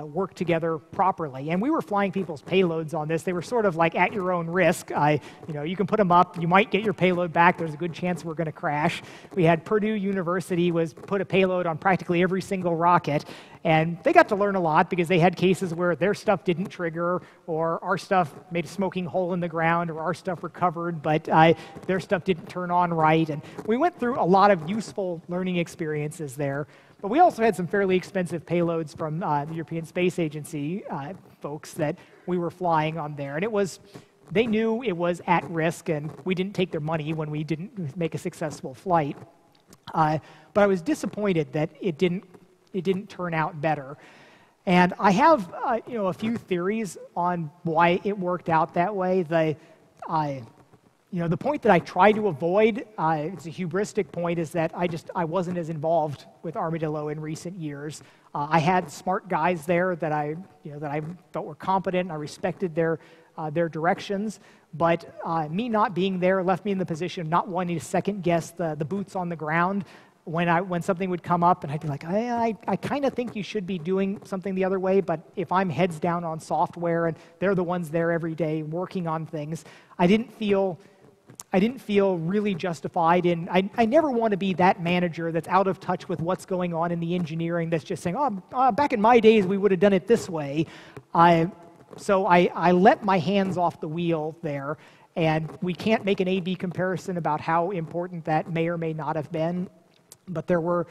work together properly. And we were flying people's payloads on this. They were sort of like at your own risk. You can put them up. You might get your payload back. There's a good chance we're going to crash. We had Purdue University put a payload on practically every single rocket. And they got to learn a lot because they had cases where their stuff didn't trigger, or our stuff made a smoking hole in the ground, or our stuff recovered, but their stuff didn't turn on right. And we went through a lot of useful learning experiences there. But we also had some fairly expensive payloads from the European Space Agency folks that we were flying on there. And they knew it was at risk, and we didn't take their money when we didn't make a successful flight. But I was disappointed that it didn't turn out better. And I have a few theories on why it worked out that way. The point that I try to avoid, it's a hubristic point, is that I wasn't as involved with Armadillo in recent years. I had smart guys there that I felt were competent. I respected their directions, but me not being there left me in the position of not wanting to second guess the boots on the ground when something would come up, and I'd be like, I kind of think you should be doing something the other way, but if I'm heads down on software and they're the ones there every day working on things, I didn't feel really justified in. I never want to be that manager that's out of touch with what's going on in the engineering, that's just saying, back in my days we would have done it this way. So I let my hands off the wheel there, and we can't make an A/B comparison about how important that may or may not have been. But there were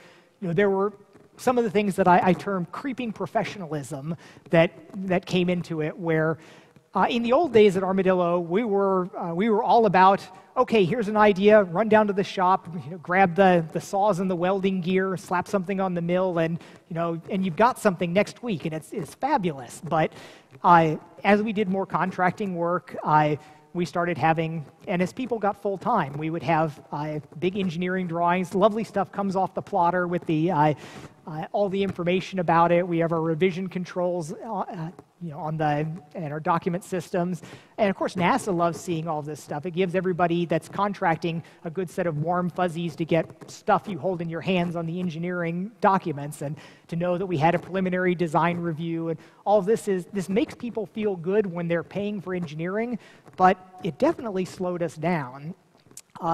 some of the things that I term creeping professionalism that came into it, where in the old days at Armadillo, we were all about, okay, here's an idea, run down to the shop, grab the saws and the welding gear, slap something on the mill, and you've got something next week, and it's fabulous. But as we did more contracting work, we started having, and as people got full-time, we would have big engineering drawings. Lovely stuff comes off the plotter with all the information about it. We have our revision controls and our document systems. And of course, NASA loves seeing all this stuff. It gives everybody that's contracting a good set of warm fuzzies to get stuff you hold in your hands on the engineering documents, and to know that we had a preliminary design review. And all of this makes people feel good when they're paying for engineering, but it definitely slowed us down.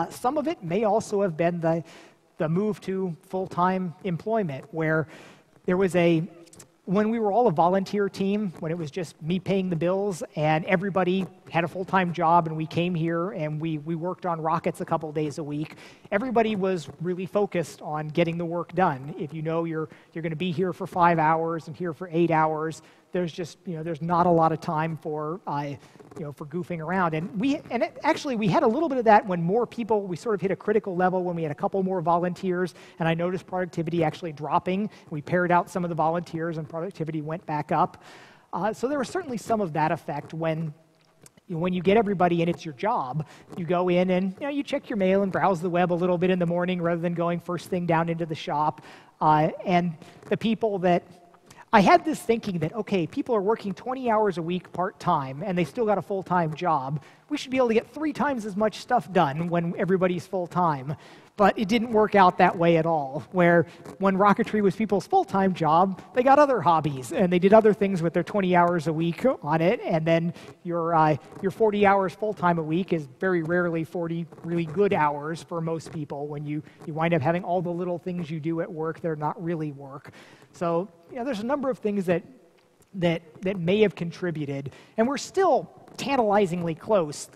Some of it may also have been the move to full-time employment, where there was when we were all a volunteer team, when it was just me paying the bills and everybody had a full-time job, and we came here and we worked on rockets a couple days a week, everybody was really focused on getting the work done. If you're going to be here for 5 hours and here for 8 hours, there's not a lot of time for goofing around. And we had a little bit of that when more people, we sort of hit a critical level when we had a couple more volunteers, and I noticed productivity actually dropping. We paired out some of the volunteers and productivity went back up. So there was certainly some of that effect when when you get everybody in, it's your job. You go in and you check your mail and browse the web a little bit in the morning rather than going first thing down into the shop. And the people that I had this thinking that, okay, people are working 20 hours a week part-time and they still got a full-time job. We should be able to get 3 times as much stuff done when everybody's full-time. But it didn't work out that way at all, where when rocketry was people's full-time job, they got other hobbies, and they did other things with their 20 hours a week on it, and then your 40 hours full-time a week is very rarely 40 really good hours for most people when you wind up having all the little things you do at work that are not really work. So there's a number of things that may have contributed, and we're still tantalizingly close.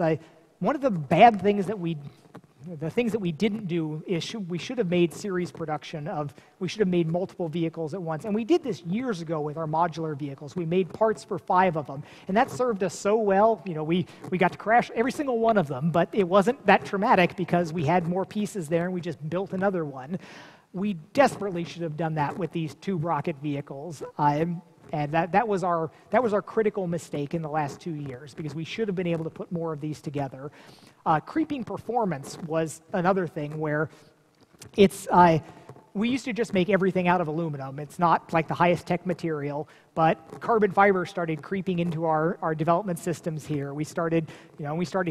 One of the bad things the things that we didn't do is we should have made series production we should have made multiple vehicles at once. And we did this years ago with our modular vehicles. We made parts for 5 of them. And that served us so well. We got to crash every single one of them, but it wasn't that traumatic because we had more pieces there and we just built another one. We desperately should have done that with these 2 rocket vehicles. And that was our critical mistake in the last 2 years, because we should have been able to put more of these together. Creeping performance was another thing where we used to just make everything out of aluminum. It's not like the highest tech material, but carbon fiber started creeping into our development systems here. We started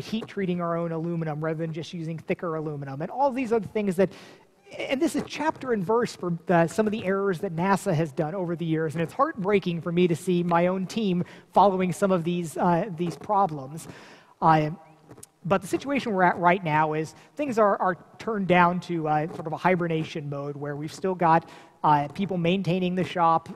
heat treating our own aluminum rather than just using thicker aluminum, and all these other things that. And this is chapter and verse for some of the errors that NASA has done over the years, and it's heartbreaking for me to see my own team following some of these problems. But the situation we're at right now is things are turned down to sort of a hibernation mode where we've still got people maintaining the shop.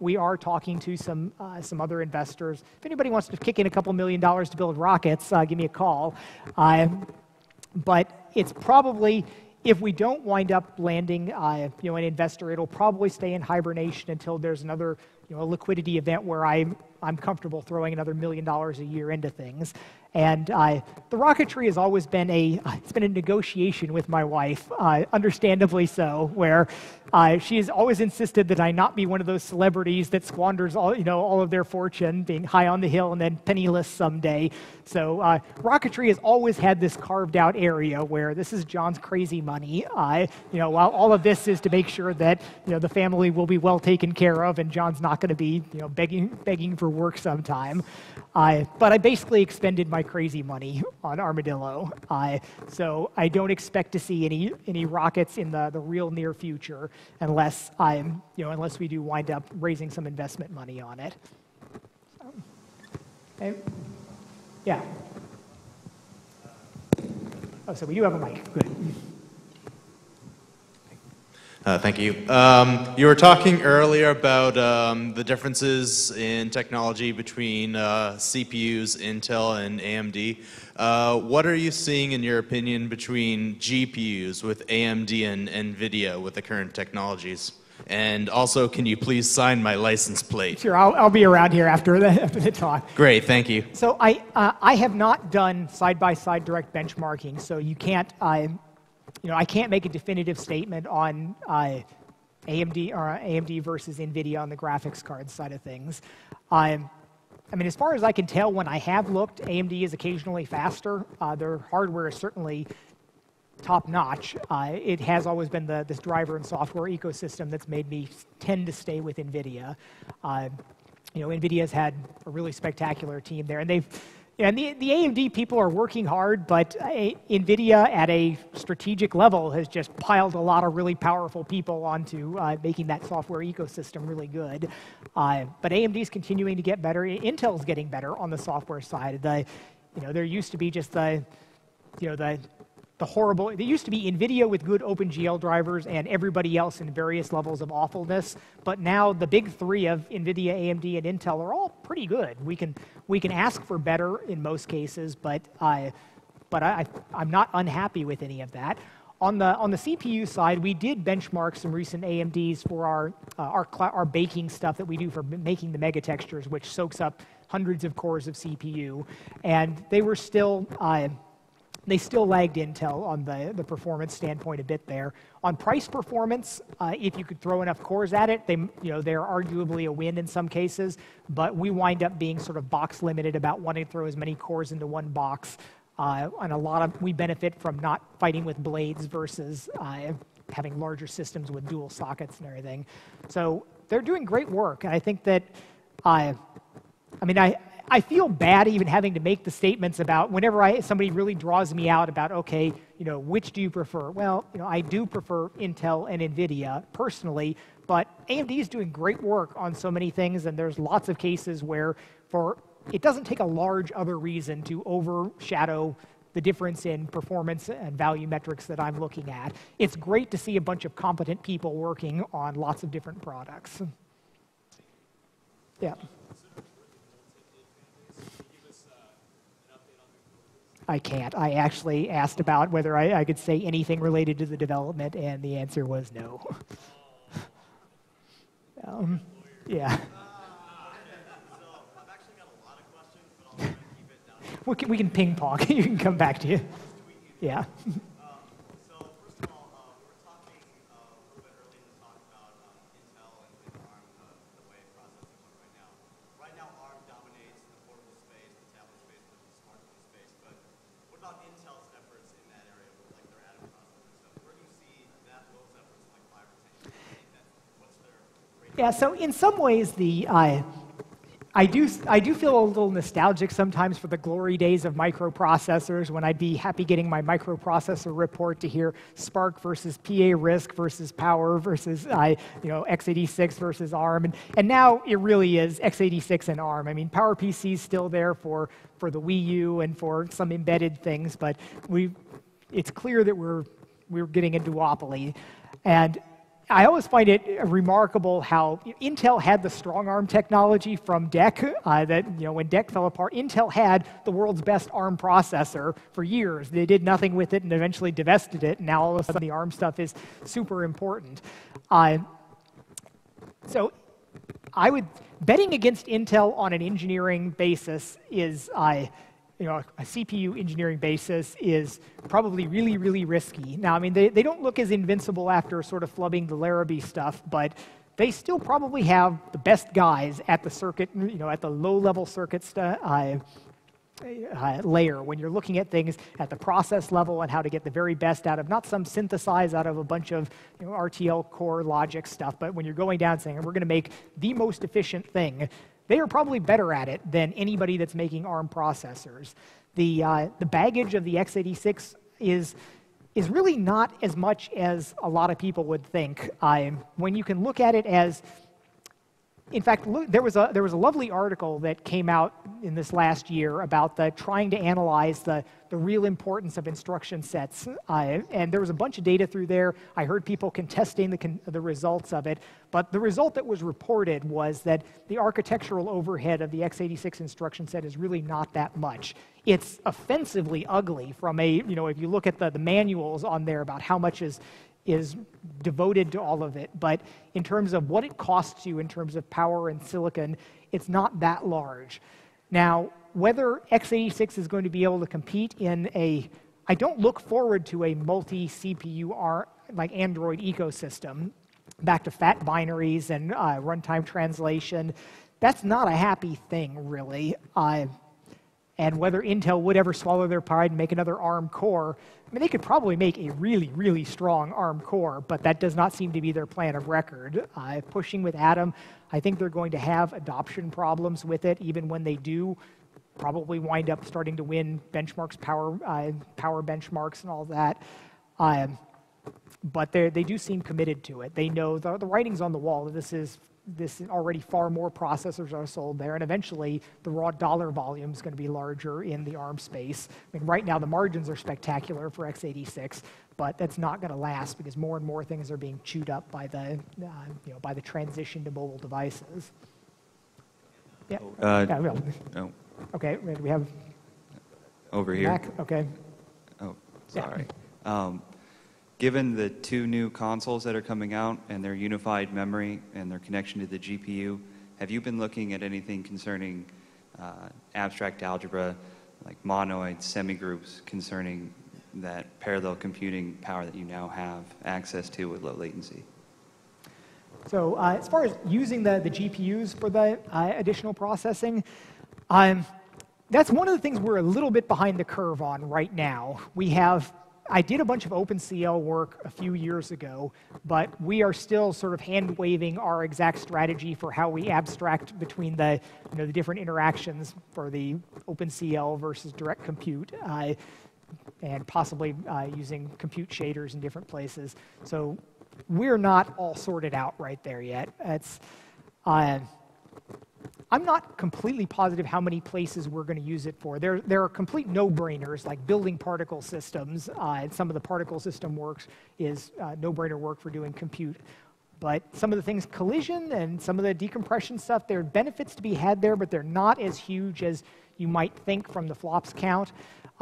We are talking to some other investors. If anybody wants to kick in a couple $1 million to build rockets, give me a call. But it's probably, if we don't wind up landing an investor, it'll probably stay in hibernation until there's another a liquidity event where I'm comfortable throwing another $1 million a year into things. And the rocketry has always been it's been a negotiation with my wife, understandably so, where she has always insisted that I not be one of those celebrities that squanders all of their fortune, being high on the hill and then penniless someday. So rocketry has always had this carved out area where this is John's crazy money. While all of this is to make sure that the family will be well taken care of and John's not going to be begging for work sometime. But I basically expended my crazy money on Armadillo. So I don't expect to see any rockets in the real near future unless we do wind up raising some investment money on it. So, okay. Yeah. Oh, so we do have a mic. Good. Thank you. You were talking earlier about the differences in technology between CPUs, Intel, and AMD. What are you seeing, in your opinion, between GPUs with AMD and NVIDIA with the current technologies? And also, can you please sign my license plate? Sure, I'll be around here after the talk. Great, thank you. So I have not done side-by-side direct benchmarking, so you can't. I can't make a definitive statement on AMD versus NVIDIA on the graphics card side of things. As far as I can tell, when I have looked, AMD is occasionally faster. Their hardware is certainly top-notch. It has always been this driver and software ecosystem that's made me tend to stay with NVIDIA. NVIDIA's had a really spectacular team there, and the AMD people are working hard, but NVIDIA at a strategic level has just piled a lot of really powerful people onto making that software ecosystem really good. But AMD's continuing to get better. Intel's getting better on the software side. There used to be just the horrible. There used to be NVIDIA with good OpenGL drivers and everybody else in various levels of awfulness. But now the big three of NVIDIA, AMD, and Intel are all pretty good. We can ask for better in most cases, but I'm not unhappy with any of that. On the CPU side, we did benchmark some recent AMDs for our baking stuff that we do for making the mega textures, which soaks up hundreds of cores of CPU, and they were still They still lagged Intel on the performance standpoint a bit there. On price performance, if you could throw enough cores at it, they're arguably a win in some cases, but we wind up being sort of box limited about wanting to throw as many cores into one box. And we benefit from not fighting with blades versus having larger systems with dual sockets and everything. So they're doing great work. And I think that, I feel bad even having to make the statements about whenever somebody really draws me out about, okay, which do you prefer? Well, I do prefer Intel and NVIDIA personally, but AMD is doing great work on so many things, and there's lots of cases where it doesn't take a large other reason to overshadow the difference in performance and value metrics that I'm looking at. It's great to see a bunch of competent people working on lots of different products. Yeah. I can't. I actually asked about whether I could say anything related to the development, and the answer was no. Yeah. We can ping pong. You can come back to you. Yeah. So first of all, we were talking a little bit early in the talk about Intel and ARM, the way processing works right now. Right now, ARM dominates the portable space, the tablet space, the smartphone space. But what about Intel's efforts in that area, with like their atom processor stuff? Where do you see those efforts in like 5 or 10 years? What's their great? Yeah. So in some ways, I do feel a little nostalgic sometimes for the glory days of microprocessors, when I'd be happy getting my microprocessor report to hear SPARC versus PA RISC versus Power versus x86 versus ARM, and now it really is x86 and ARM. I mean, PowerPC is still there for the Wii U and for some embedded things, but it's clear that we're getting a duopoly. And I always find it remarkable how Intel had the strong ARM technology from DEC. When DEC fell apart, Intel had the world's best ARM processor for years. They did nothing with it and eventually divested it. And now all of a sudden the ARM stuff is super important. So betting against Intel on an engineering basis is a CPU engineering basis is probably really, really risky. Now, I mean, they don't look as invincible after sort of flubbing the Larrabee stuff, but they still probably have the best guys at the circuit, at the low-level circuit layer when you're looking at things at the process level and how to get the very best out of not some synthesize out of a bunch of RTL core logic stuff, but when you're going down saying, we're going to make the most efficient thing, they are probably better at it than anybody that's making ARM processors. The baggage of the x86 is really not as much as a lot of people would think. When you can look at it as, in fact, there was a lovely article that came out in this last year about trying to analyze the real importance of instruction sets, and there was a bunch of data through there. I heard people contesting the results of it, but the result that was reported was that the architectural overhead of the x86 instruction set is really not that much. It's offensively ugly from if you look at the manuals on there about how much is devoted to all of it, but in terms of what it costs you in terms of power and silicon, it's not that large. Now, whether x86 is going to be able to compete I don't look forward to a multi-CPU like Android ecosystem, back to fat binaries and runtime translation. That's not a happy thing, really. And whether Intel would ever swallow their pride and make another ARM core, I mean, they could probably make a really, really strong ARM core, but that does not seem to be their plan of record. Pushing with Atom, I think they're going to have adoption problems with it, even when they do probably wind up starting to win benchmarks, power benchmarks and all that. But they do seem committed to it. They know the writing's on the wall. This already far more processors are sold there, and eventually the raw dollar volume is going to be larger in the ARM space. I mean, right now the margins are spectacular for x86, but that's not going to last because more and more things are being chewed up by the transition to mobile devices. Yeah. No. Okay. We have Over here. back. Okay. Oh, sorry. Given the 2 new consoles that are coming out and their unified memory and their connection to the GPU, have you been looking at anything concerning abstract algebra, like monoid semigroups concerning that parallel computing power that you now have access to with low latency? So as far as using the GPUs for the additional processing, that's one of the things we're a little bit behind the curve on right now. I did a bunch of OpenCL work a few years ago, but we are still sort of hand-waving our exact strategy for how we abstract between the different interactions for the OpenCL versus direct compute, and possibly using compute shaders in different places. So we're not all sorted out right there yet. I'm not completely positive how many places we're going to use it for. There are complete no-brainers, like building particle systems, and some of the particle system works is no-brainer work for doing compute. But some of the things, collision and some of the decompression stuff, there are benefits to be had there, but they're not as huge as you might think from the flops count.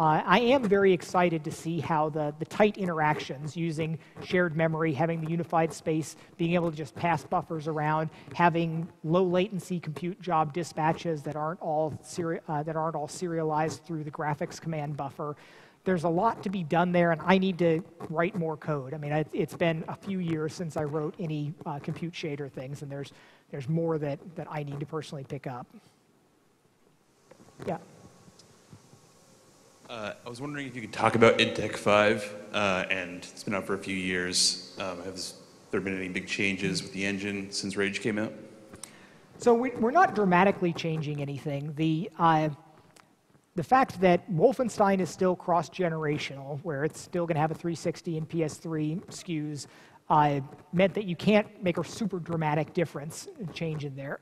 I am very excited to see how the tight interactions using shared memory, having the unified space, being able to just pass buffers around, having low latency compute job dispatches that aren't all serialized through the graphics command buffer. There's a lot to be done there, and I need to write more code. I mean, it's been a few years since I wrote any compute shader things, and there's more that I need to personally pick up. Yeah. I was wondering if you could talk about InTech 5, and it's been out for a few years. Has there been any big changes with the engine since Rage came out? So we're not dramatically changing anything. The fact that Wolfenstein is still cross-generational, where it's still going to have a 360 and PS3 SKUs, meant that you can't make a super dramatic change in there.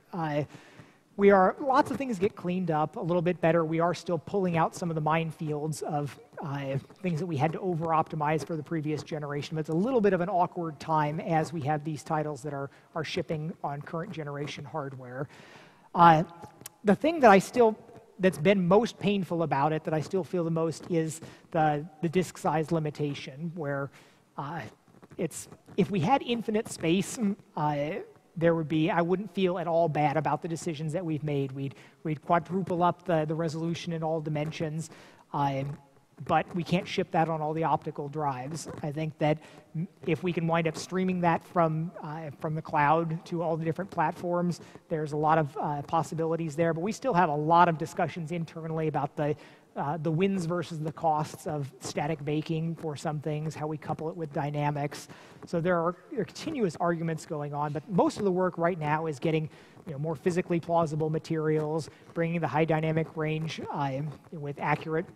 Lots of things get cleaned up a little bit better. We are still pulling out some of the minefields of things that we had to over-optimize for the previous generation. But it's a little bit of an awkward time as we have these titles that are shipping on current generation hardware. The thing that's been most painful about it, that I still feel the most, is the disk size limitation, where if we had infinite space, I wouldn't feel at all bad about the decisions that we've made. We'd quadruple up the resolution in all dimensions, but we can't ship that on all the optical drives. I think that if we can wind up streaming that from the cloud to all the different platforms, there's a lot of possibilities there. But we still have a lot of discussions internally about the wins versus the costs of static baking for some things, how we couple it with dynamics. So there are continuous arguments going on, but most of the work right now is getting more physically plausible materials, bringing the high dynamic range with accurate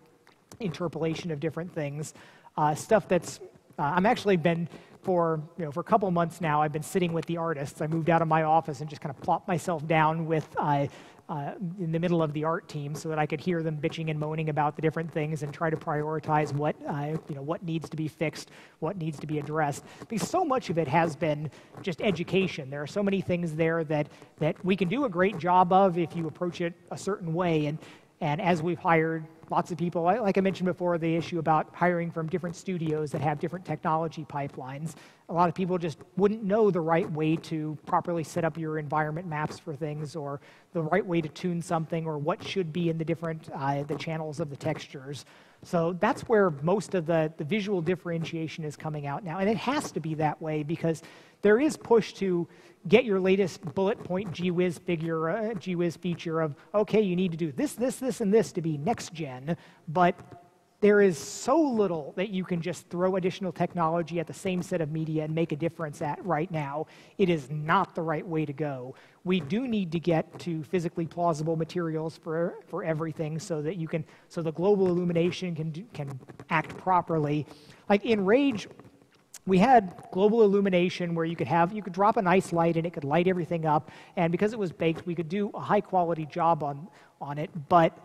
interpolation of different things. Stuff that's I'm actually been for a couple months now, I've been sitting with the artists. I moved out of my office and just kind of plopped myself down with in the middle of the art team so that I could hear them bitching and moaning about the different things and try to prioritize what needs to be fixed, what needs to be addressed. Because so much of it has been just education. There are so many things there that we can do a great job of if you approach it a certain way. And as we've hired lots of people, like I mentioned before, the issue about hiring from different studios that have different technology pipelines, a lot of people just wouldn't know the right way to properly set up your environment maps for things, or the right way to tune something, or what should be in the different the channels of the textures. So that's where most of the visual differentiation is coming out now. And it has to be that way because there is push to get your latest bullet point GWiz feature of, okay, you need to do this, this, this, and this to be next gen, but there is so little that you can just throw additional technology at the same set of media and make a difference at right now. It is not the right way to go. We do need to get to physically plausible materials for everything so that so the global illumination can act properly. Like in Rage, we had global illumination where you could drop a nice light and it could light everything up, and because it was baked, we could do a high quality job on it. But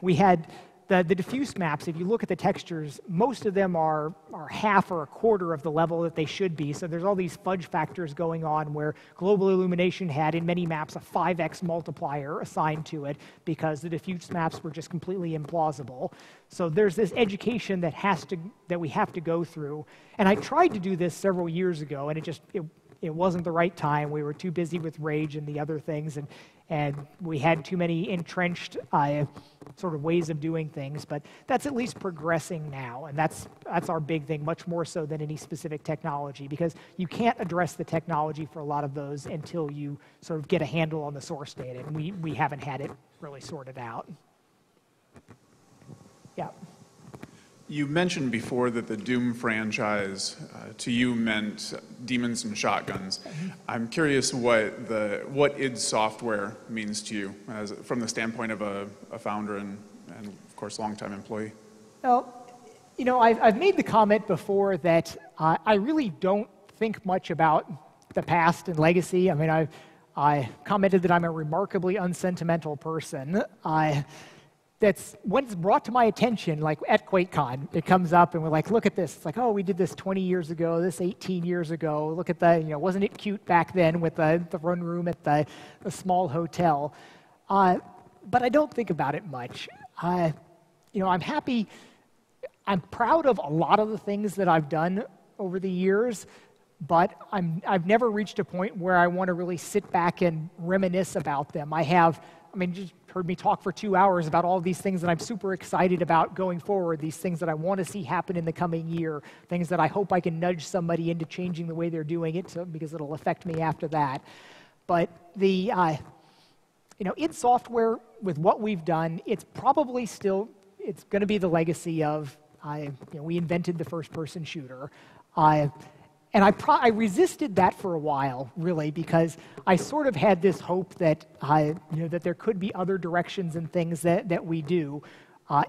we had the diffuse maps. If you look at the textures, most of them are half or a quarter of the level that they should be. So there's all these fudge factors going on where global illumination had in many maps a 5x multiplier assigned to it because the diffuse maps were just completely implausible. So there's this education that we have to go through. And I tried to do this several years ago, and it wasn't the right time. We were too busy with Rage and the other things, and we had too many entrenched sort of ways of doing things, but that's at least progressing now, and that's our big thing, much more so than any specific technology, because you can't address the technology for a lot of those until you sort of get a handle on the source data, and we haven't had it really sorted out. Yeah. You mentioned before that the Doom franchise to you meant demons and shotguns. I'm curious what id Software means to you from the standpoint of a founder and of course, longtime employee. Well, you know, I've made the comment before that I really don't think much about the past and legacy. I mean, I commented that I'm a remarkably unsentimental person. That's when it's brought to my attention, like at Quakecon, it comes up and we're like, look at this. It's like, oh, we did this 20 years ago, this 18 years ago. Look at the, you know, wasn't it cute back then with the run room at the small hotel? But I don't think about it much. You know, I'm happy, I'm proud of a lot of the things that I've done over the years, but I've never reached a point where I want to really sit back and reminisce about them. Just heard me talk for 2 hours about all these things that I'm super excited about going forward, these things that I want to see happen in the coming year, things that I hope I can nudge somebody into changing the way they're doing it, because it'll affect me after that. But the, you know, id Software, with what we've done, it's probably still, it's going to be the legacy of, you know, we invented the first-person shooter. And I resisted that for a while, really, because I sort of had this hope that, you know, that there could be other directions and things that we do.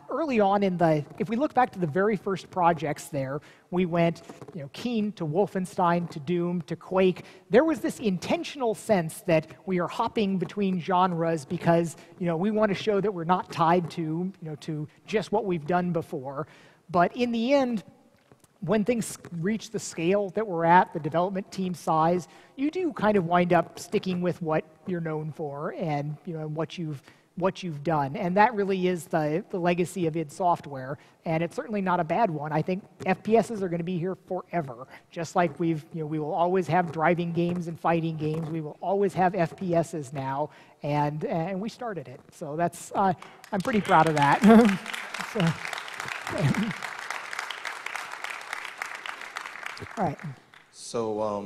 Early on if we look back to the very first projects there, we went, you know, Keen to Wolfenstein to Doom to Quake. There was this intentional sense that we are hopping between genres because, you know, we want to show that we're not tied to, you know, to just what we've done before. But in the end, when things reach the scale that we're at, the development team size, you do kind of wind up sticking with what you're known for and, you know, what you've done. And that really is the legacy of id Software, and it's certainly not a bad one. I think FPSs are going to be here forever. Just like we will always have driving games and fighting games. We will always have FPSs now, and we started it. So that's I'm pretty proud of that. All right. So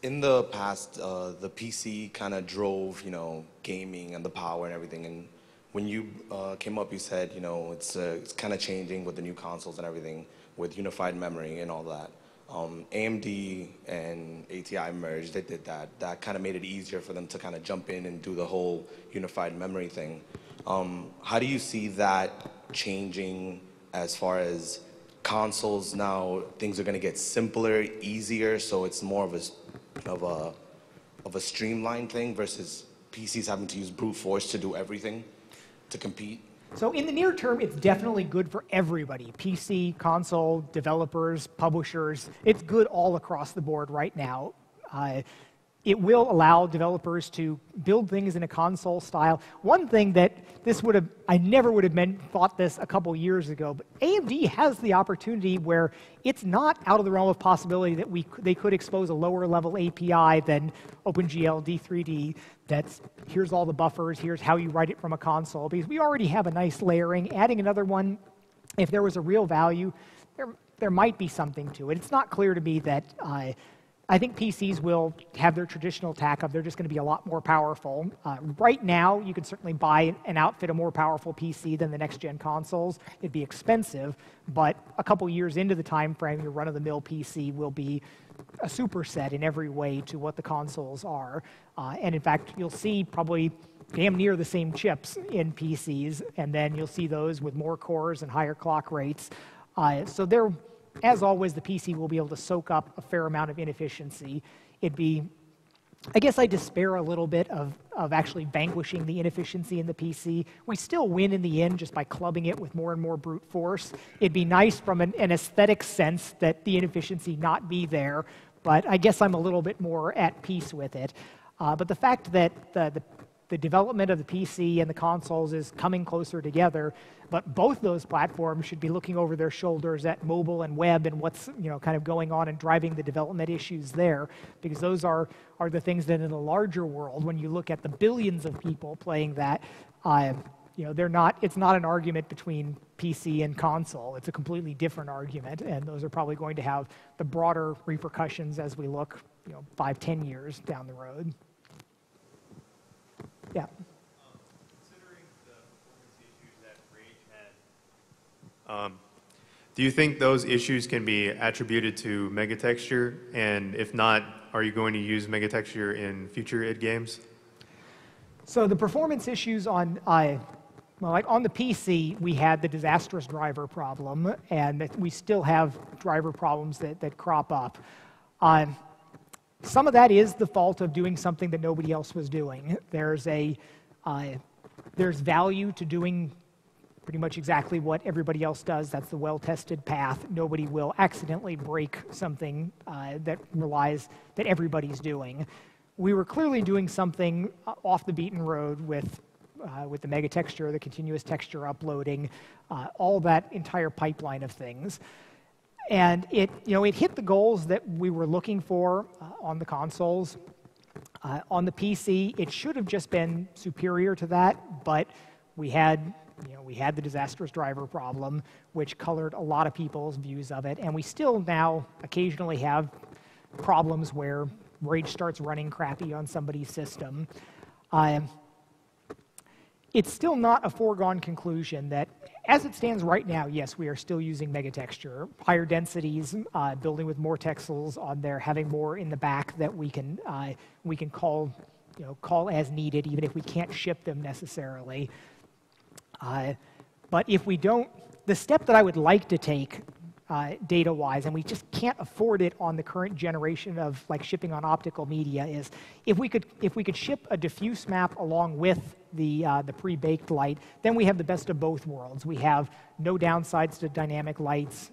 in the past, the PC kind of drove, you know, gaming and the power and everything. And when you came up, you said, you know, it's kind of changing with the new consoles and everything, with unified memory and all that. AMD and ATI merged. They did that. That kind of made it easier for them to kind of jump in and do the whole unified memory thing. How do you see that changing as far as consoles now? Things are going to get simpler, easier, so it's more of a streamlined thing versus PCs having to use brute force to do everything to compete? So in the near term, it's definitely good for everybody. PC, console, developers, publishers. It's good all across the board right now. It will allow developers to build things in a console style. One thing that I never would have thought this a couple years ago, but AMD has the opportunity where it's not out of the realm of possibility that they could expose a lower level API than OpenGL D3D. That's, here's all the buffers, here's how you write it from a console, because we already have a nice layering. Adding another one, if there was a real value, there might be something to it. It's not clear to me that I think PCs will have their traditional tack of they're just going to be a lot more powerful. Right now, you can certainly buy and outfit a more powerful PC than the next-gen consoles. It'd be expensive, but a couple years into the time frame, your run-of-the-mill PC will be a superset in every way to what the consoles are. And in fact, you'll see probably damn near the same chips in PCs, and then you'll see those with more cores and higher clock rates. So they're, as always, the PC will be able to soak up a fair amount of inefficiency. I guess I despair a little bit of actually vanquishing the inefficiency in the PC. We still win in the end just by clubbing it with more and more brute force. It'd be nice from an aesthetic sense that the inefficiency not be there, but I guess I'm a little bit more at peace with it. But the fact that the the development of the PC and the consoles is coming closer together, but both those platforms should be looking over their shoulders at mobile and web and what's kind of going on and driving the development issues there, because those are the things that in the larger world, when you look at the billions of people playing that, it's not an argument between PC and console. It's a completely different argument, and those are probably going to have the broader repercussions as we look 5-10 years down the road. Yeah. Considering the performance issues that Rage had, do you think those issues can be attributed to megatexture? And if not, are you going to use megatexture in future id games? So the performance issues on on the PC, we had the disastrous driver problem, and we still have driver problems that crop up. Some of that is the fault of doing something that nobody else was doing. There's value to doing pretty much exactly what everybody else does. That's the well-tested path. Nobody will accidentally break something that everybody's doing. We were clearly doing something off the beaten road with the megatexture, the continuous texture uploading, all that entire pipeline of things. And it hit the goals that we were looking for on the consoles. On the PC, it should have just been superior to that, but we had the disastrous driver problem, which colored a lot of people's views of it, and we still now occasionally have problems where Rage starts running crappy on somebody's system. It's still not a foregone conclusion that, as it stands right now, yes, we are still using megatexture, higher densities, building with more texels on there, having more in the back that we can call as needed, even if we can't ship them necessarily. But if we don't, the step that I would like to take data-wise, and we just can't afford it on the current generation of shipping on optical media, is if we could ship a diffuse map along with the pre-baked light, then we have the best of both worlds. We have no downsides to dynamic lights,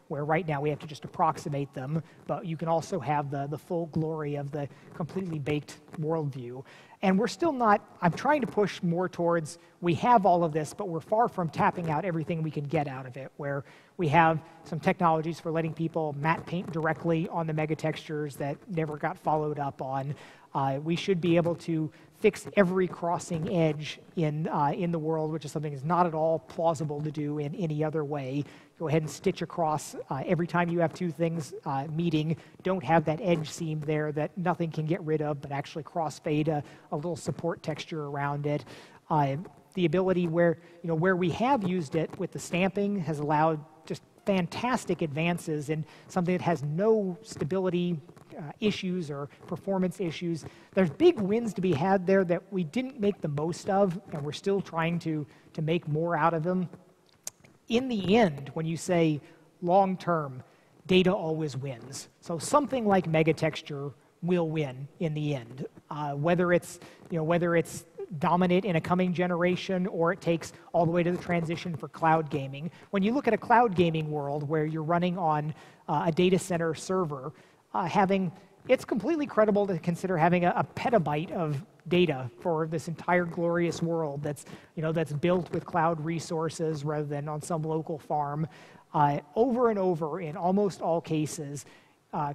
where right now we have to just approximate them, but you can also have the full glory of the completely baked worldview. And we're still not, I'm trying to push more towards, we have all of this, but we're far from tapping out everything we can get out of it, where we have some technologies for letting people matte paint directly on the megatextures that never got followed up on. We should be able to fix every crossing edge in the world, which is something that's not at all plausible to do in any other way. Go ahead and stitch across every time you have two things meeting. Don't have that edge seam there that nothing can get rid of, but actually crossfade a little support texture around it. The ability where we have used it with the stamping has allowed just fantastic advances in something that has no stability issues or performance issues. There's big wins to be had there that we didn't make the most of, and we're still trying to make more out of them. In the end, when you say long term, data always wins. So something like megatexture will win in the end, whether it's dominant in a coming generation or it takes all the way to the transition for cloud gaming. When you look at a cloud gaming world where you're running on a data center server, it's completely credible to consider having a petabyte of data for this entire glorious world that's built with cloud resources rather than on some local farm. Over and over, in almost all cases,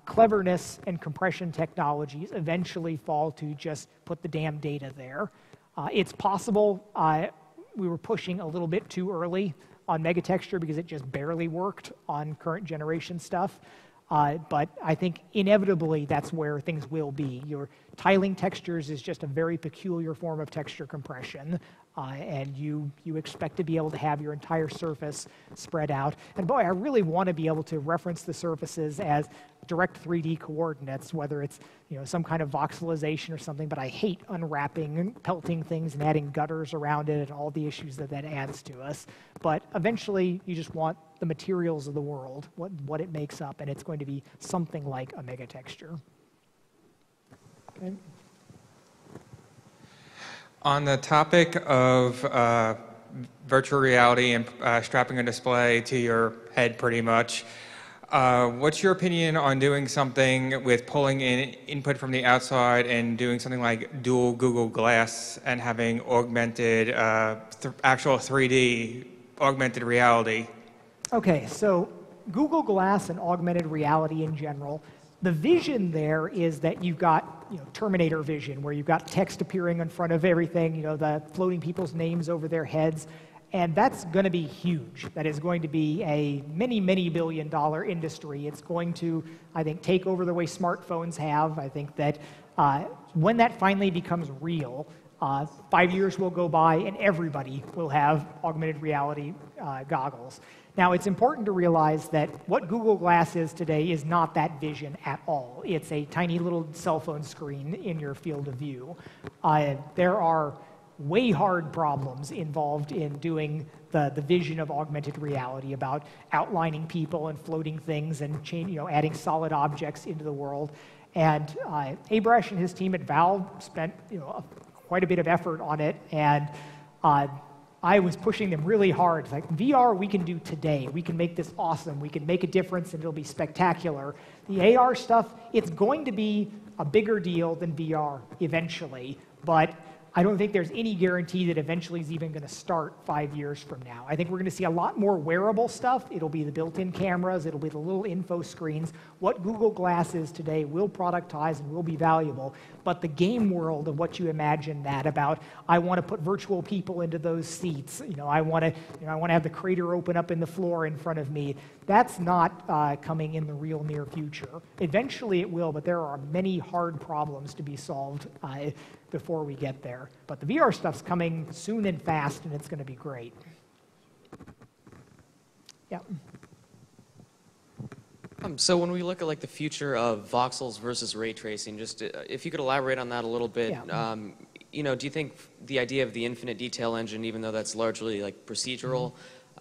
cleverness and compression technologies eventually fall to just put the damn data there. It's possible we were pushing a little bit too early on megatexture because it just barely worked on current generation stuff. But I think inevitably that's where things will be. Your tiling textures is just a very peculiar form of texture compression, and you expect to be able to have your entire surface spread out. And boy, I really want to be able to reference the surfaces as direct 3D coordinates, whether it's some kind of voxelization or something, but I hate unwrapping and pelting things and adding gutters around it and all the issues that adds to us. But eventually you just want the materials of the world, what it makes up, and it's going to be something like a megatexture. Okay. On the topic of virtual reality and strapping a display to your head pretty much, What's your opinion on doing something with pulling in input from the outside and doing something like dual Google Glass and having augmented, actual 3D augmented reality? Okay, so Google Glass and augmented reality in general, the vision there is that you've got Terminator vision, where you've got text appearing in front of everything, the floating people's names over their heads, and that's going to be huge. That is going to be a many, many billion-dollar industry. It's going to, I think, take over the way smartphones have. I think that when that finally becomes real, 5 years will go by and everybody will have augmented reality goggles. Now, it's important to realize that what Google Glass is today is not that vision at all. It's a tiny little cell phone screen in your field of view. There are way hard problems involved in doing the vision of augmented reality, about outlining people and floating things and adding solid objects into the world. And Abrash and his team at Valve spent quite a bit of effort on it, and I was pushing them really hard. It's like, VR we can do today. We can make this awesome. We can make a difference and it'll be spectacular. The AR stuff, it's going to be a bigger deal than VR eventually, but I don't think there's any guarantee that eventually is even going to start 5 years from now. I think we're going to see a lot more wearable stuff. It'll be the built-in cameras. It'll be the little info screens. What Google Glass is today will productize and will be valuable. But the game world of what you imagine that about, I want to put virtual people into those seats. I want to have the crater open up in the floor in front of me. That's not coming in the real near future. Eventually it will, but there are many hard problems to be solved before we get there. But the VR stuff's coming soon and fast, and it's going to be great. Yeah. So when we look at the future of voxels versus ray tracing, just if you could elaborate on that a little bit. Yeah. Do you think the idea of the infinite detail engine, even though that's largely procedural,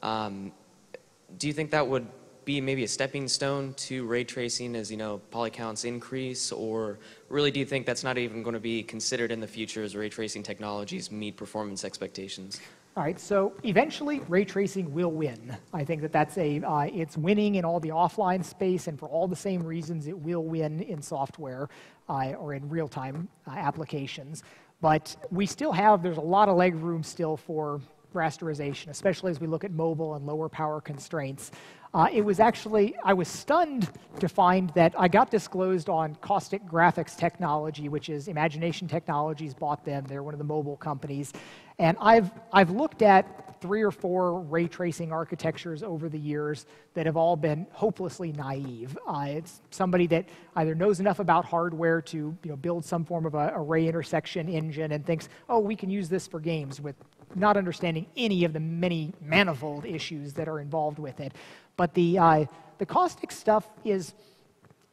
do you think that would be maybe a stepping stone to ray tracing as poly counts increase, or really do you think that's not even going to be considered in the future as ray tracing technologies meet performance expectations? All right, so eventually ray tracing will win. I think that's it's winning in all the offline space, and for all the same reasons it will win in software or in real-time applications. But we still there's a lot of leg room still for rasterization, especially as we look at mobile and lower power constraints. I was stunned to find that I got disclosed on Caustic Graphics Technology, which is Imagination Technologies bought them. They're one of the mobile companies. And I've looked at 3 or 4 ray tracing architectures over the years that have all been hopelessly naive. It's somebody that either knows enough about hardware to build some form of a ray intersection engine and thinks, oh, we can use this for games, with not understanding any of the many manifold issues that are involved with it. But the caustic stuff is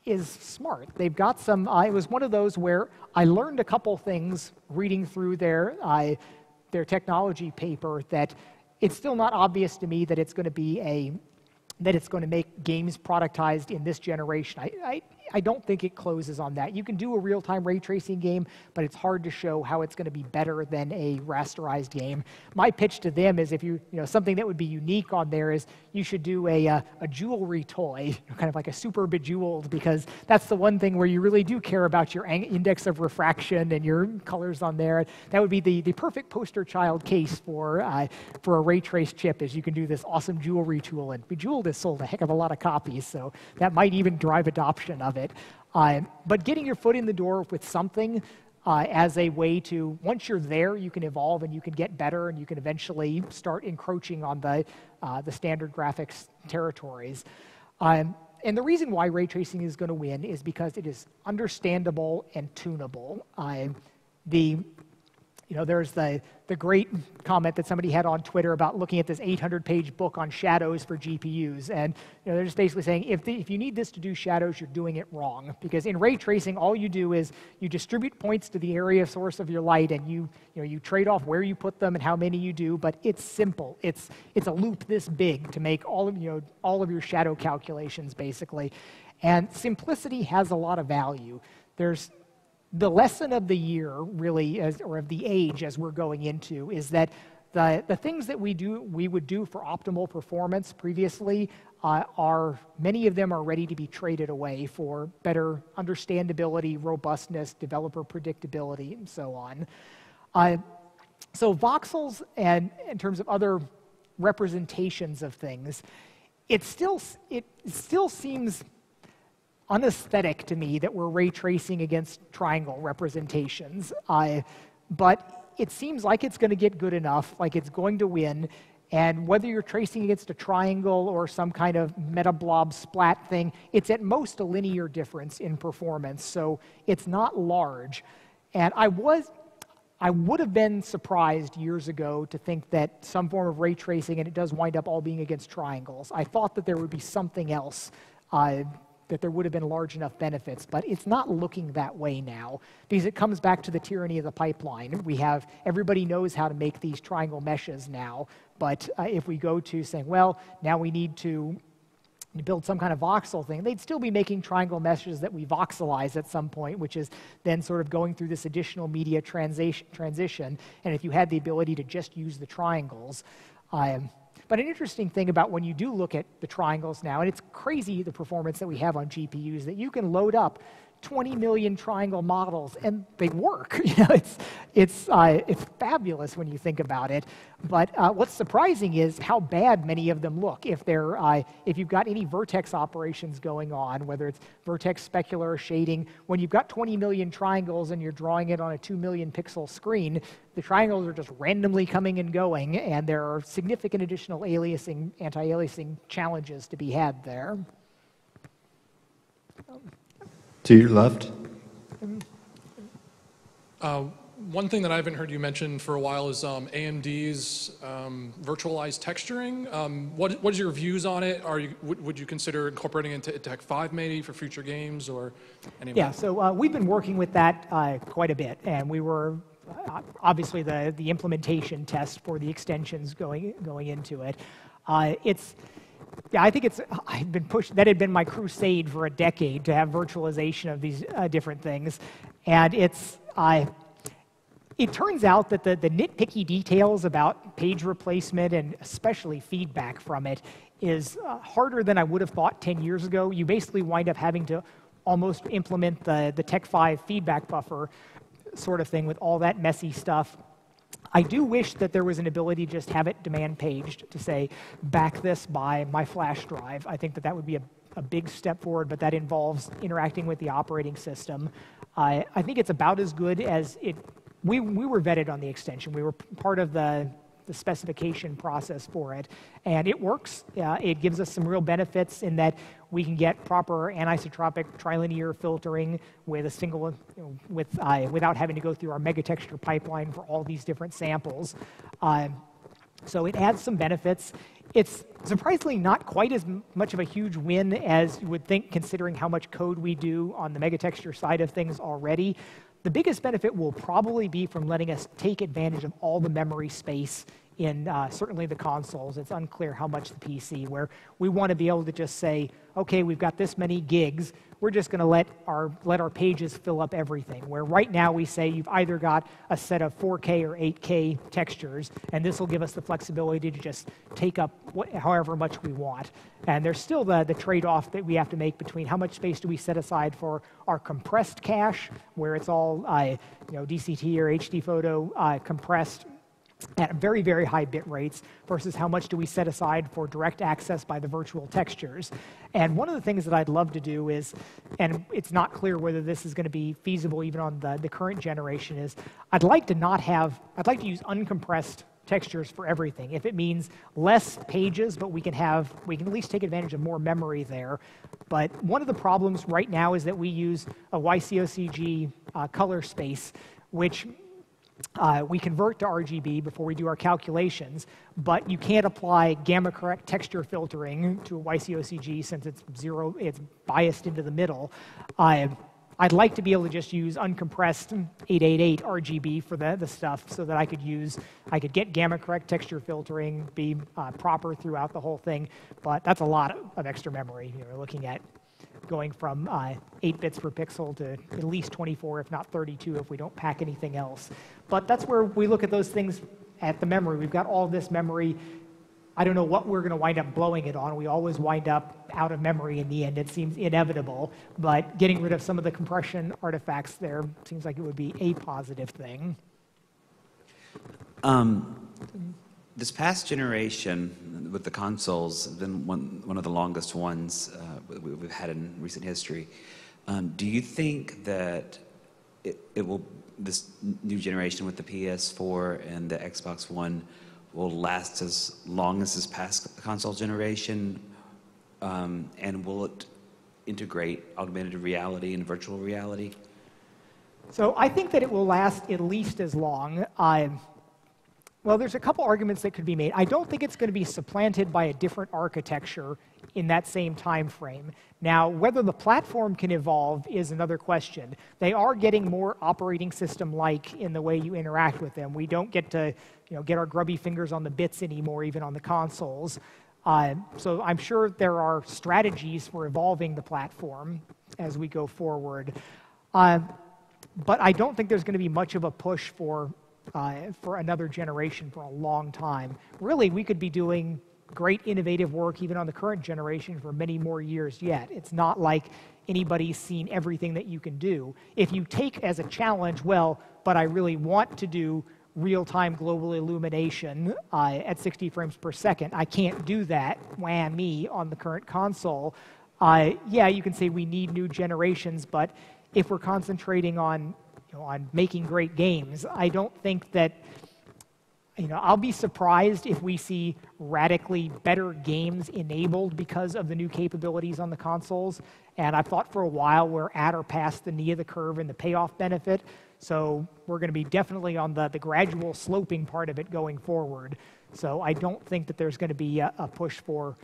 smart. They've got some. It was one of those where I learned a couple things reading through their technology paper that it's still not obvious to me that it's going to make games productized in this generation. I don't think it closes on that. You can do a real-time ray tracing game, but it's hard to show how it's going to be better than a rasterized game. My pitch to them is something that would be unique on there is you should do a jewelry toy, kind of like a super bejeweled, because that's the one thing where you really do care about your index of refraction and your colors on there. That would be the perfect poster child case for a ray trace chip, is you can do this awesome jewelry tool, and Bejeweled has sold a heck of a lot of copies, so that might even drive adoption of it. But getting your foot in the door with something as a way to, once you're there, you can evolve and you can get better and you can eventually start encroaching on the standard graphics territories. And the reason why ray tracing is going to win is because it is understandable and tunable. There's the great comment that somebody had on Twitter about looking at this 800-page book on shadows for GPUs, and they're just basically saying if you need this to do shadows, you're doing it wrong, because in ray tracing, all you do is you distribute points to the area of source of your light, and you trade off where you put them and how many you do, but it's simple. It's a loop this big to make all of your shadow calculations basically, and simplicity has a lot of value. The lesson of the year, really, or of the age as we're going into, is that The things that we would do for optimal performance previously many of them are ready to be traded away for better understandability, robustness, developer predictability, and so on. So voxels, and in terms of other representations of things, it still seems unaesthetic to me that we're ray tracing against triangle representations. But it seems like it's going to get good enough, like it's going to win. And whether you're tracing against a triangle or some kind of meta blob splat thing, it's at most a linear difference in performance. So it's not large. And I would have been surprised years ago to think that some form of ray tracing, and it does wind up all being against triangles. I thought that there would be something else, that there would have been large enough benefits, but it's not looking that way now, because it comes back to the tyranny of the pipeline. Everybody knows how to make these triangle meshes now, but if we go to saying, well, now we need to build some kind of voxel thing, they'd still be making triangle meshes that we voxelize at some point, which is then sort of going through this additional media transition. And if you had the ability to just use the triangles. But an interesting thing about when you do look at the triangles now, and it's crazy the performance that we have on GPUs, that you can load up 20 million triangle models and they work. It's fabulous when you think about it. But what's surprising is how bad many of them look. If you've got any vertex operations going on, whether it's vertex specular or shading, when you've got 20 million triangles and you're drawing it on a 2 million pixel screen, the triangles are just randomly coming and going, and there are significant additional aliasing, anti-aliasing challenges to be had there. To your left. One thing that I haven't heard you mention for a while is AMD's virtualized texturing. What is your views on it? Would you consider incorporating it into Tech 5 maybe for future games or anything? Yeah, so we've been working with that quite a bit, and we were obviously the implementation test for the extensions going into it. Yeah, I think I've been pushed, that had been my crusade for a decade to have virtualization of these different things. And it turns out that the nitpicky details about page replacement and especially feedback from it is harder than I would have thought 10 years ago. You basically wind up having to almost implement the Tech 5 feedback buffer sort of thing with all that messy stuff. I do wish that there was an ability to just have it demand paged to say, back this by my flash drive. I think that would be a big step forward, but that involves interacting with the operating system. I think it's about as good as it. We were vetted on the extension. We were part of the specification process for it, and it works. It gives us some real benefits in that we can get proper anisotropic trilinear filtering with a single, without having to go through our megatexture pipeline for all these different samples. So it adds some benefits. It's surprisingly not quite as much of a huge win as you would think, considering how much code we do on the megatexture side of things already. The biggest benefit will probably be from letting us take advantage of all the memory space in certainly the consoles. It's unclear how much the PC, where we want to be able to just say, okay, we've got this many gigs, we're just going to let our pages fill up everything. Where right now we say you've either got a set of 4K or 8K textures, and this will give us the flexibility to just take up however much we want. And there's still the trade-off that we have to make between how much space do we set aside for our compressed cache, where it's all DCT or HD photo compressed at very, very high bit rates, versus how much do we set aside for direct access by the virtual textures. And one of the things that I'd love to do is, and it's not clear whether this is going to be feasible even on the current generation, is I'd like to use uncompressed textures for everything. If it means less pages, but we can at least take advantage of more memory there. But one of the problems right now is that we use a YCOCG color space, which we convert to RGB before we do our calculations, but you can't apply gamma correct texture filtering to a YCOCG since it's biased into the middle. I'd like to be able to just use uncompressed 888 RGB for the stuff, so that I could get gamma correct texture filtering, be proper throughout the whole thing, but that's a lot of extra memory. We're looking at going from 8 bits per pixel to at least 24, if not 32, if we don't pack anything else. But that's where we look at those things at the memory. We've got all this memory. I don't know what we're going to wind up blowing it on. We always wind up out of memory in the end. It seems inevitable. But getting rid of some of the compression artifacts there seems like it would be a positive thing. This past generation with the consoles has been one of the longest ones we've had in recent history. Do you think that this new generation with the PS4 and the Xbox One will last as long as this past console generation? And will it integrate augmented reality and virtual reality? So I think that it will last at least as long. Well, there's a couple arguments that could be made. I don't think it's going to be supplanted by a different architecture in that same time frame. Now, whether the platform can evolve is another question. They are getting more operating system-like in the way you interact with them. We don't get to get our grubby fingers on the bits anymore, even on the consoles. So I'm sure there are strategies for evolving the platform as we go forward. But I don't think there's going to be much of a push for another generation for a long time. Really, we could be doing great innovative work even on the current generation for many more years yet. It's not like anybody's seen everything that you can do. If you take as a challenge, well, but I really want to do real-time global illumination at 60 frames per second, I can't do that, whammy, on the current console. Yeah, you can say we need new generations, but if we're concentrating on making great games, I don't think that, I'll be surprised if we see radically better games enabled because of the new capabilities on the consoles. And I've thought for a while we're at or past the knee of the curve in the payoff benefit. So we're going to be definitely on the gradual sloping part of it going forward. So I don't think that there's going to be a push for,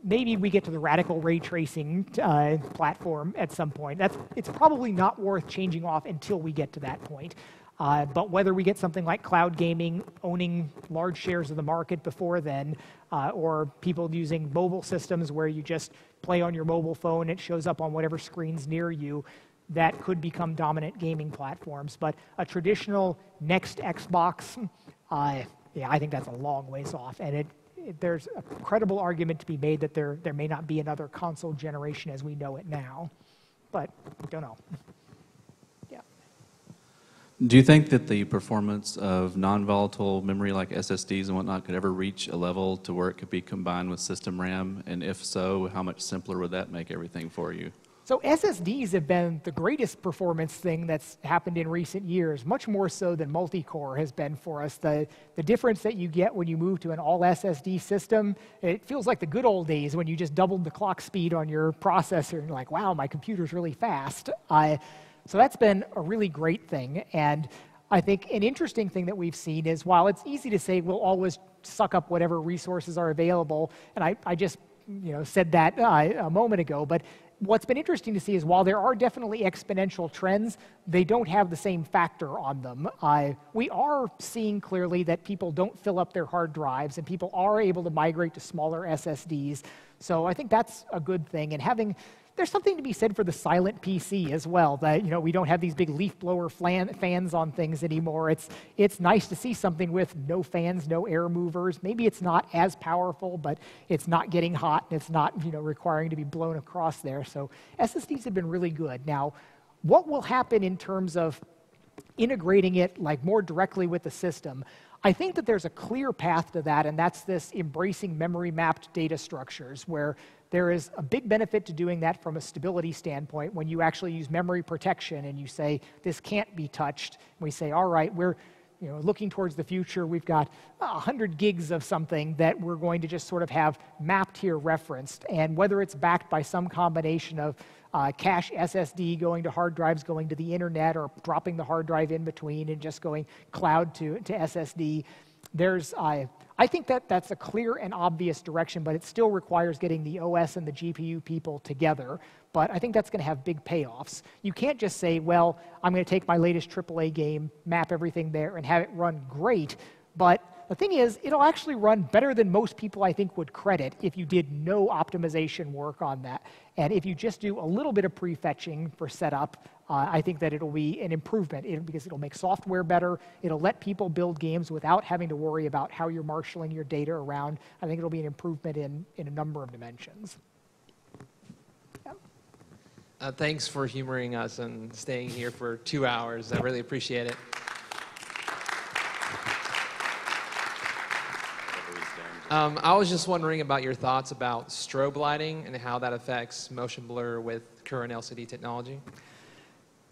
maybe we get to the radical ray tracing platform at some point. It's probably not worth changing off until we get to that point. But whether we get something like cloud gaming owning large shares of the market before then, or people using mobile systems where you just play on your mobile phone, it shows up on whatever screen's near you, that could become dominant gaming platforms. But a traditional next Xbox, yeah, I think that's a long ways off. And there's a credible argument to be made that there may not be another console generation as we know it now. But I don't know. Yeah. Do you think that the performance of non-volatile memory like SSDs and whatnot could ever reach a level to where it could be combined with system RAM? And if so, how much simpler would that make everything for you? So SSDs have been the greatest performance thing that's happened in recent years, much more so than multi-core has been for us. The difference that you get when you move to an all SSD system, it feels like the good old days when you just doubled the clock speed on your processor and you're like, wow, my computer's really fast. So that's been a really great thing. And I think an interesting thing that we've seen is while it's easy to say we'll always suck up whatever resources are available, and I just said that a moment ago, but what's been interesting to see is while there are definitely exponential trends, they don't have the same factor on them. We are seeing clearly that people don't fill up their hard drives and people are able to migrate to smaller SSDs. So I think that's a good thing. And there's something to be said for the silent PC as well, that we don't have these big leaf blower fans on things anymore. It's nice to see something with no fans, no air movers. Maybe it's not as powerful, but it's not getting hot and it's not requiring to be blown across there. So SSDs have been really good. Now, what will happen in terms of integrating it more directly with the system? I think that there's a clear path to that, and that's this embracing memory-mapped data structures, where there is a big benefit to doing that from a stability standpoint when you actually use memory protection and you say, this can't be touched. And we say, all right, we're looking towards the future. We've got 100 gigs of something that we're going to just sort of have mapped here, referenced. And whether it's backed by some combination of cache SSD going to hard drives going to the internet, or dropping the hard drive in between and just going cloud to SSD, I think that's a clear and obvious direction, but it still requires getting the OS and the GPU people together. But I think that's going to have big payoffs. You can't just say, well, I'm going to take my latest AAA game, map everything there, and have it run great, but the thing is, it'll actually run better than most people, I think, would credit if you did no optimization work on that. And if you just do a little bit of prefetching for setup, I think that it'll be an improvement because it'll make software better. It'll let people build games without having to worry about how you're marshaling your data around. I think it'll be an improvement in a number of dimensions. Thanks for humoring us and staying here for 2 hours. I really appreciate it. I was just wondering about your thoughts about strobe lighting and how that affects motion blur with current LCD technology.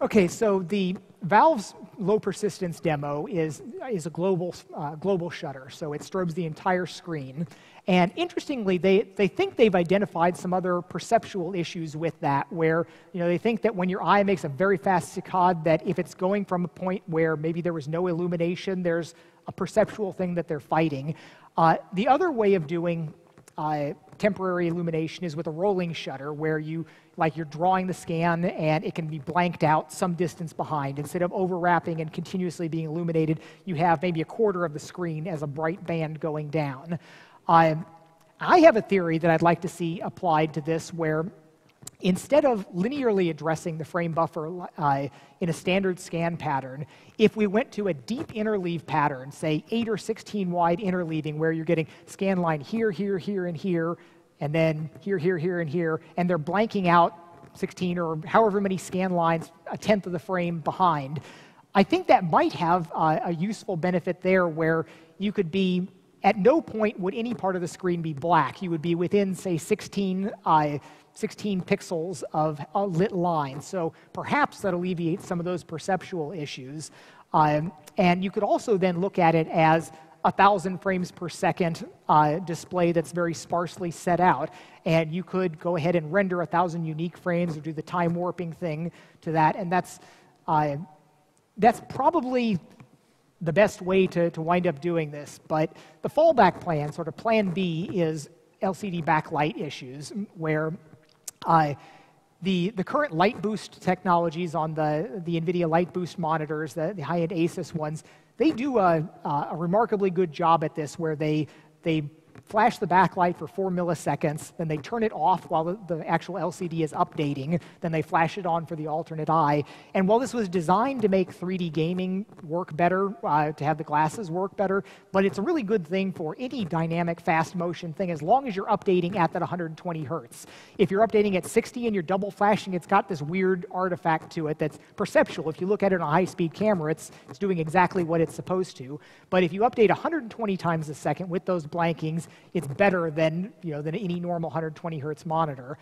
Okay, so the Valve's low persistence demo is a global shutter, so it strobes the entire screen. And interestingly, they think they've identified some other perceptual issues with that, where they think that when your eye makes a very fast saccade, that if it's going from a point where maybe there was no illumination, there's a perceptual thing that they're fighting. The other way of doing temporary illumination is with a rolling shutter, where you're drawing the scan and it can be blanked out some distance behind. Instead of overwrapping and continuously being illuminated, you have maybe a quarter of the screen as a bright band going down. I have a theory that I'd like to see applied to this, where instead of linearly addressing the frame buffer in a standard scan pattern, if we went to a deep interleave pattern, say 8 or 16 wide interleaving, where you're getting scan line here, here, here, and here, and then here, here, here, and here, and they're blanking out 16 or however many scan lines, a tenth of the frame behind, I think that might have a useful benefit there, where you could be, at no point would any part of the screen be black. You would be within, say, 16 pixels of a lit line. So perhaps that alleviates some of those perceptual issues. And you could also then look at it as 1,000 frames per second display that's very sparsely set out. And you could go ahead and render 1,000 unique frames or do the time warping thing to that. And that's probably the best way to wind up doing this. But the fallback plan, sort of plan B, is LCD backlight issues, where the current light boost technologies on the NVIDIA light boost monitors, the high-end Asus ones, they do a remarkably good job at this, where they flash the backlight for 4 milliseconds, then they turn it off while the actual LCD is updating, then they flash it on for the alternate eye. And while this was designed to make 3D gaming work better, to have the glasses work better, but it's a really good thing for any dynamic fast motion thing, as long as you're updating at that 120 hertz. If you're updating at 60 and you're double flashing, it's got this weird artifact to it that's perceptual. If you look at it on a high-speed camera, it's doing exactly what it's supposed to. But if you update 120 times a second with those blankings, it's better than any normal 120 hertz monitor.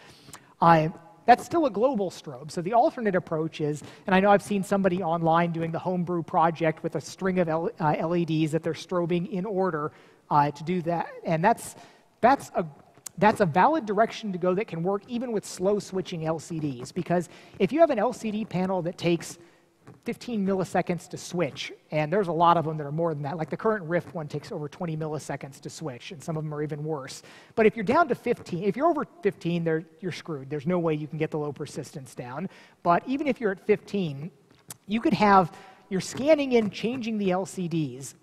That's still a global strobe. So the alternate approach is, and I know I've seen somebody online doing the homebrew project with a string of LEDs that they're strobing in order to do that. And that's a valid direction to go that can work even with slow switching LCDs. Because if you have an LCD panel that takes 15 milliseconds to switch, and there's a lot of them that are more than that. Like the current Rift one takes over 20 milliseconds to switch, and some of them are even worse. But if you're down to 15, if you're over 15, you're screwed. There's no way you can get the low persistence down. But even if you're at 15, you could have, you're scanning in, changing the LCDs,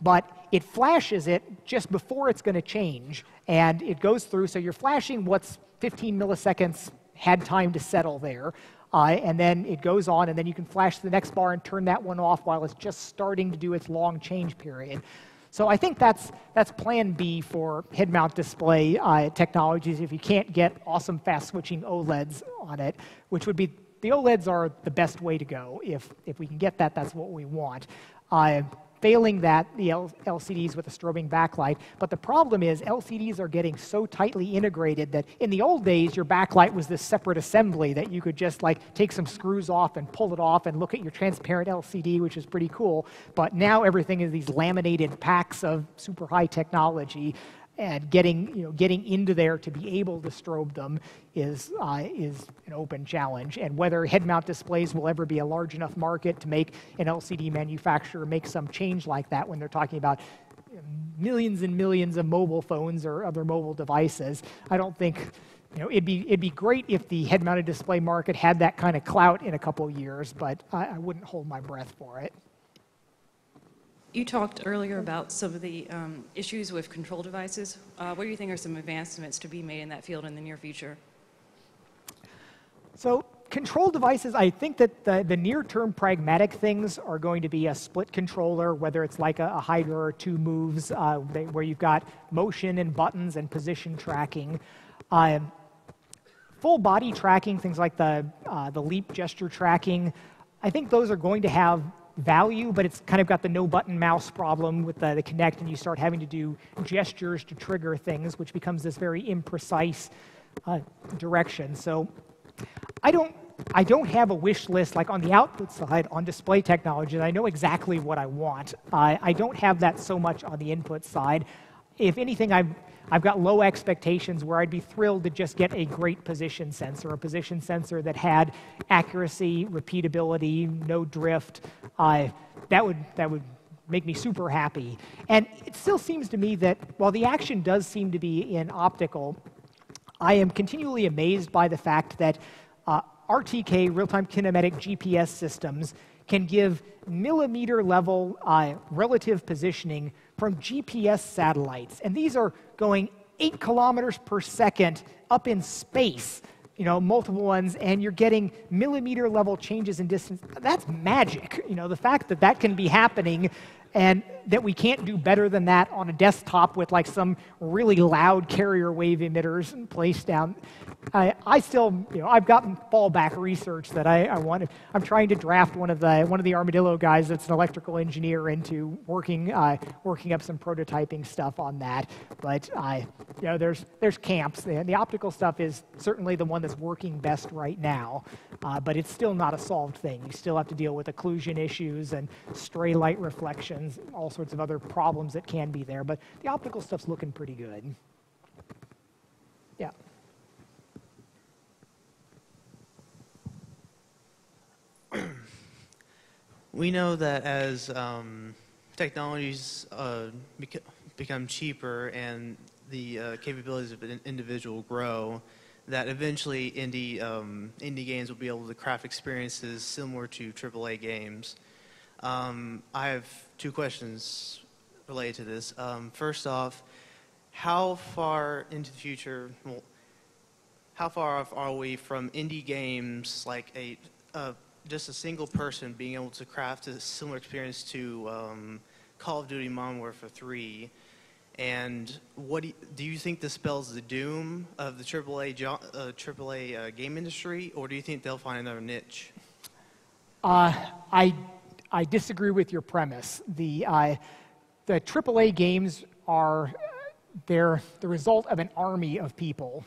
but it flashes it just before it's going to change, and it goes through, so you're flashing what's 15 milliseconds had time to settle there. And then it goes on, and then you can flash the next bar and turn that one off while it's just starting to do its long change period. So I think that's plan B for head-mount display technologies if you can't get awesome fast-switching OLEDs on it, which would be, the OLEDs are the best way to go. If we can get that, that's what we want. Failing that, the LCDs with a strobing backlight. But the problem is LCDs are getting so tightly integrated that in the old days, your backlight was this separate assembly that you could just take some screws off and pull it off and look at your transparent LCD, which is pretty cool. But now everything is these laminated packs of super high technology. And getting into there to be able to strobe them is an open challenge. And whether head-mount displays will ever be a large enough market to make an LCD manufacturer make some change like that when they're talking about millions and millions of mobile phones or other mobile devices, I don't think. It'd be great if the head-mounted display market had that kind of clout in a couple years, but I wouldn't hold my breath for it. You talked earlier about some of the issues with control devices. What do you think are some advancements to be made in that field in the near future? So control devices, I think that the near-term pragmatic things are going to be a split controller, whether it's like a Hydra or two moves, where you've got motion and buttons and position tracking. Full body tracking, things like the leap gesture tracking, I think those are going to have value, but it's kind of got the no button mouse problem with the Kinect, and you start having to do gestures to trigger things, which becomes this very imprecise direction. So I don't have a wish list like on the output side on display technology. I know exactly what I want. I don't have that so much on the input side. If anything, I've got low expectations where I'd be thrilled to just get a great position sensor, a position sensor that had accuracy, repeatability, no drift. That would make me super happy. And it still seems to me that while the action does seem to be in optical, I am continually amazed by the fact that RTK, real-time kinematic GPS systems, can give millimeter-level relative positioning from GPS satellites. And these are going 8 kilometers per second up in space, multiple ones, and you're getting millimeter-level changes in distance. That's magic. The fact that that can be happening and that we can't do better than that on a desktop with like some really loud carrier wave emitters placed down. I still, I've gotten fallback research that I want. I'm trying to draft one of the Armadillo guys that's an electrical engineer into working up some prototyping stuff on that. But there's camps. The optical stuff is certainly the one that's working best right now, but it's still not a solved thing. You still have to deal with occlusion issues and stray light reflections, all sorts of other problems that can be there. But the optical stuff's looking pretty good. Yeah. We know that as technologies become cheaper and the capabilities of an individual grow, that eventually indie games will be able to craft experiences similar to AAA games. I have 2 questions related to this. First off, how far into the future, how far off are we from indie games like just a single person being able to craft a similar experience to Call of Duty Modern Warfare 3? And what do you think this spells the doom of the AAA game industry, or do you think they'll find another niche? I disagree with your premise. The AAA games are they're the result of an army of people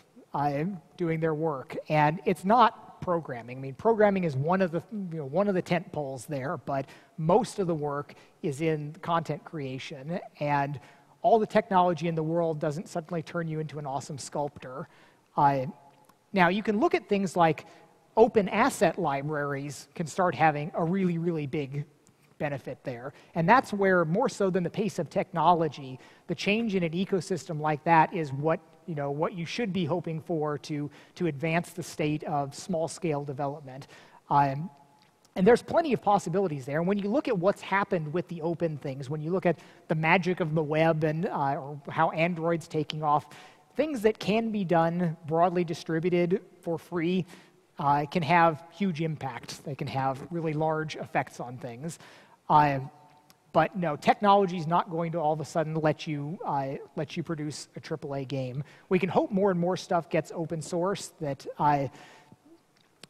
doing their work, and it's not programming. I mean, programming is one of the tent poles there, but most of the work is in content creation, and all the technology in the world doesn't suddenly turn you into an awesome sculptor. Now, you can look at things like open asset libraries can start having a really, really big benefit there. And that's where, more so than the pace of technology, the change in an ecosystem like that is what you should be hoping for to advance the state of small-scale development. And there's plenty of possibilities there. And when you look at what's happened with the open things, when you look at the magic of the web and or how Android's taking off, things that can be done broadly distributed for free can have huge impact. They can have really large effects on things. But no, technology is not going to all of a sudden let you produce a AAA game. We can hope more and more stuff gets open source. That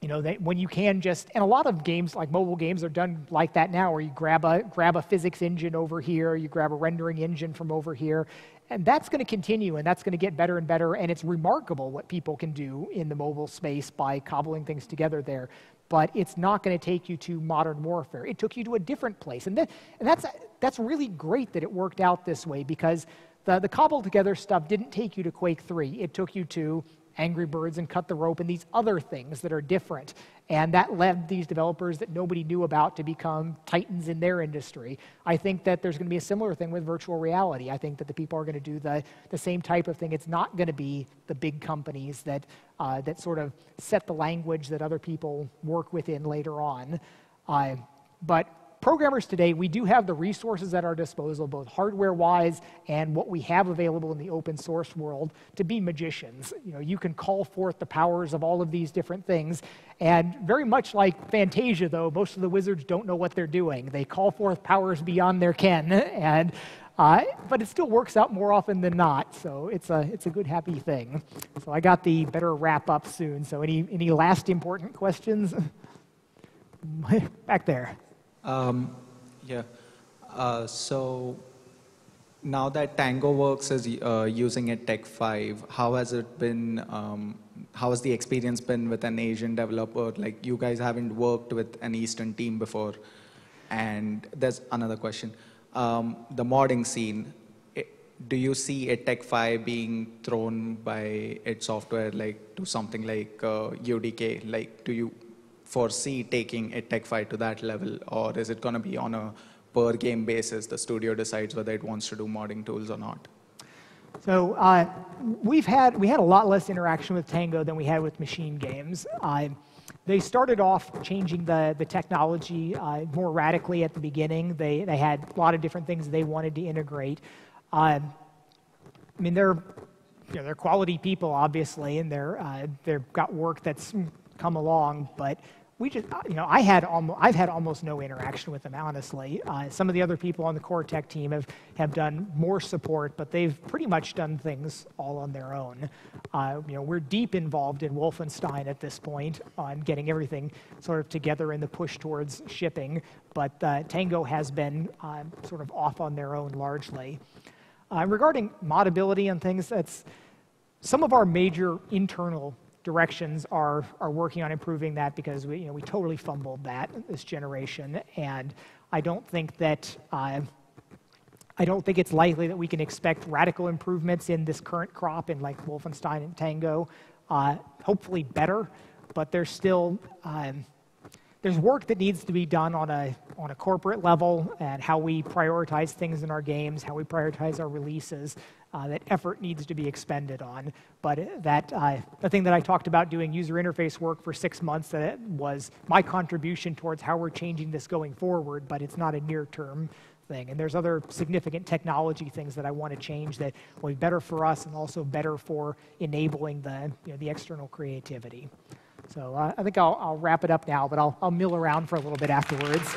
that when you can just, and a lot of games like mobile games are done like that now, where you grab a physics engine over here, you grab a rendering engine from over here, and that's going to continue, and that's going to get better and better. And it's remarkable what people can do in the mobile space by cobbling things together there. But it's not going to take you to modern warfare. It took you to a different place. And that's really great that it worked out this way, because the cobbled together stuff didn't take you to Quake 3. It took you to Angry Birds and Cut the Rope and these other things that are different. And that led these developers that nobody knew about to become titans in their industry. I think that there's going to be a similar thing with virtual reality. I think that the people are going to do the same type of thing. It's not going to be the big companies that sort of set the language that other people work within later on. But programmers today, we do have the resources at our disposal, both hardware-wise and what we have available in the open source world, to be magicians. You know, you can call forth the powers of all of these different things, and very much like Fantasia, though, most of the wizards don't know what they're doing. They call forth powers beyond their ken, and but it still works out more often than not, so it's a good, happy thing. So I got the better wrap up soon. So any last important questions? Back there. Yeah. So now that Tango Works is using it Tech 5, how has it been? How has the experience been with an Asian developer? Like, you guys haven't worked with an Eastern team before. And there's another question. The modding scene, do you see a Tech 5 being thrown by id Software like to something like UDK? Like, do you foresee taking a Tech 5 to that level, or is it going to be on a per game basis? The studio decides whether it wants to do modding tools or not. So we had a lot less interaction with Tango than we had with machine games. They started off changing the technology more radically at the beginning. They had a lot of different things they wanted to integrate. I mean, they're quality people, obviously, and they've got work that's come along, but we just, I've had almost no interaction with them, honestly. Some of the other people on the core tech team have done more support, but they've pretty much done things all on their own. We're deep involved in Wolfenstein at this point on getting everything sort of together in the push towards shipping, but Tango has been sort of off on their own largely. Regarding modability and things, some of our major internal directions are working on improving that, because we totally fumbled that this generation, and I don't think it's likely that we can expect radical improvements in this current crop in like Wolfenstein and Tango. Hopefully better, but there's still there's work that needs to be done on a corporate level, and how we prioritize things in our games, how we prioritize our releases. That effort needs to be expended on. But the thing that I talked about doing user interface work for 6 months, that was my contribution towards how we're changing this going forward, but it's not a near-term thing. And there's other significant technology things that I want to change that will be better for us and also better for enabling the external creativity. So I think I'll wrap it up now, but I'll mill around for a little bit afterwards.